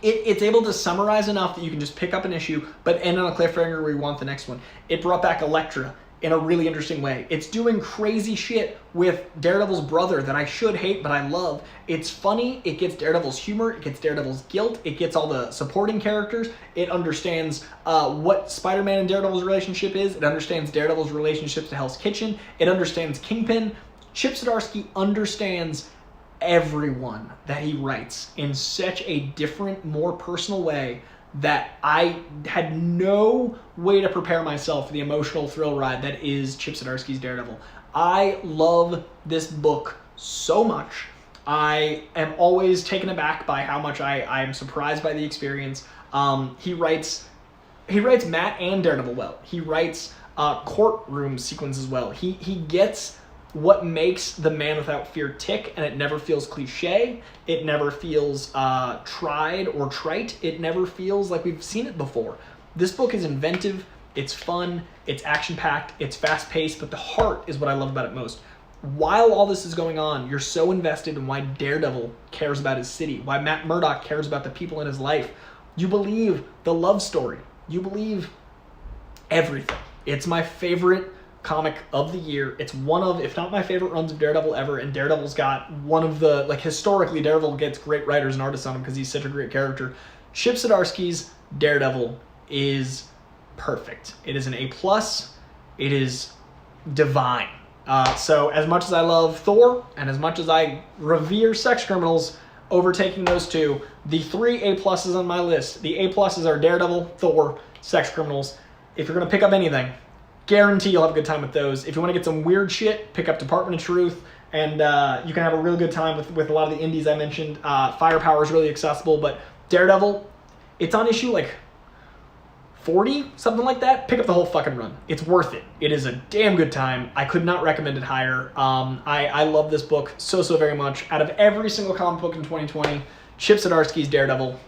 It's able to summarize enough that you can just pick up an issue, but end on a cliffhanger where you want the next one. It brought back Elektra in a really interesting way. It's doing crazy shit with Daredevil's brother that I should hate, but I love. It's funny. It gets Daredevil's humor. It gets Daredevil's guilt. It gets all the supporting characters. It understands what Spider-Man and Daredevil's relationship is. It understands Daredevil's relationships to Hell's Kitchen. It understands Kingpin. Chip Zdarsky understands everyone that he writes in such a different, more personal way that I had no way to prepare myself for the emotional thrill ride that is Chip Zdarsky's Daredevil. I love this book so much. I am always taken aback by how much I am surprised by the experience. He writes Matt and Daredevil well. He writes courtroom sequences well. He gets what makes the Man Without Fear tick, and it never feels cliche. It never feels tried or trite. It never feels like we've seen it before. This book is inventive. It's fun. It's action-packed. It's fast-paced, but the heart is what I love about it most. While all this is going on, you're so invested in why Daredevil cares about his city, why Matt Murdock cares about the people in his life. You believe the love story. You believe everything. It's my favorite comic of the year. It's one of, if not my favorite runs of Daredevil ever, and Daredevil's got one of the, like, historically, Daredevil gets great writers and artists on him because he's such a great character. Chip Zdarsky's Daredevil is perfect. It is an A+. It is divine. So as much as I love Thor, and as much as I revere sex criminals, overtaking those two, the 3 A+s on my list, the A+s are Daredevil, Thor, sex criminals. If you're going to pick up anything, guarantee you'll have a good time with those. If you want to get some weird shit, pick up Department of Truth, and you can have a real good time with a lot of the indies I mentioned. Firepower is really accessible, but Daredevil, it's on issue like 40, something like that. Pick up the whole fucking run. It's worth it. It is a damn good time. I could not recommend it higher. I love this book so very much. Out of every single comic book in 2020, Chip Zdarsky's Daredevil,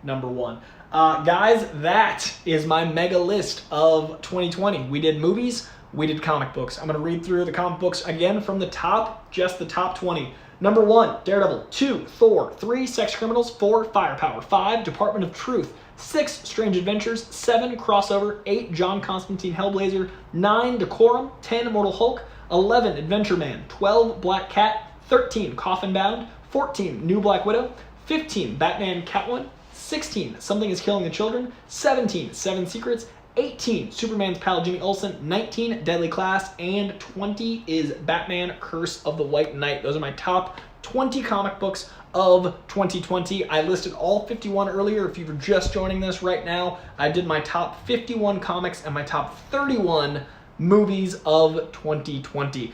#1. Guys, that is my mega list of 2020. We did movies, we did comic books. I'm going to read through the comic books again from the top, just the top 20. #1, Daredevil. 2, Thor. 3, Sex Criminals. 4, Firepower. 5, Department of Truth. 6, Strange Adventures. 7, Crossover. 8, John Constantine Hellblazer. 9, Decorum. 10, Immortal Hulk. 11, Adventure Man. 12, Black Cat. 13, Coffin Bound. 14, New Black Widow. 15, Batman Catwoman. 16, Something is Killing the Children. 17, Seven Secrets. 18, Superman's pal Jimmy Olsen. 19, Deadly Class. And 20 is Batman Curse of the White Knight. Those are my top 20 comic books of 2020. I listed all 51 earlier. If you're just joining this right now, I did my top 51 comics and my top 31 movies of 2020.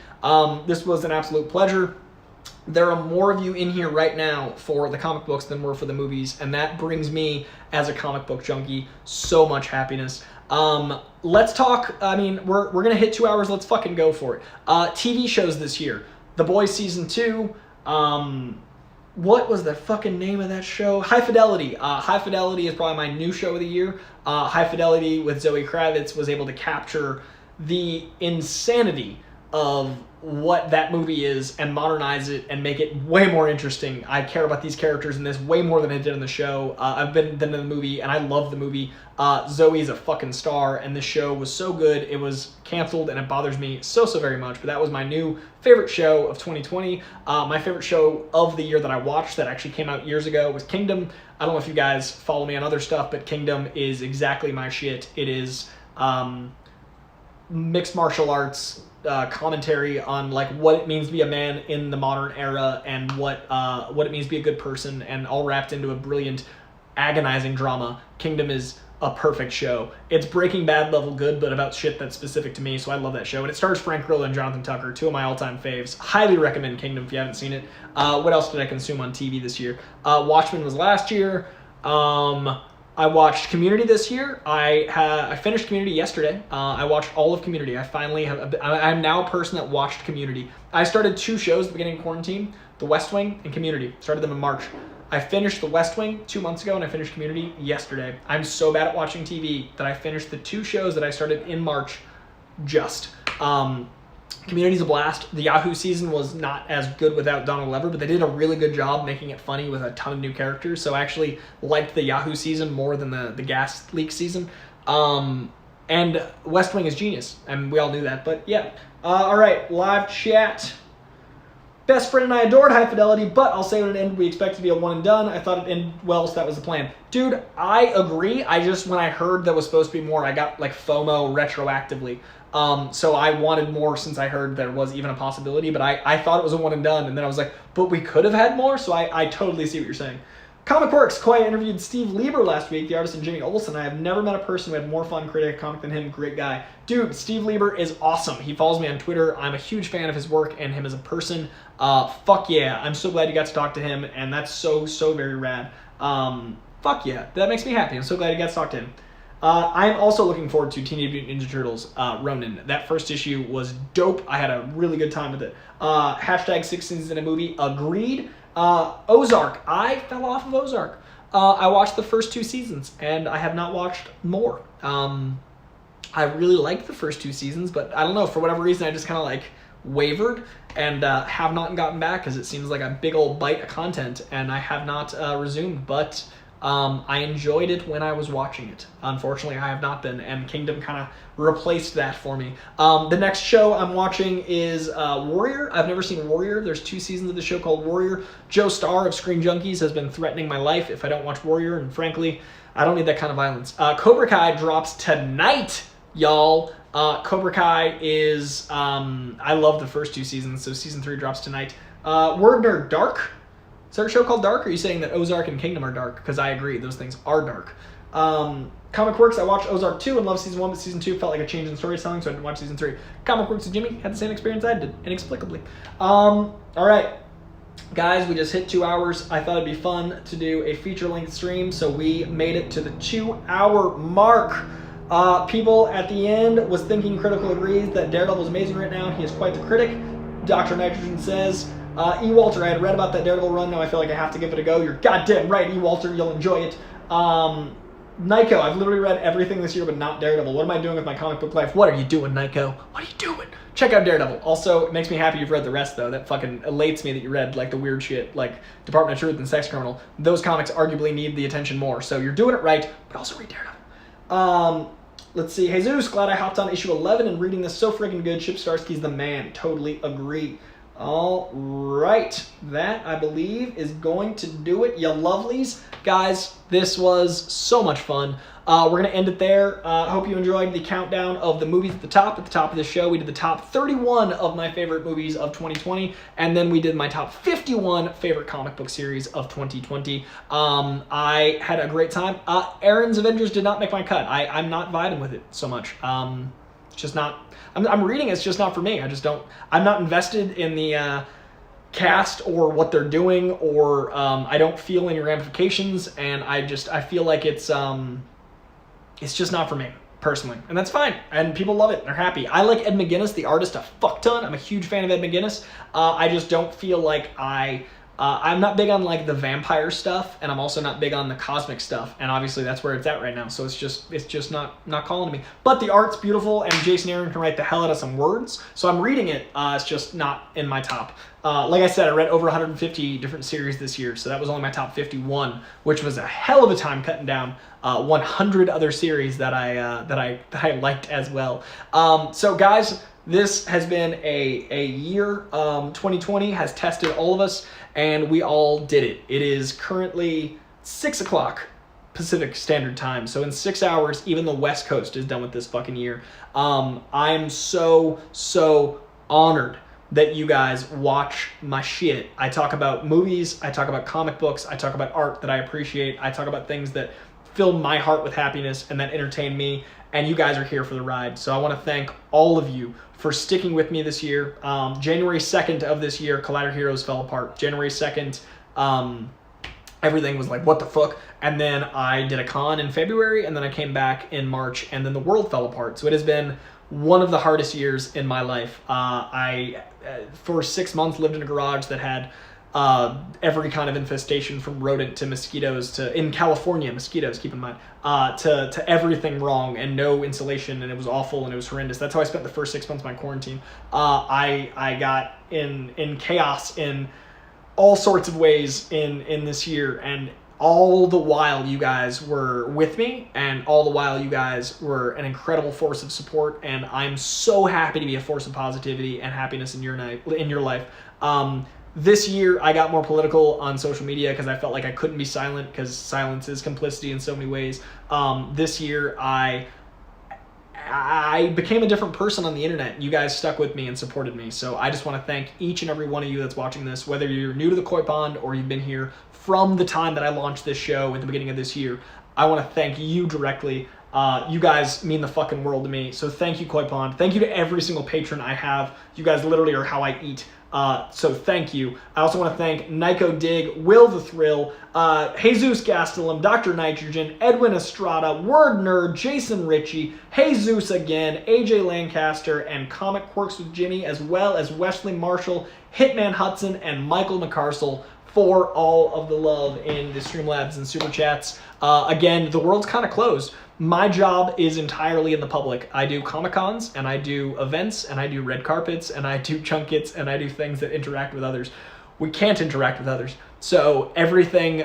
This was an absolute pleasure. There are more of you in here right now for the comic books than were for the movies, and that brings me, as a comic book junkie, so much happiness. Let's talk, I mean, we're going to hit 2 hours. Let's fucking go for it. TV shows this year. The Boys Season 2. What was the fucking name of that show? High Fidelity. High Fidelity is probably my new show of the year. High Fidelity with Zoe Kravitz was able to capture the insanity of what that movie is and modernize it and make it way more interesting. I care about these characters in this way more than I did in the show. I've been in the movie and I love the movie. Zoe's a fucking star and this show was so good. It was canceled and it bothers me so very much, but that was my new favorite show of 2020. My favorite show of the year that I watched that actually came out years ago was Kingdom. I don't know if you guys follow me on other stuff, but Kingdom is exactly my shit. It is mixed martial arts commentary on like what it means to be a man in the modern era and what it means to be a good person, and all wrapped into a brilliant, agonizing drama. Kingdom is a perfect show. It's Breaking Bad level good, but about shit that's specific to me, so I love that show. And it stars Frank Grillo and Jonathan Tucker, 2 of my all-time faves. Highly recommend Kingdom if you haven't seen it. What else did I consume on TV this year? Watchmen was last year. I watched Community this year. I finished Community yesterday. I watched all of Community. I'm now a person that watched Community. I started 2 shows at the beginning of quarantine, The West Wing and Community. Started them in March. I finished The West Wing 2 months ago and I finished Community yesterday. I'm so bad at watching TV that I finished the 2 shows that I started in March just. Community's a blast. The Yahoo season was not as good without Donald Glover, but they did a really good job making it funny with a ton of new characters. So I actually liked the Yahoo season more than the gas leak season. And West Wing is genius, and we all knew that. But yeah. All right, live chat. Best friend and I adored High Fidelity, but I'll say when it ended, we expect to be a one and done. I thought it ended well, so that was the plan. Dude, I agree. When I heard that was supposed to be more, I got like FOMO retroactively. So I wanted more since I heard there was even a possibility, but I thought it was a one and done, and then I was like, but we could have had more, so I totally see what you're saying. Comic Works. Coy interviewed Steve Lieber last week, the artist, and Jimmy Olsen. I have never met a person who had more fun creating a comic than him. Great guy. Dude, Steve Lieber is awesome. He follows me on Twitter. I'm a huge fan of his work and him as a person. Fuck yeah. I'm so glad you got to talk to him, and that's so very rad. Fuck yeah. That makes me happy. I'm so glad you got to talk to him. I'm also looking forward to Teenage Mutant Ninja Turtles, Ronin. That first issue was dope. I had a really good time with it. Hashtag 6 Seasons in a Movie. Agreed. Ozark. I fell off of Ozark. I watched the first 2 seasons, and I have not watched more. I really liked the first 2 seasons, but I don't know, for whatever reason, I just kind of like wavered and have not gotten back because it seems like a big old bite of content, and I have not resumed. But I enjoyed it when I was watching it. Unfortunately, I have not been, and Kingdom kind of replaced that for me. The next show I'm watching is Warrior. I've never seen Warrior. There's 2 seasons of the show called Warrior. Joe Starr of Screen Junkies has been threatening my life if I don't watch Warrior, and frankly, I don't need that kind of violence. Cobra Kai drops tonight, y'all. Cobra Kai is, I love the first 2 seasons, so season 3 drops tonight. Word Nerd Dark. Is there a show called Dark? Or are you saying that Ozark and Kingdom are dark? Because I agree, those things are dark. Comic Works, I watched Ozark 2 and loved season 1, but season 2 felt like a change in storytelling, so I didn't watch season 3. Comic Works with Jimmy had the same experience I did, inexplicably. All right, guys, we just hit 2 hours. I thought it'd be fun to do a feature-length stream, so we made it to the 2-hour mark. People at the end was thinking Critical agrees that Daredevil is amazing right now. He is quite the critic. Dr. Nitrogen says, E. Walter, I had read about that Daredevil run. Now I feel like I have to give it a go. You're goddamn right, E. Walter. You'll enjoy it. Nico, I've literally read everything this year but not Daredevil. What am I doing with my comic book life? What are you doing, Nico? What are you doing? Check out Daredevil. Also, it makes me happy you've read the rest, though. That fucking elates me that you read, like, the weird shit, like Department of Truth and Sex Criminal. Those comics arguably need the attention more. So you're doing it right, but also read Daredevil. Let's see. Jesus, glad I hopped on issue 11 and reading this so freaking good. Chip Starsky's the man. Totally agree. All right. That, I believe, is going to do it, you lovelies. Guys, this was so much fun. We're going to end it there. I hope you enjoyed the countdown of the movies at the top. At the top of the show, we did the top 31 of my favorite movies of 2020, and then we did my top 51 favorite comic book series of 2020. I had a great time. Aaron's Avengers did not make my cut. I'm not vibing with it so much. It's just not... I'm reading it, it's just not for me. I just don't... I'm not invested in the... cast or what they're doing, or I don't feel any ramifications, and I feel like it's just not for me personally, and that's fine, and people love it and they're happy. I like Ed McGuinness, the artist, a fuck ton. I'm a huge fan of Ed McGuinness. I just don't feel like I'm not big on like the vampire stuff, and I'm also not big on the cosmic stuff, and obviously that's where it's at right now, so it's just not calling to me. But the art's beautiful, and Jason Aaron can write the hell out of some words, so I'm reading it. It's just not in my top. Like I said, I read over 150 different series this year, so that was only my top 51, which was a hell of a time cutting down 100 other series that I liked as well. So guys, this has been a year. 2020 has tested all of us, and we all did it. It is currently 6 o'clock Pacific Standard Time, so in 6 hours, even the West Coast is done with this fucking year. I'm so honored that you guys watch my shit. I talk about movies, I talk about comic books, I talk about art that I appreciate, I talk about things that fill my heart with happiness and that entertain me, and you guys are here for the ride. So I want to thank all of you for sticking with me this year. January 2nd of this year, Collider Heroes fell apart. January 2nd, everything was like, what the fuck? And then I did a con in February, and then I came back in March, and then the world fell apart. So it has been one of the hardest years in my life. I, for 6 months, lived in a garage that had every kind of infestation, from rodent to mosquitoes to, in California, mosquitoes, keep in mind, to everything wrong, and no insulation, and it was awful, and it was horrendous. That's how I spent the first 6 months of my quarantine. I got in chaos in all sorts of ways in this year, and all the while you guys were with me, and all the while you guys were an incredible force of support, and I'm so happy to be a force of positivity and happiness in your life. This year I got more political on social media because I felt like I couldn't be silent, because silence is complicity in so many ways. This year I became a different person on the internet. You guys stuck with me and supported me, so I just want to thank each and every one of you that's watching this, whether you're new to the Koi Pond or you've been here from the time that I launched this show at the beginning of this year. I want to thank you directly. You guys mean the fucking world to me, so thank you, Koi Pond. Thank you to every single patron I have. You guys literally are how I eat. So thank you. I also want to thank Nico Dig, Will the Thrill, Jesus Gastelum, Dr. Nitrogen, Edwin Estrada, Word Nerd, Jason Ritchie, Jesus again, AJ Lancaster, and Comic Quirks with Jimmy, as well as Wesley Marshall, Hitman Hudson, and Michael McCarsell, for all of the love in the Streamlabs and Super Chats. Again, the world's kind of closed. My job is entirely in the public. I do Comic-Cons, and I do events, and I do red carpets, and I do junkets, and I do things that interact with others. We can't interact with others. So everything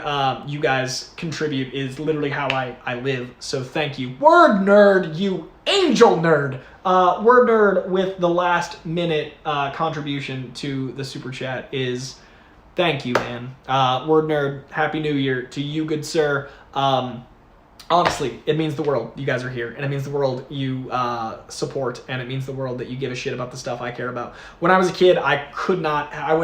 you guys contribute is literally how I live. So thank you. Word nerd, you angel nerd. Word nerd with the last minute contribution to the super chat is thank you, man. Word nerd, happy new year to you, good sir. Honestly, it means the world you guys are here, and it means the world you support, and it means the world that you give a shit about the stuff I care about. When I was a kid, I would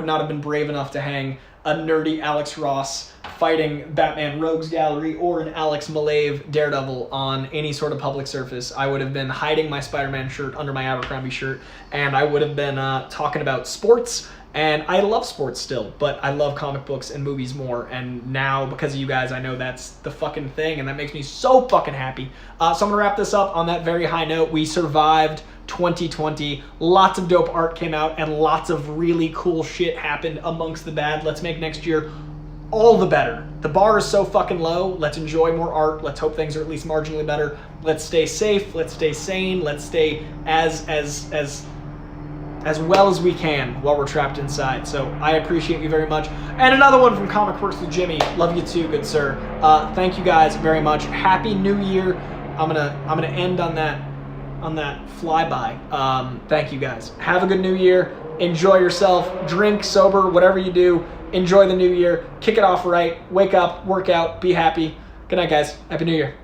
not have been brave enough to hang a nerdy Alex Ross fighting Batman Rogues Gallery or an Alex Malave Daredevil on any sort of public surface. I would have been hiding my Spider-Man shirt under my Abercrombie shirt, and I would have been talking about sports. And I love sports still, but I love comic books and movies more. And now, because of you guys, I know that's the fucking thing, and that makes me so fucking happy. So I'm gonna wrap this up on that very high note. We survived 2020. Lots of dope art came out, and lots of really cool shit happened amongst the bad. Let's make next year all the better. The bar is so fucking low. Let's enjoy more art. Let's hope things are at least marginally better. Let's stay safe. Let's stay sane. Let's stay as well as we can while we're trapped inside. So I appreciate you very much. And another one from Comic Works with Jimmy. Love you too, good sir. Thank you guys very much. Happy New Year. I'm gonna end on that flyby. Thank you guys. Have a good New Year. Enjoy yourself. Drink, sober, whatever you do. Enjoy the New Year. Kick it off right. Wake up, work out, be happy. Good night, guys. Happy New Year.